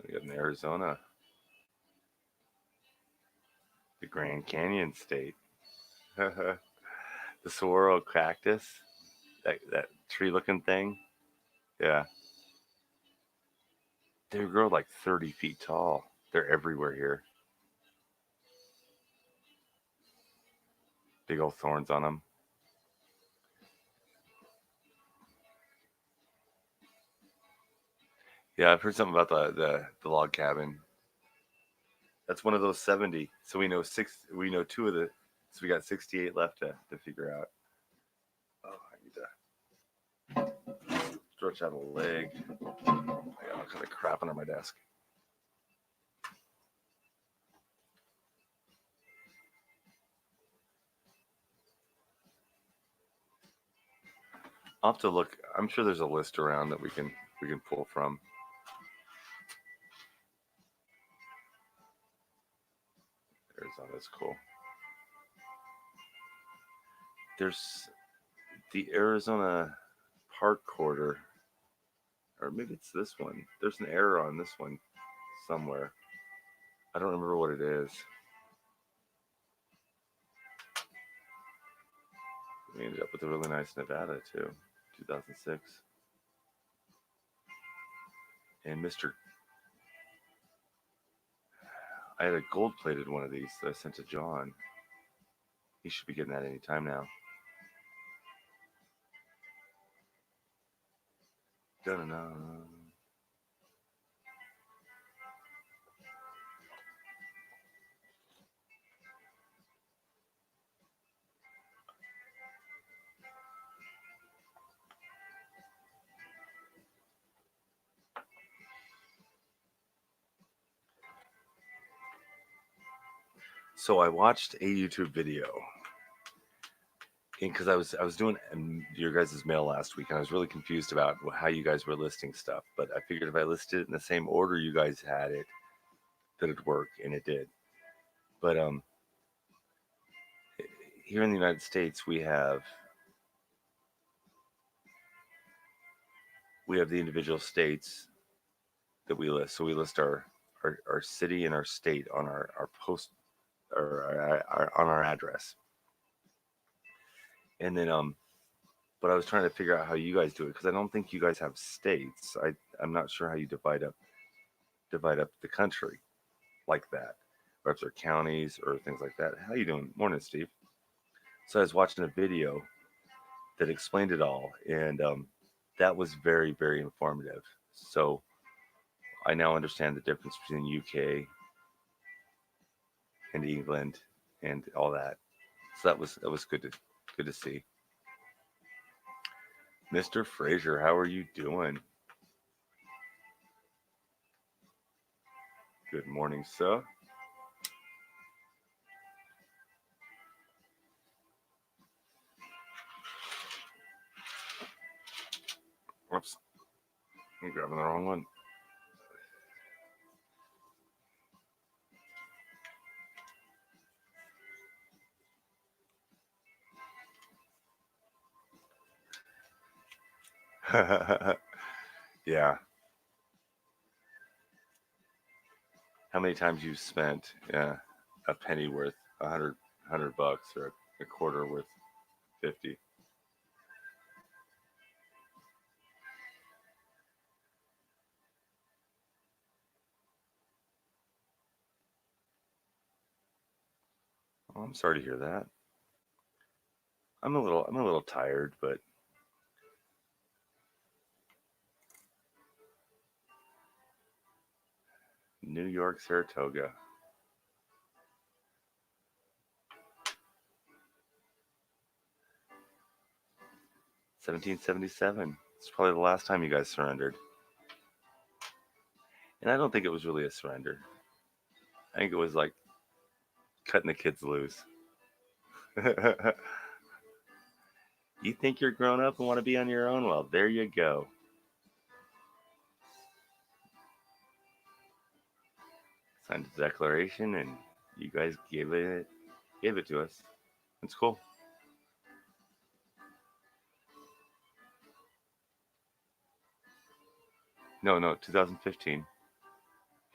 We got in Arizona, the Grand Canyon State. The saguaro cactus, that tree looking thing. Yeah, they grow like 30 feet tall. They're everywhere here. Big old thorns on them. Yeah, I've heard something about the log cabin. That's one of those 70. So we know six. We know two of the. So we got 68 left to figure out. Oh, I need to stretch out a leg. I got all kind of crap under my desk. I'll have to look. I'm sure there's a list around that we can pull from. Arizona's cool. There's the Arizona Park Quarter, or maybe it's this one. There's an error on this one somewhere. I don't remember what it is. We ended up with a really nice Nevada too, 2006. And Mr. I had a gold-plated one of these that I sent to John. He should be getting that any time now. Da-na-na. So I watched a YouTube video, because I was doing your guys' mail last week, and I was really confused about how you guys were listing stuff. But I figured if I listed it in the same order you guys had it, that it'd work, and it did. But here in the United States, we have the individual states that we list. So we list our city and our state on our post, or on our address. And then but I was trying to figure out how you guys do it, because I don't think you guys have states. I'm not sure how you divide up the country like that, or if they're counties or things like that. How you doing? Morning, Steve. So I was watching a video that explained it all, and that was very, very informative. So I now understand the difference between UK and England and all that. So that was good to see. Mr. Fraser, how are you doing? Good morning, sir. Whoops, I'm grabbing the wrong one. Yeah. How many times you spent a penny worth a hundred bucks, or a quarter worth 50? Oh, I'm sorry to hear that. I'm a little tired, but New York, Saratoga, 1777. It's probably the last time you guys surrendered, and I don't think it was really a surrender. I think it was like cutting the kids loose. You think you're grown up and want to be on your own? Well, there you go. Signed the declaration, and you guys gave it to us. It's cool. No, no, 2015.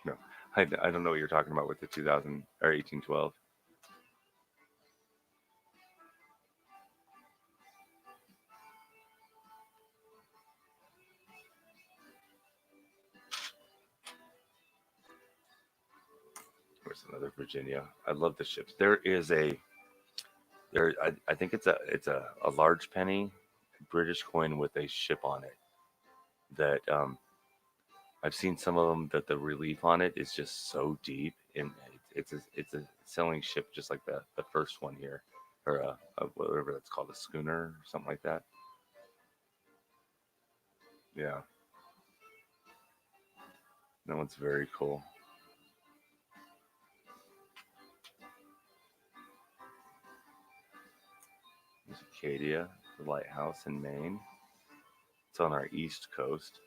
No, I don't know what you're talking about with the 2000 or 1812. Where's another Virginia? I love the ships. I think it's a large penny British coin with a ship on it that I've seen some of them that the relief on it is just so deep, and it's a sailing ship just like the first one here, or whatever that's called, a schooner or something like that. Yeah, that one's very cool. There's Acadia, the lighthouse in Maine. It's on our east coast.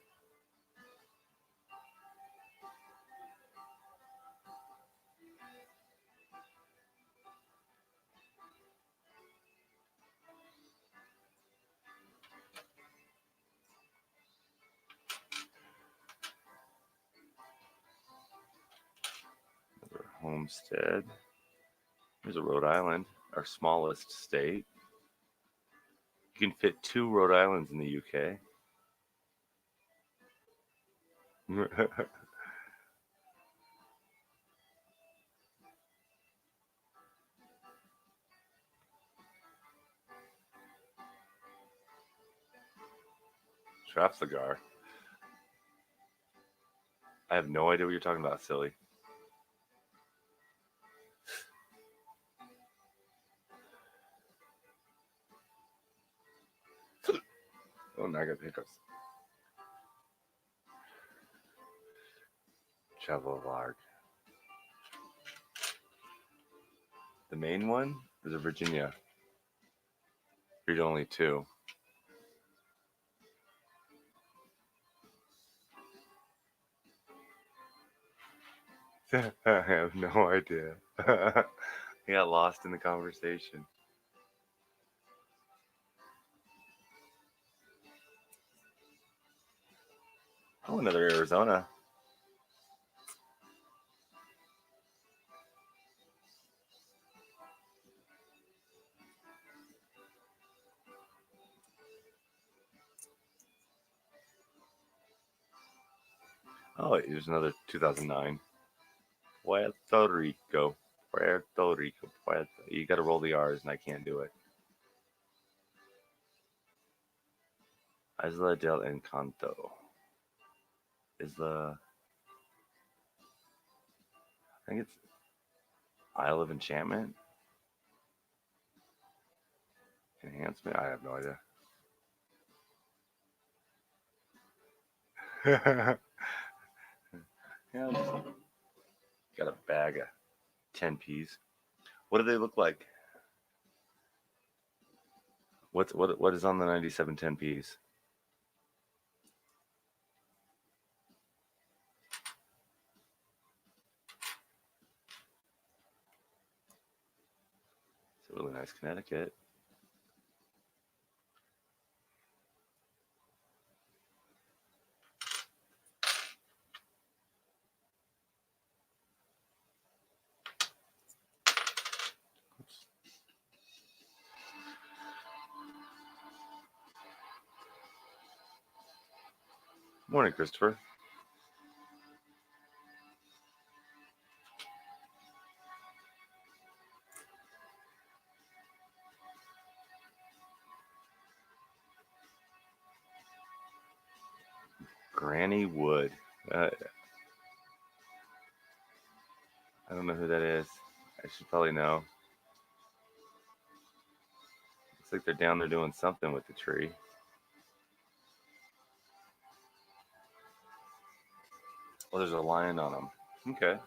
Another homestead. There's a Rhode Island, our smallest state. You can fit two Rhode Islands in the UK. Trafalgar. I have no idea what you're talking about, silly. Oh, now I got hiccups. Travelard. The main one is a Virginia. Read only two. I have no idea. I got lost in the conversation. Oh, another Arizona. Oh, here's another 2009. Puerto Rico. Puerto Rico. Puerto. You got to roll the R's, and I can't do it. Isla del Encanto. Isla. I think it's Isle of Enchantment. Enhancement. I have no idea. Yeah, got a bag of 10 P's. What do they look like? What is on the 97 10 P's? It's a really nice Connecticut. Oops. Morning, Christopher. Granny Wood. I don't know who that is. I should probably know. Looks like they're down there doing something with the tree. Oh, there's a lion on them. Okay.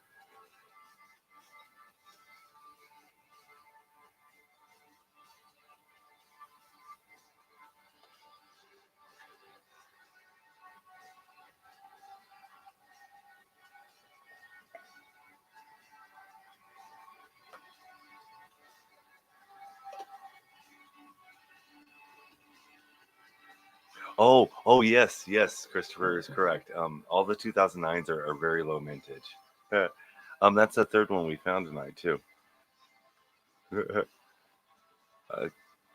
Oh, yes, yes. Christopher is correct. All the 2009s are very low mintage. That's the third one we found tonight too. uh,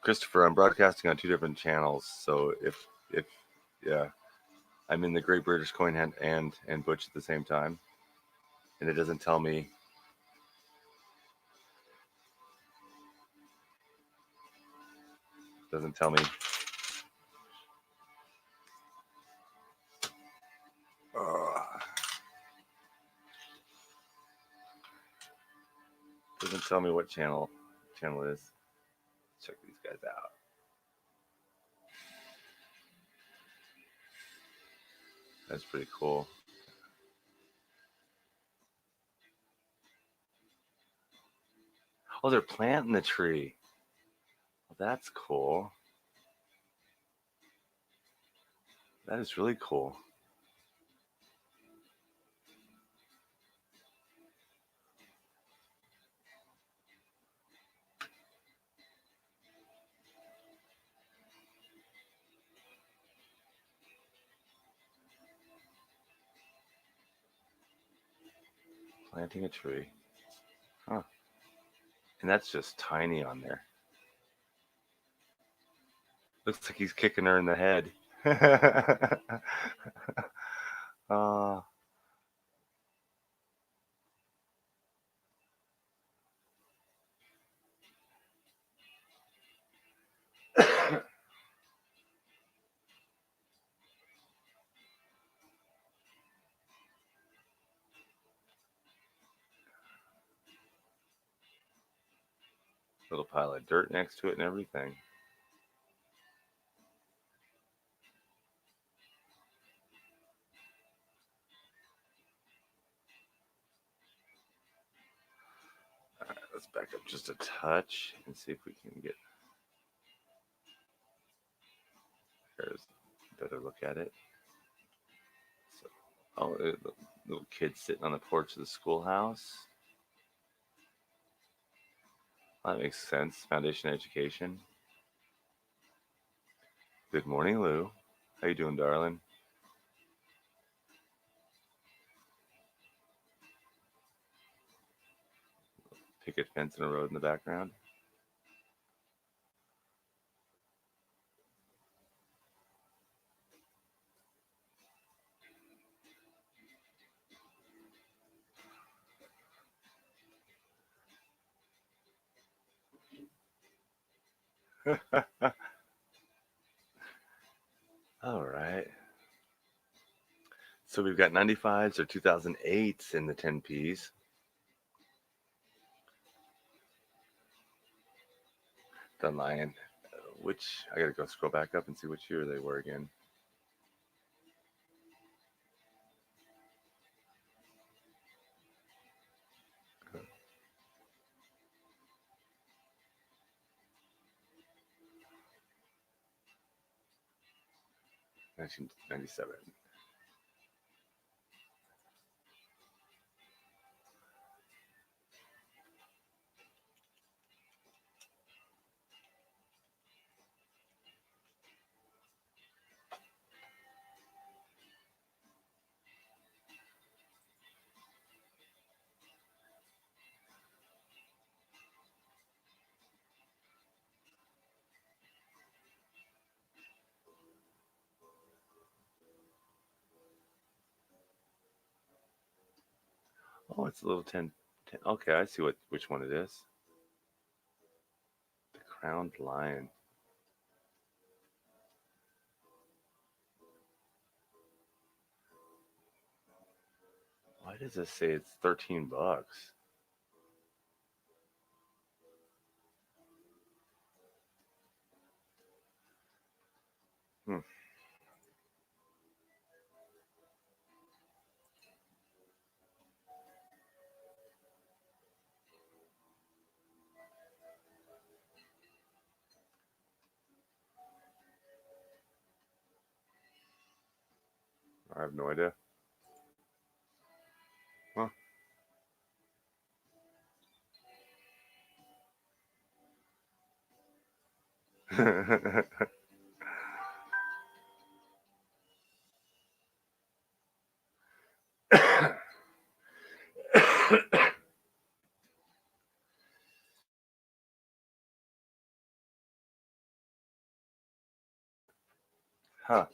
Christopher, I'm broadcasting on two different channels, so if yeah, I'm in the Great British Coin Hunt and Butch at the same time, and it doesn't tell me. Doesn't tell me. Doesn't tell me what channel it is. Check these guys out. That's pretty cool. Oh, they're planting the tree. Well, that's cool. That is really cool. Planting a tree. Huh. And that's just tiny on there. Looks like he's kicking her in the head. uh, little pile of dirt next to it and everything. All right, let's back up just a touch and see if we can get. There's a better look at it. So, oh, the little kid sitting on the porch of the schoolhouse. That makes sense. Foundation education. Good morning, Lou. How you doing, darling? Picket fence and a road in the background. All right. So we've got 95s or 2008s in the 10Ps. Done lying. Which, I gotta go scroll back up and see which year they were again. Uh, 1997. Oh, it's a little 10. Okay, I see which one it is. The Crowned Lion. Why does this say it's $13? Hmm. I have no idea. Huh. Huh.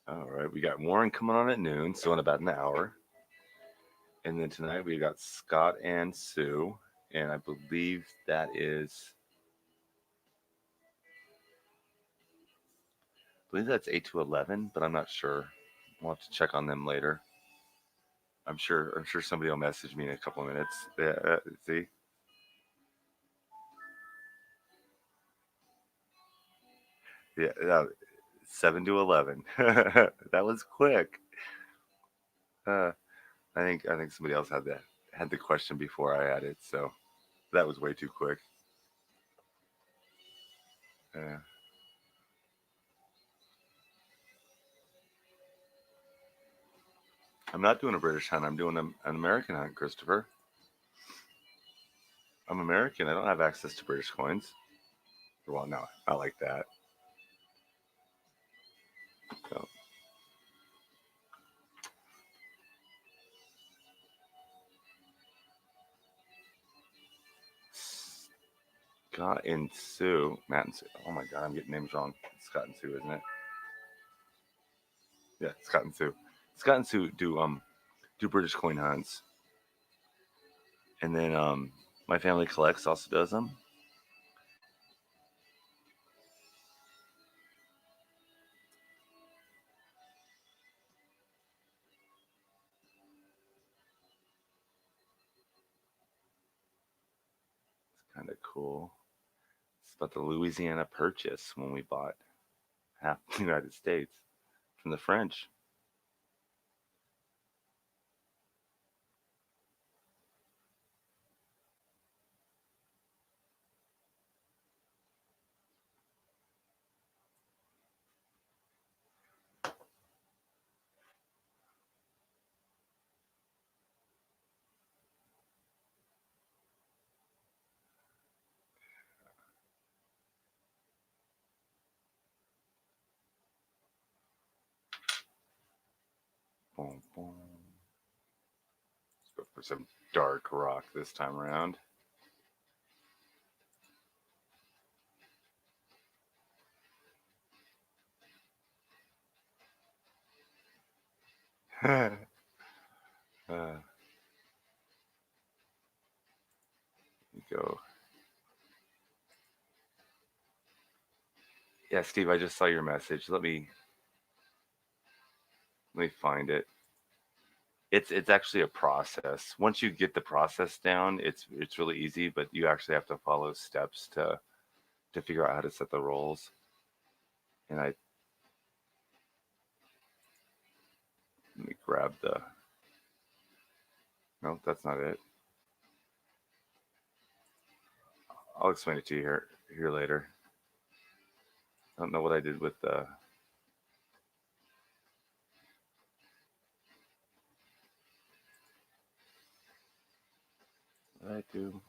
All right, we got Warren coming on at noon, so in about an hour. And then tonight we got Scott and Sue, and I believe that's 8 to 11, but I'm not sure. We'll have to check on them later. I'm sure somebody will message me in a couple of minutes. Yeah, see, yeah, 7 to 11. That was quick. Uh, I think somebody else had the question before I had it, so that was way too quick. Uh, I'm not doing a British hunt. I'm doing an American hunt, Christopher. I'm American. I don't have access to British coins. Well, no, not like that. So, Scott and Sue, Matt and Sue. Oh my God, I'm getting names wrong. It's Scott and Sue, isn't it? Yeah, Scott and Sue. Scott and Sue do British coin hunts, and then my family collects also does them. It's kind of cool. It's about the Louisiana Purchase when we bought half the United States from the French. Boom, boom. Let's go for some dark rock this time around. Go. Yeah, Steve, I just saw your message. Let me find it. It's actually a process. Once you get the process down, it's really easy, but you actually have to follow steps to figure out how to set the rolls. And I let me grab the no, that's not it. I'll explain it to you here later. I don't know what I did with the what did I do?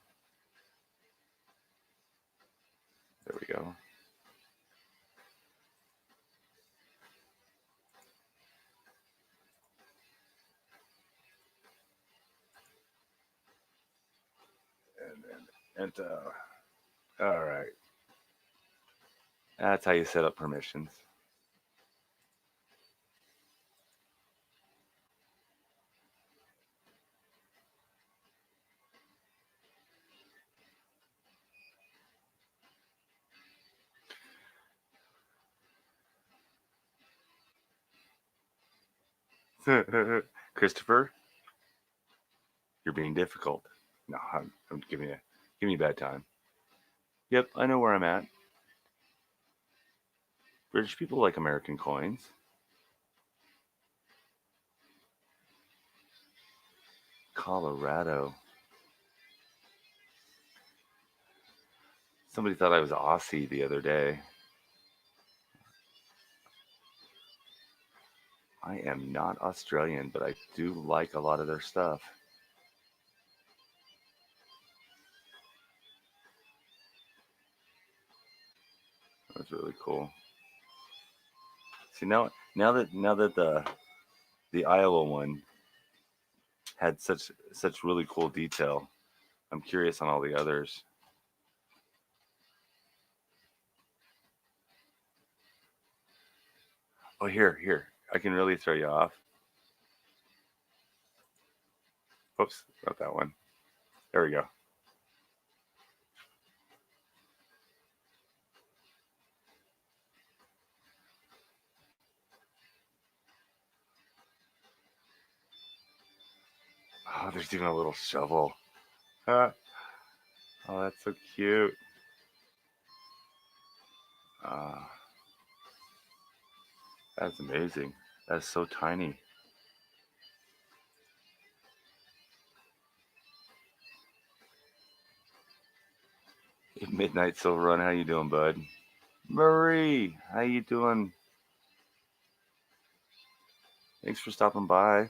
There we go. And all right. That's how you set up permissions. Christopher, you're being difficult. No, I'm giving you a bad time. Yep, I know where I'm at. British people like American coins. Colorado. Somebody thought I was Aussie the other day. I am not Australian, but I do like a lot of their stuff. That's really cool. See now that the Iowa one had such really cool detail, I'm curious on all the others. Oh, here, I can really throw you off. Whoops, not that one. There we go. Oh, there's even a little shovel. Oh, that's so cute. Uh, that's amazing. That's so tiny. Midnight Silver Run, how you doing, bud? Marie, how you doing? Thanks for stopping by.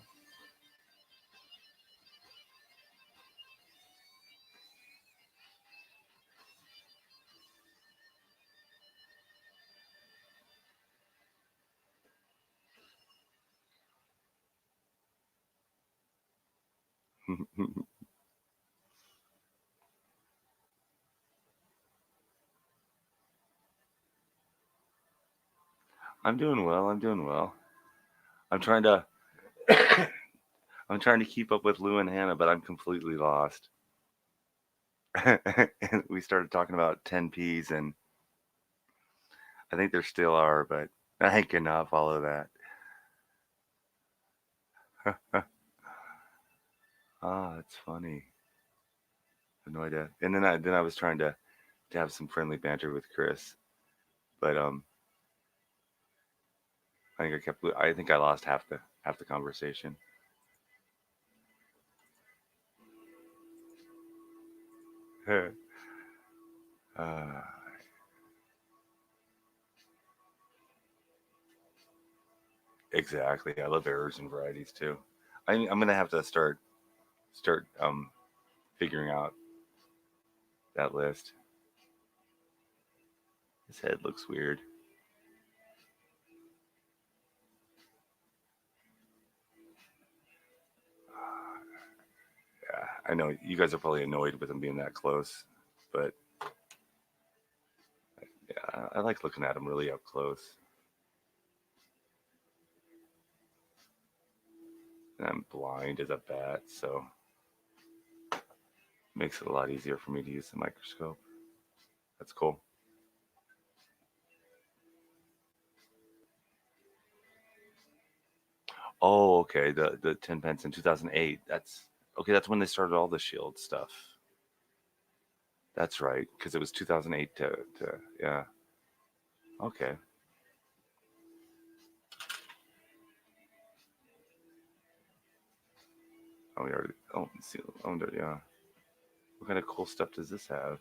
I'm doing well. I'm doing well. I'm trying to I'm trying to keep up with Lou and Hannah, but I'm completely lost. And we started talking about 10Ps, and I think there still are, but I cannot follow that. Ah, that's funny. I have no idea. And then I was trying to have some friendly banter with Chris, but I think I lost half the conversation. uh, exactly. I love errors and varieties too. I'm gonna have to start figuring out that list. His head looks weird. Yeah, I know you guys are probably annoyed with him being that close, but yeah, I like looking at him really up close. And I'm blind as a bat, so it makes it a lot easier for me to use the microscope. That's cool. Oh, okay. The 10 pence in 2008. That's okay. That's when they started all the Shield stuff. That's right, because it was 2008 to yeah. Okay. Oh, we already. Oh, see, owned it. Yeah. What kind of cool stuff does this have?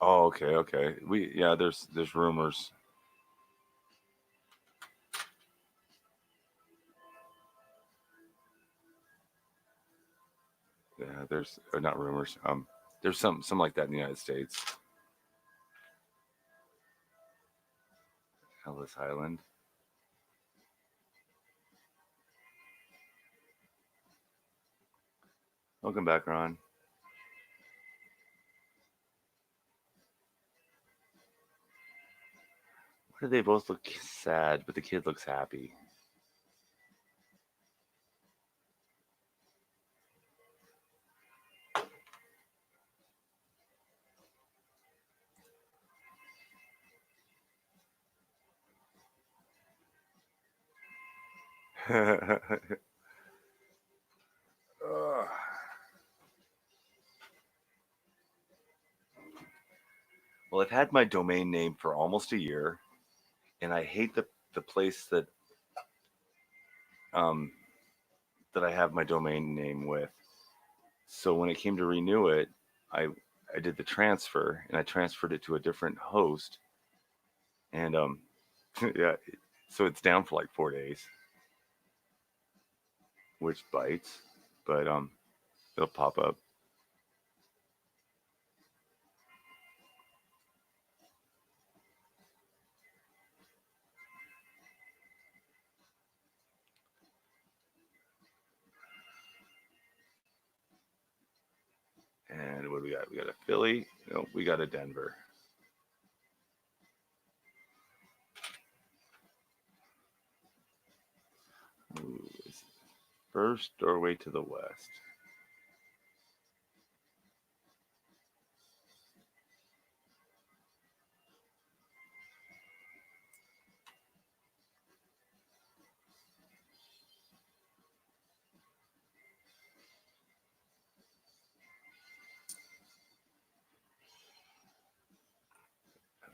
Oh, okay, okay. Yeah. There's rumors. Yeah. There's or not rumors. There's some like that in the United States. Ellis Island. Welcome back, Ron. Why do they both look sad, but the kid looks happy? Ugh. Well, I've had my domain name for almost a year, and I hate the place um, that I have my domain name with. So when it came to renew it, I I did the transfer, and I transferred it to a different host, and yeah, so it's down for like 4 days, which bites, but it'll pop up. And what do we got? We got a Philly. No, we got a Denver. Ooh, first doorway to the west.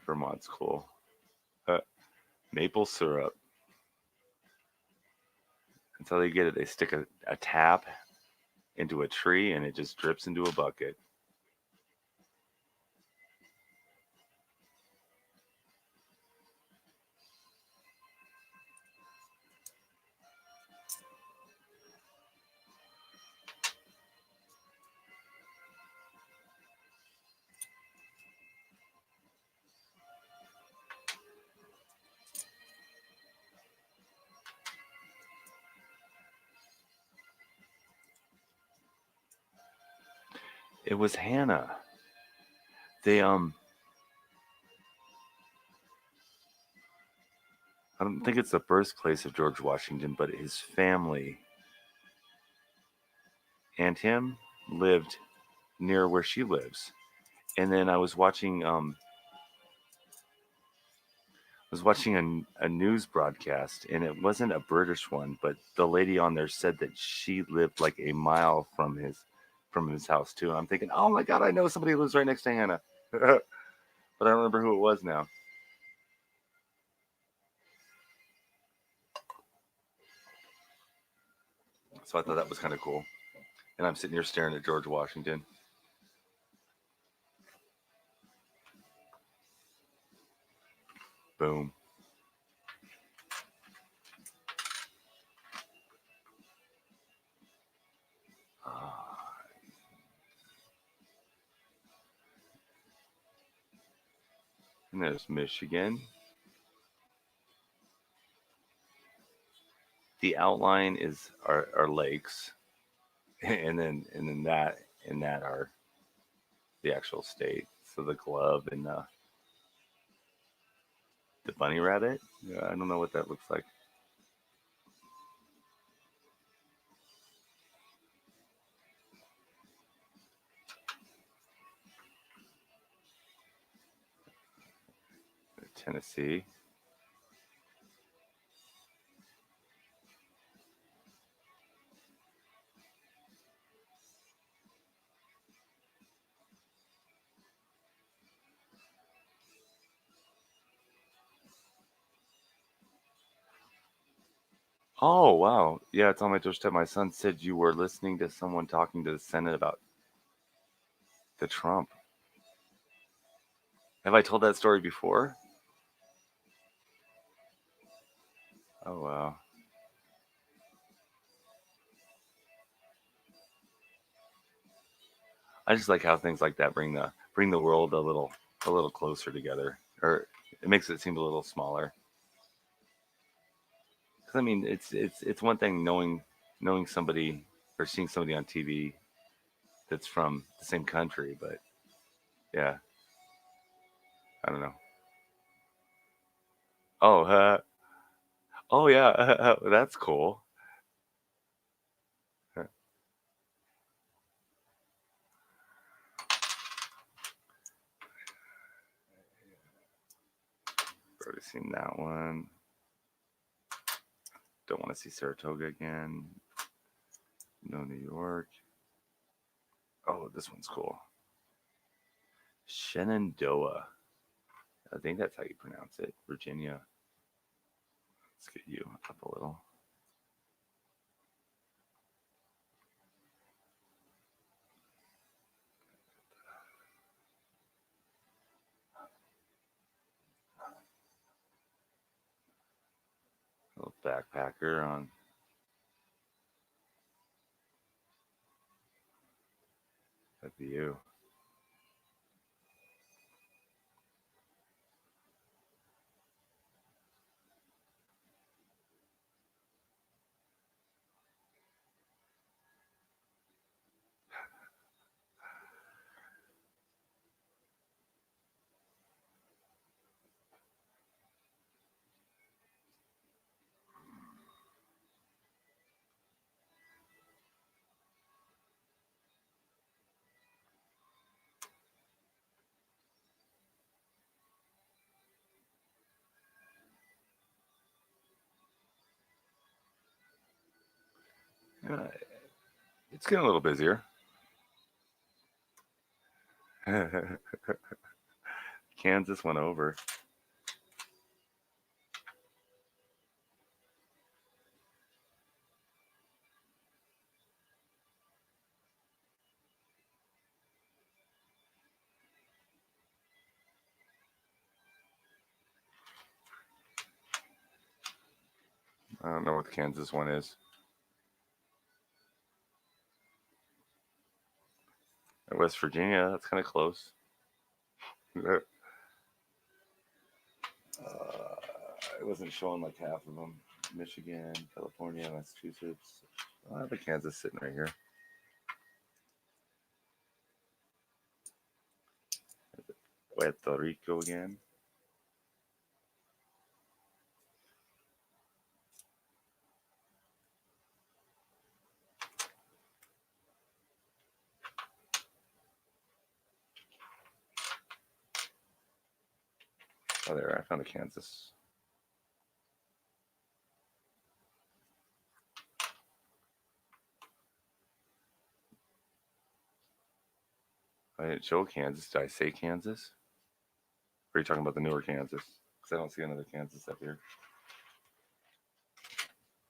Vermont's cool. Uh, Maple syrup. That's how they get it. They stick a tap into a tree and it just drips into a bucket. It was Hannah. They I don't think it's the birthplace of George Washington, but his family and him lived near where she lives. And then I was watching a news broadcast, and it wasn't a British one, but the lady on there said that she lived like a mile from his house too. And I'm thinking, oh my god, I know somebody who lives right next to Hannah, but I don't remember who it was now. So I thought that was kind of cool. And I'm sitting here staring at George Washington. Boom. Ah, and there's Michigan. The outline is are lakes, and then that are the actual state. So the glove and the bunny rabbit. Yeah, I don't know what that looks like. Tennessee. Oh wow, yeah, it's on my doorstep. My son said you were listening to someone talking to the Senate about the Trump. Have I told that story before? Oh wow. I just like how things like that bring the world a little closer together, or it makes it seem a little smaller. Because I mean, it's one thing knowing somebody or seeing somebody on TV that's from the same country, but yeah, I don't know. Oh, oh yeah, that's cool. Already seen that one. Don't want to see Saratoga again. No New York. Oh, this one's cool. Shenandoah. I think that's how you pronounce it. Virginia. Let's get you up a little. A little backpacker on that view. It's getting a little busier. Kansas went over. I don't know what the Kansas one is. West Virginia, that's kind of close. It wasn't showing like half of them. Michigan, California, Massachusetts. I have a Kansas sitting right here. Puerto Rico again. Oh, there, I found a Kansas. I didn't show Kansas. Did I say Kansas? Or are you talking about the newer Kansas? Because I don't see another Kansas up here.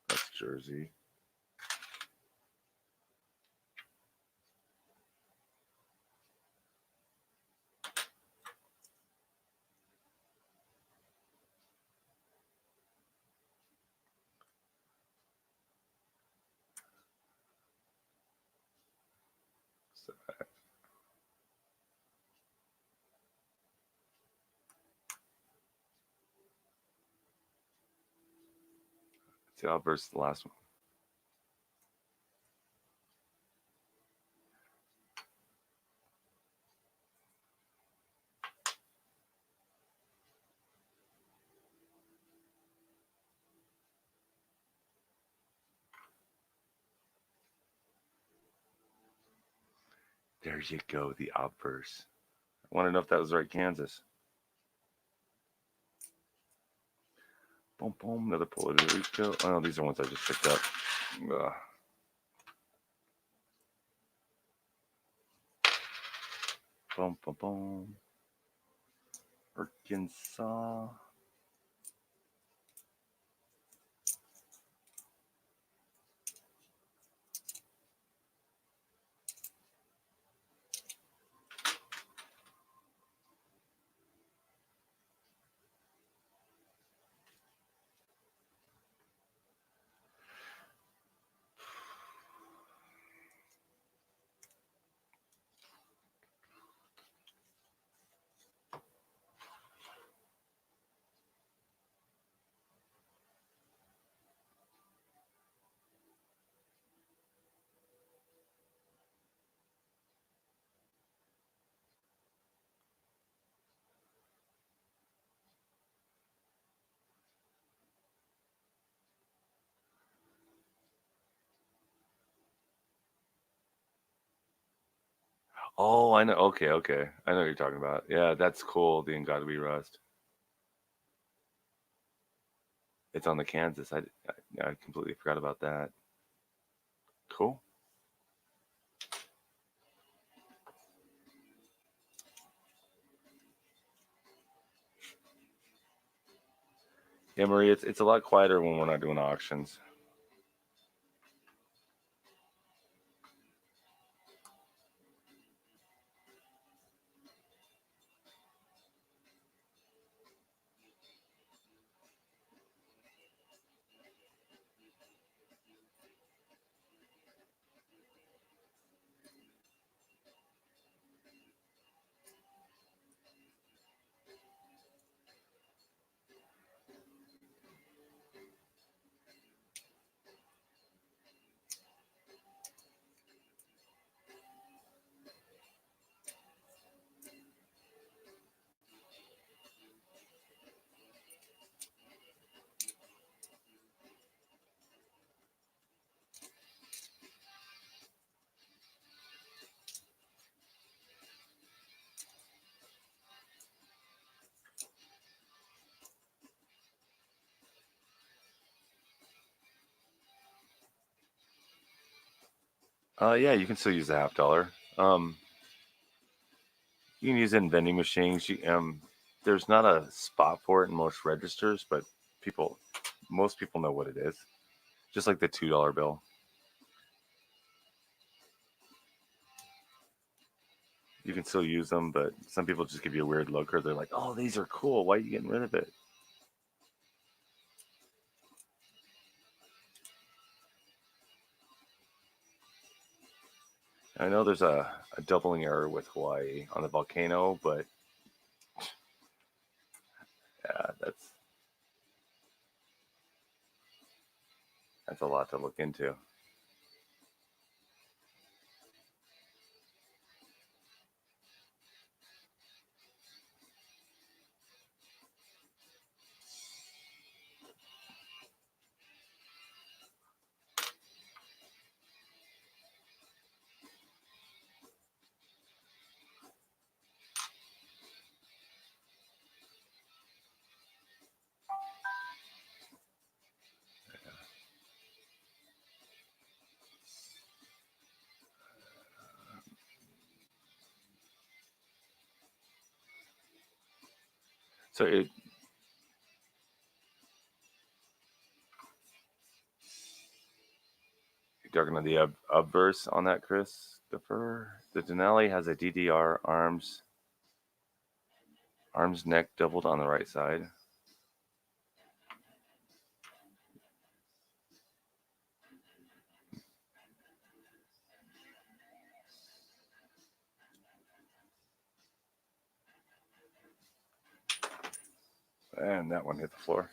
That's Jersey. So, see, I'll versus the last one. There you go, the obverse. I want to know if that was right, Kansas. Boom, boom, another Puerto Rico. Oh, these are ones I just picked up. Ugh. Boom, boom, boom. Arkansas. Oh, I know. Okay, okay. I know what you're talking about. Yeah, that's cool. The In God We Rust. It's on the Kansas. I completely forgot about that. Cool. Yeah, Marie, it's a lot quieter when we're not doing auctions. Yeah, you can still use the $half. You can use it in vending machines. There's not a spot for it in most registers, but people, most people know what it is. Just like the $2 bill. You can still use them, but some people just give you a weird look, or they're like, "Oh, these are cool. Why are you getting rid of it?" I know there's a doubling error with Hawaii on the volcano, but yeah, that's a lot to look into. So it, you're talking about the obverse on that, Christopher. The Denali has a DDR arms neck doubled on the right side. And that one hit the floor.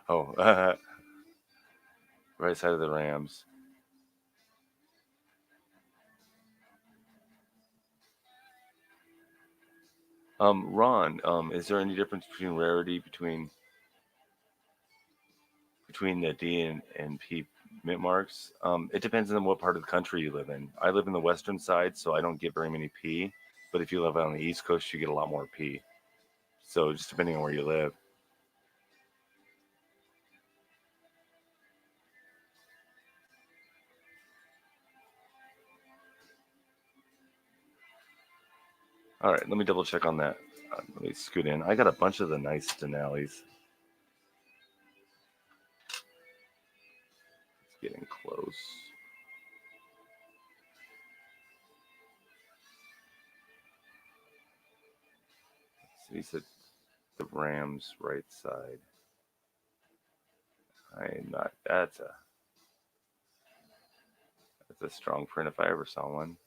Oh, right side of the Rams. Ron, is there any difference between rarity between the D and P mint marks? It depends on what part of the country you live in. I live in the western side, so I don't get very many P. But if you live on the East Coast, you get a lot more P. So just depending on where you live. All right, let me double check on that. Let me scoot in. I got a bunch of the nice Denali's. It's getting close. So he said the Rams right side. I'm not. That's a strong print if I ever saw one.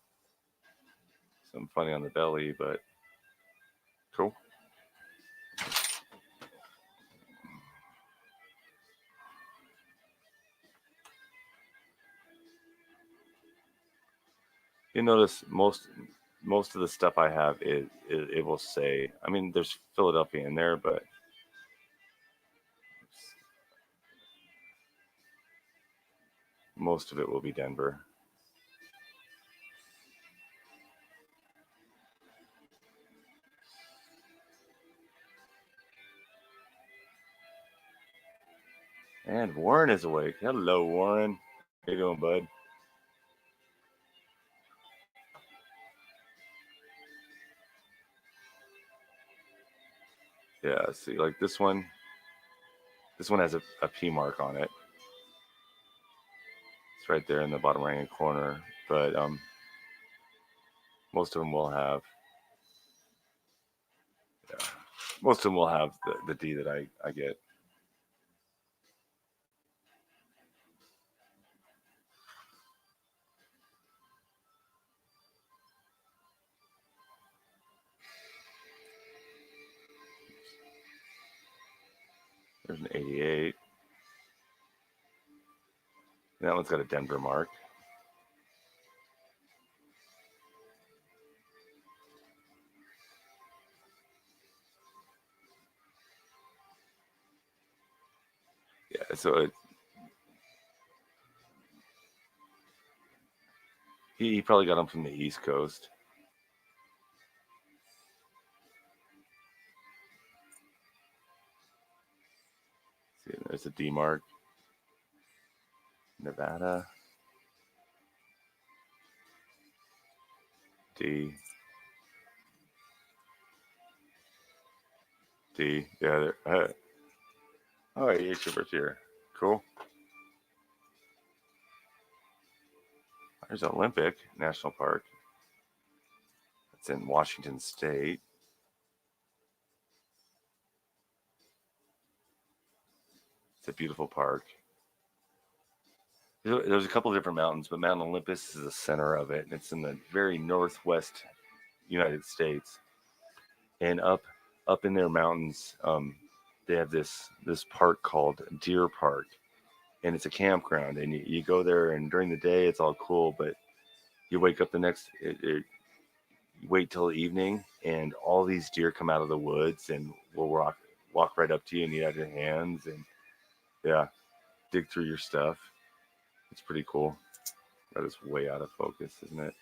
Some funny on the belly, but cool. You notice most of the stuff I have is it will say. I mean, there's Philadelphia in there, but most of it will be Denver. And Warren is awake. Hello, Warren. How you doing, bud? Yeah. See, like this one. This one has a P mark on it. It's right there in the bottom right hand corner. But most of them will have. Yeah, most of them will have the D that I get. There's an 88. And that one's got a Denver mark. Yeah, so he probably got them from the East Coast. There's a D mark. Nevada. D. D. Yeah. Oh, yeah, Shippers here. Cool. There's Olympic National Park. It's in Washington State. It's a beautiful park. There's a couple of different mountains, but Mount Olympus is the center of it, and it's in the very northwest United States. And up in their mountains, they have this park called Deer Park, and it's a campground. And you go there, and during the day it's all cool, but you wake up the next you wait till the evening, and all these deer come out of the woods and will walk right up to you and eat out your hands, and yeah, dig through your stuff. It's pretty cool. That is way out of focus, isn't it?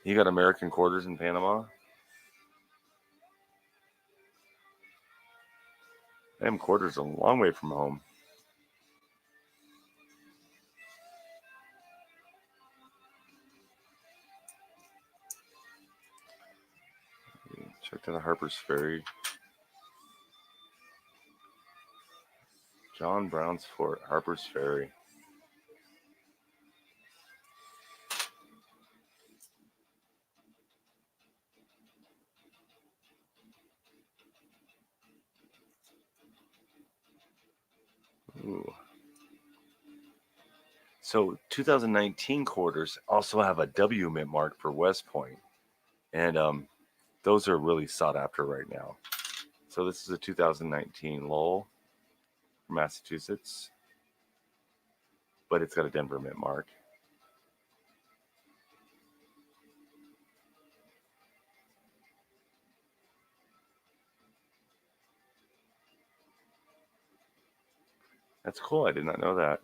You got American quarters in Panama? Them quarters a long way from home. Check to the Harper's Ferry. John Brown's Fort, Harper's Ferry. Ooh. So 2019 quarters also have a W mint mark for West Point, and those are really sought after right now. So this is a 2019 Lowell from Massachusetts, but it's got a Denver mint mark. That's cool. I did not know that.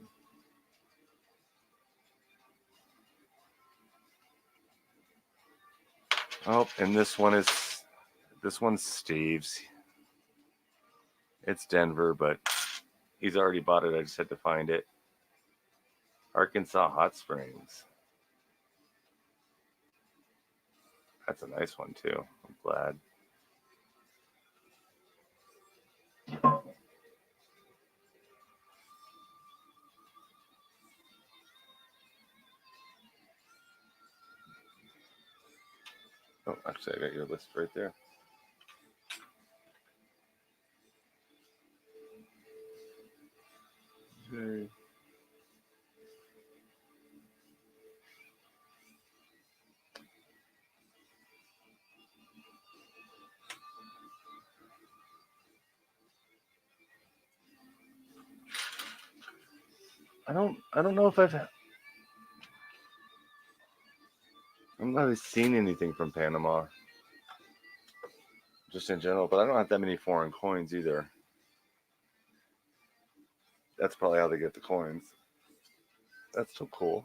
Oh, and this one's Steve's. It's Denver, but he's already bought it. I just had to find it. Arkansas Hot Springs. That's a nice one too. I'm glad. Oh, actually, I got your list right there. Okay. I don't know if I'm not really seen anything from Panama, just in general, but I don't have that many foreign coins either. That's probably how they get the coins. That's so cool.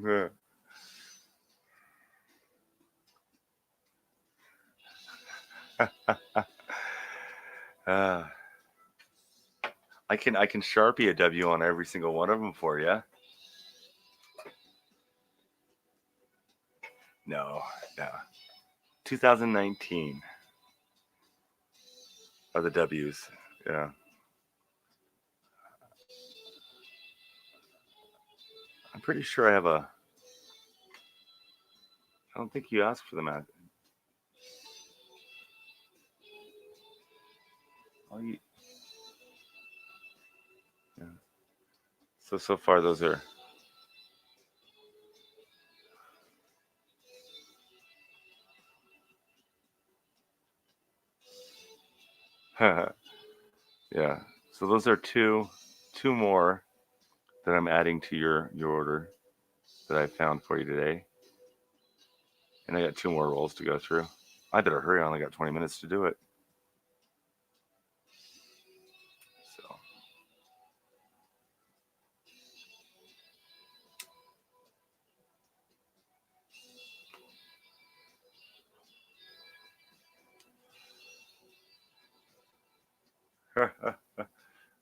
Yeah. uh, I can Sharpie a W on every single one of them for you. No, no. 2019 are the W's. Yeah. I'm pretty sure I have a. I don't think you asked for the math. Oh, yeah. So far those are. Yeah. So those are two more that I'm adding to your order that I found for you today. And I got two more rolls to go through. I better hurry. I only got 20 minutes to do it. So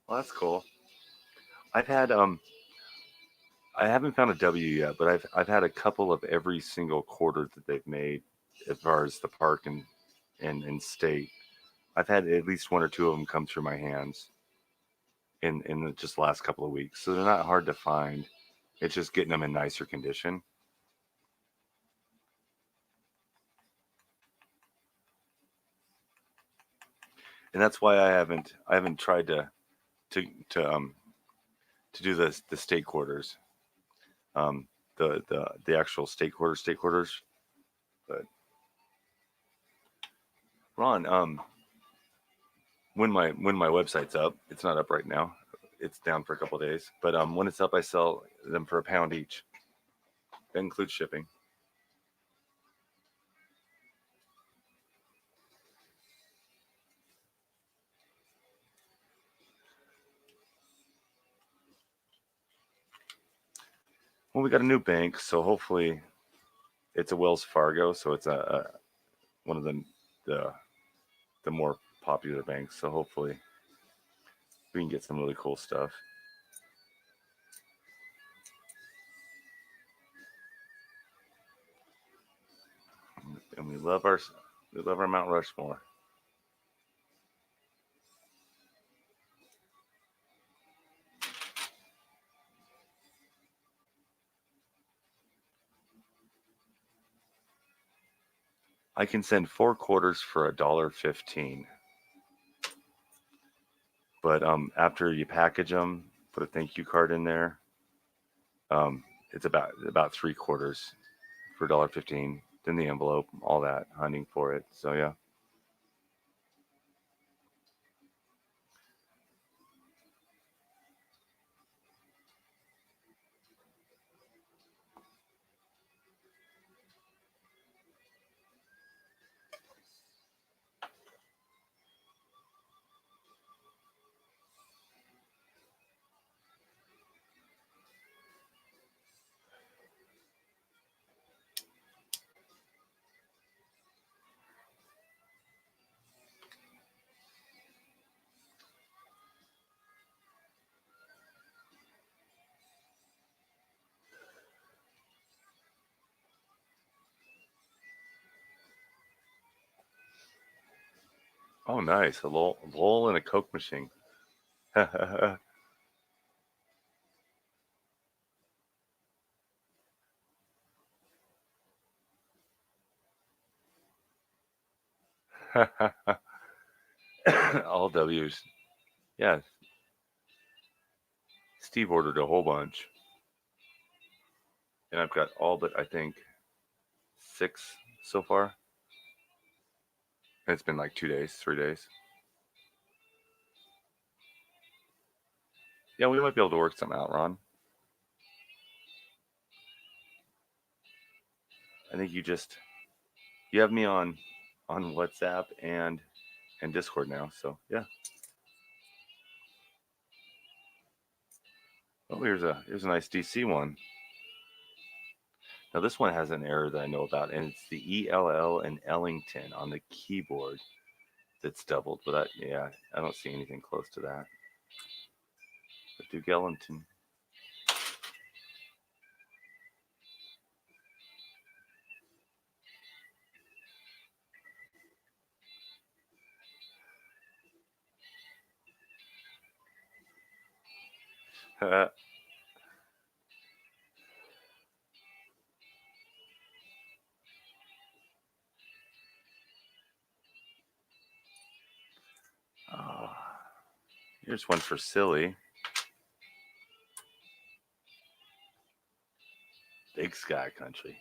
well, that's cool. I've had I haven't found a W yet, but I've had a couple of every single quarter that they've made as far as the park and state. I've had at least one or two of them come through my hands in the just last couple of weeks. So they're not hard to find. It's just getting them in nicer condition. And that's why I haven't tried to to um to do the state quarters. Um the actual state quarters. But Ron, when my website's up, it's not up right now. It's down for a couple of days. But when it's up, I sell them for £1 each. That includes shipping. Well, we got a new bank, so hopefully it's a Wells Fargo, so it's a one of the the more popular banks. So hopefully we can get some really cool stuff. And we love our Mount Rushmore. I can send 4 quarters for $1.15. But after you package them, put a thank you card in there. Um, it's about 3 quarters for $1.15. Then the envelope, all that hunting for it. So yeah. Oh, nice. A Lowell and a Coke machine. All W's. Yeah, Steve ordered a whole bunch, and I've got all but I think 6 so far. And it's been like 2 days, 3 days. Yeah, we might be able to work something out, Ron. I think you have me on WhatsApp and Discord now. So yeah. Oh, here's a nice DC one. Now this one has an error that I know about, and it's the ELL and Ellington on the keyboard that's doubled. But yeah, I don't see anything close to that. But Duke Ellington. Oh, here's one for Silly. Big Sky Country.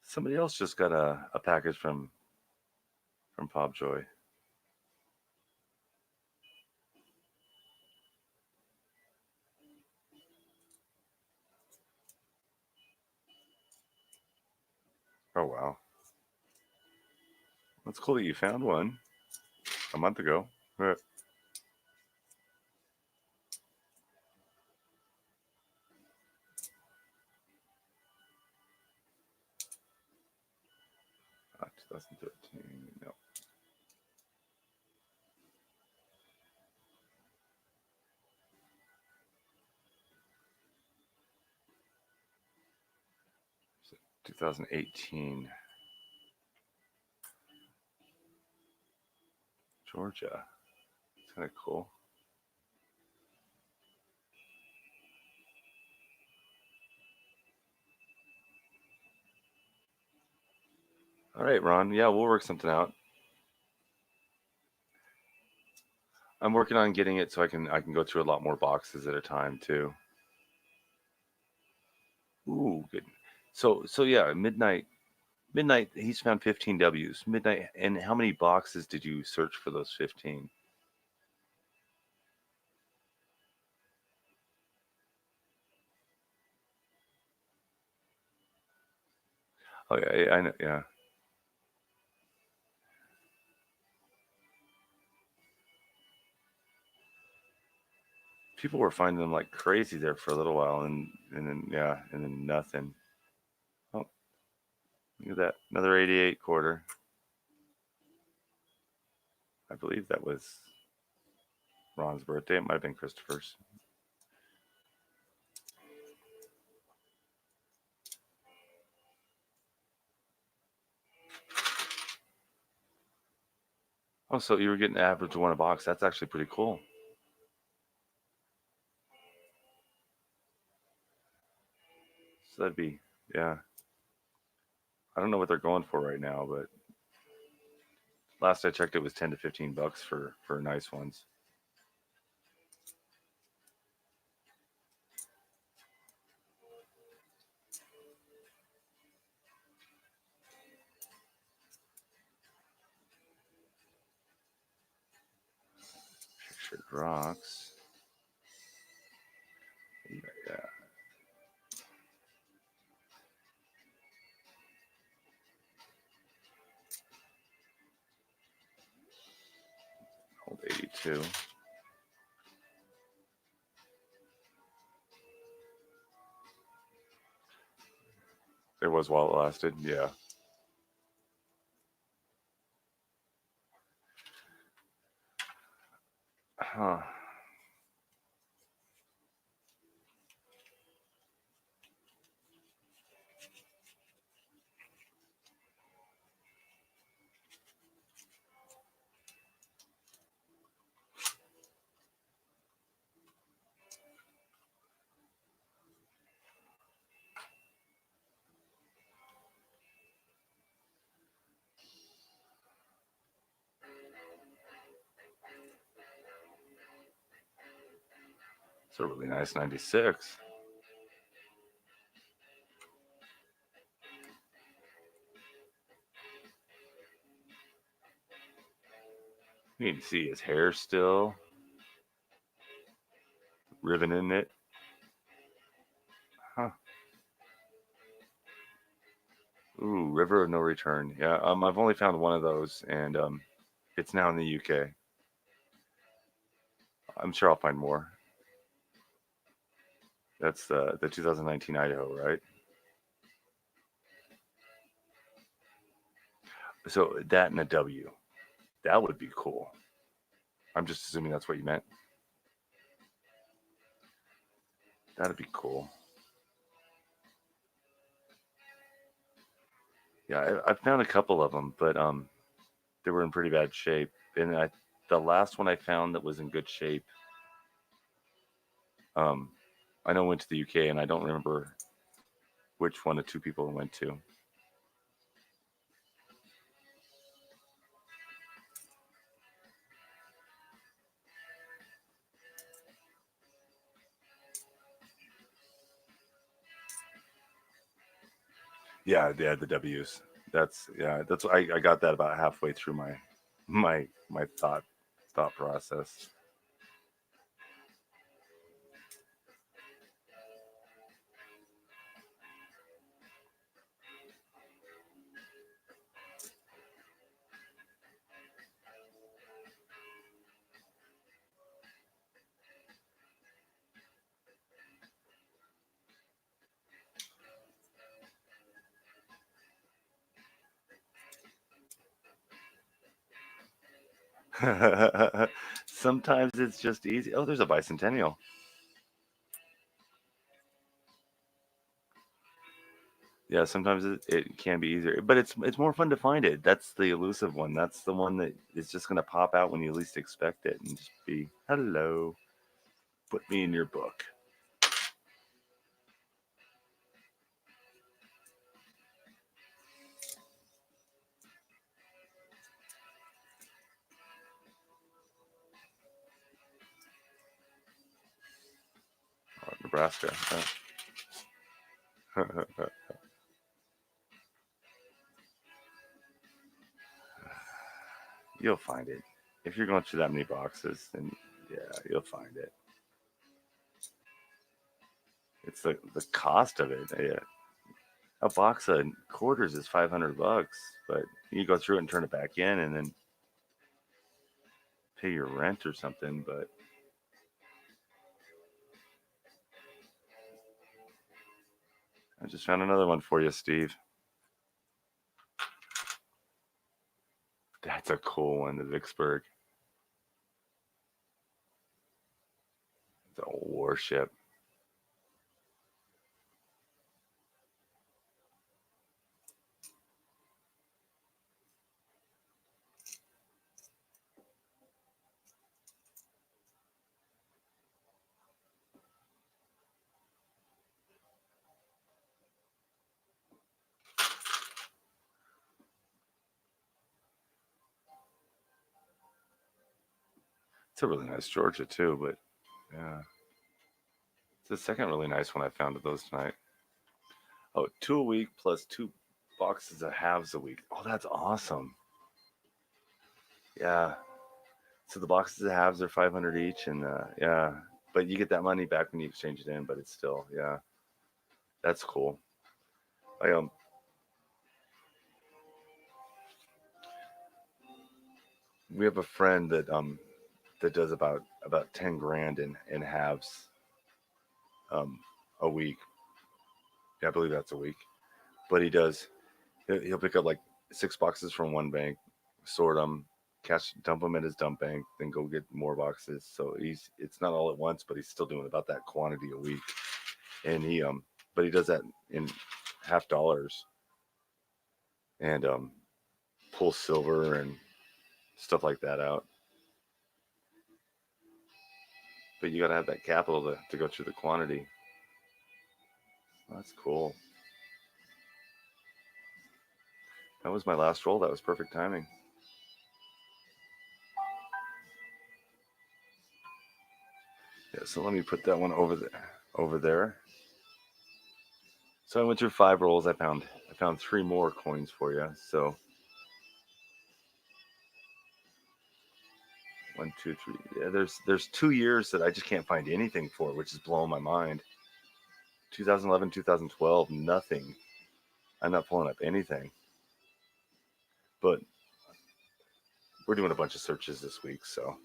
Somebody else just got a package from Popjoy. Oh wow, that's cool that you found one a month ago. 2013. No. So 2018. Georgia. It's kind of cool. All right, Ron. Yeah, we'll work something out. I'm working on getting it so I can go through a lot more boxes at a time too. Ooh, good. So yeah, midnight. He's found 15 W's. Midnight. And how many boxes did you search for those 15? Oh yeah, I know. Yeah, people were finding them like crazy there for a little while, and then yeah, and then nothing. Oh, look at that, another 88 quarter. I believe that was Ron's birthday. It might have been Christopher's. Oh, so you were getting average one a box. That's actually pretty cool. So that'd be, yeah. I don't know what they're going for right now, but last I checked, it was 10 to 15 bucks for nice ones. Pictured rocks. Yeah, old 82. It was while it lasted. Yeah. Huh. It's a really nice 96. You can see his hair still, ribbon in it. Huh. Ooh, River of No Return. Yeah, I've only found one of those, and it's now in the UK. I'm sure I'll find more. That's the 2019 Idaho, right? So that and a W. That would be cool. I'm just assuming that's what you meant. That'd be cool. Yeah, I found a couple of them, but they were in pretty bad shape. And the last one I found that was in good shape, um, I know went to the UK, and I don't remember which one of two people went to. Yeah, yeah, the W's. That's I got that about halfway through my thought process. Sometimes it's just easy. Oh, there's a bicentennial. Yeah, sometimes it can be easier, but it's more fun to find it. That's the elusive one. That's the one that is just gonna pop out when you least expect it and just be hello. Put me in your book. Oh, Nebraska. You'll find it. If you're going through that many boxes, then yeah, you'll find it. It's the cost of it. Yeah. A box of quarters is $500, but you go through it and turn it back in, and then pay your rent or something. But I just found another one for you, Steve. That's a cool one, the Vicksburg. It's a warship. It's a really nice Georgia too, but yeah, it's the second really nice one I found of those tonight. Oh, two a week plus two boxes of halves a week. Oh, that's awesome. Yeah. So the boxes of halves are 500 each, and yeah, but you get that money back when you exchange it in. But it's still, yeah, that's cool. I We have a friend that does about 10 grand in halves um a week. Yeah, I believe that's a week. But he'll pick up like 6 boxes from one bank, sort them, cash dump them at his dump bank, then go get more boxes. So it's not all at once, but he's still doing about that quantity a week. And but he does that in half dollars and pull silver and stuff like that out. But you got to have that capital to go through the quantity. That's cool. That was my last roll. That was perfect timing. Yeah, so let me put that one over there. Over there. So I went through 5 rolls. I found 3 more coins for you. So 1, 2, 3. Yeah, there's 2 years that I just can't find anything for, which is blowing my mind. 2011, 2012, nothing. I'm not pulling up anything. But we're doing a bunch of searches this week, so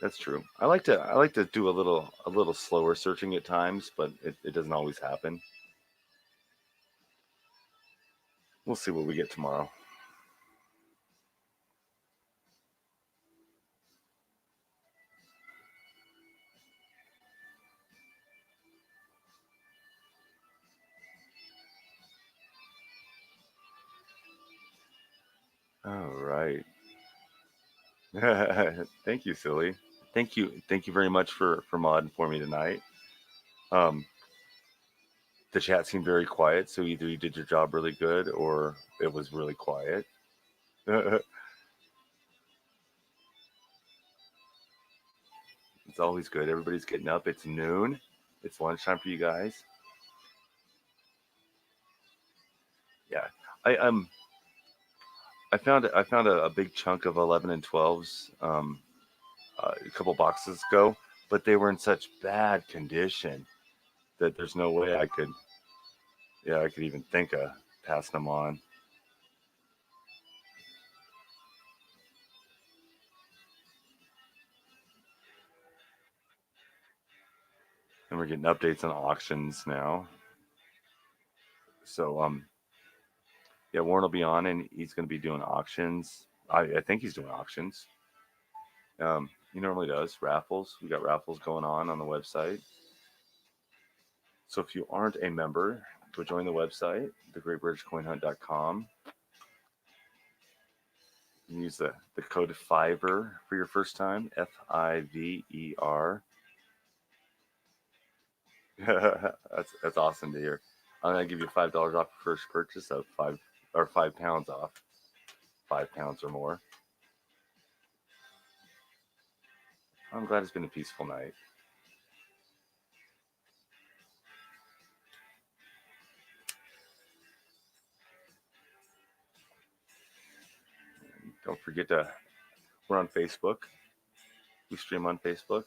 that's true. I like to do a little slower searching at times, but it doesn't always happen. We'll see what we get tomorrow. All right. Thank you, silly. Thank you very much for modding for me tonight. Um, the chat seemed very quiet, so either you did your job really good or it was really quiet. It's always good. Everybody's getting up. It's noon. It's lunchtime for you guys. Yeah. I I found a big chunk of 11 and 12s a couple boxes ago, but they were in such bad condition that there's no way I could even think of passing them on. And we're getting updates on auctions now. So yeah, Warren will be on and he's going to be doing auctions. I think he's doing auctions. He normally does raffles. We got raffles going on the website. So if you aren't a member, go join the website, thegreatbritishcoinhunt.com. You can use the code FIVER for your first time, FIVER. That's awesome to hear. I'm gonna give you $5 off your first purchase of 5 pounds off, 5 pounds or more. I'm glad it's been a peaceful night. Don't forget we're on Facebook. We stream on Facebook.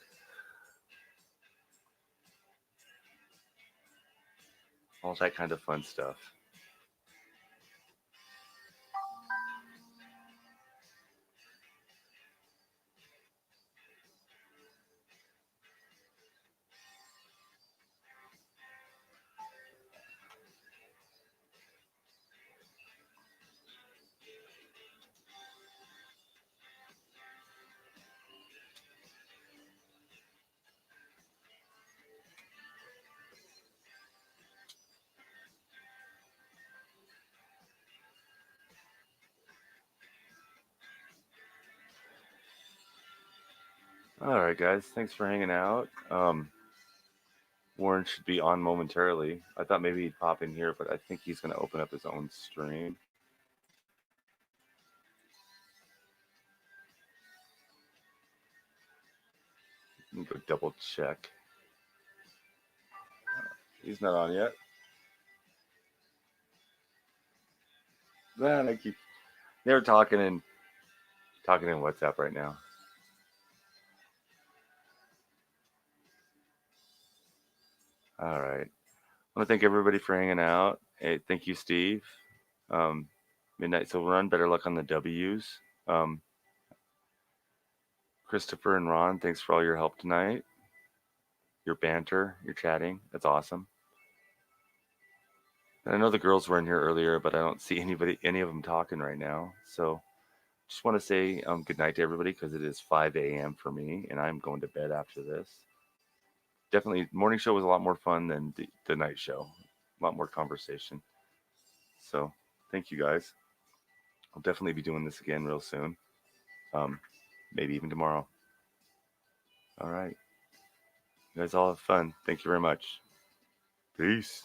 All that kind of fun stuff. All right, guys. Thanks for hanging out. Warren should be on momentarily. I thought maybe he'd pop in here, but I think he's going to open up his own stream. Let me go double check. He's not on yet. Man, they're talking in WhatsApp right now. All right. I want to thank everybody for hanging out. Hey, thank you, Steve. Um, Midnight Silver Run. Better luck on the W's. Um, Christopher and Ron, thanks for all your help tonight. Your banter, your chatting. That's awesome. And I know the girls were in here earlier, but I don't see any of them talking right now. So just want to say good night to everybody because it is 5 a.m. for me, and I'm going to bed after this. Definitely, morning show was a lot more fun than the night show. A lot more conversation. So thank you guys. I'll definitely be doing this again real soon. Um, maybe even tomorrow. All right. You guys all have fun. Thank you very much. Peace.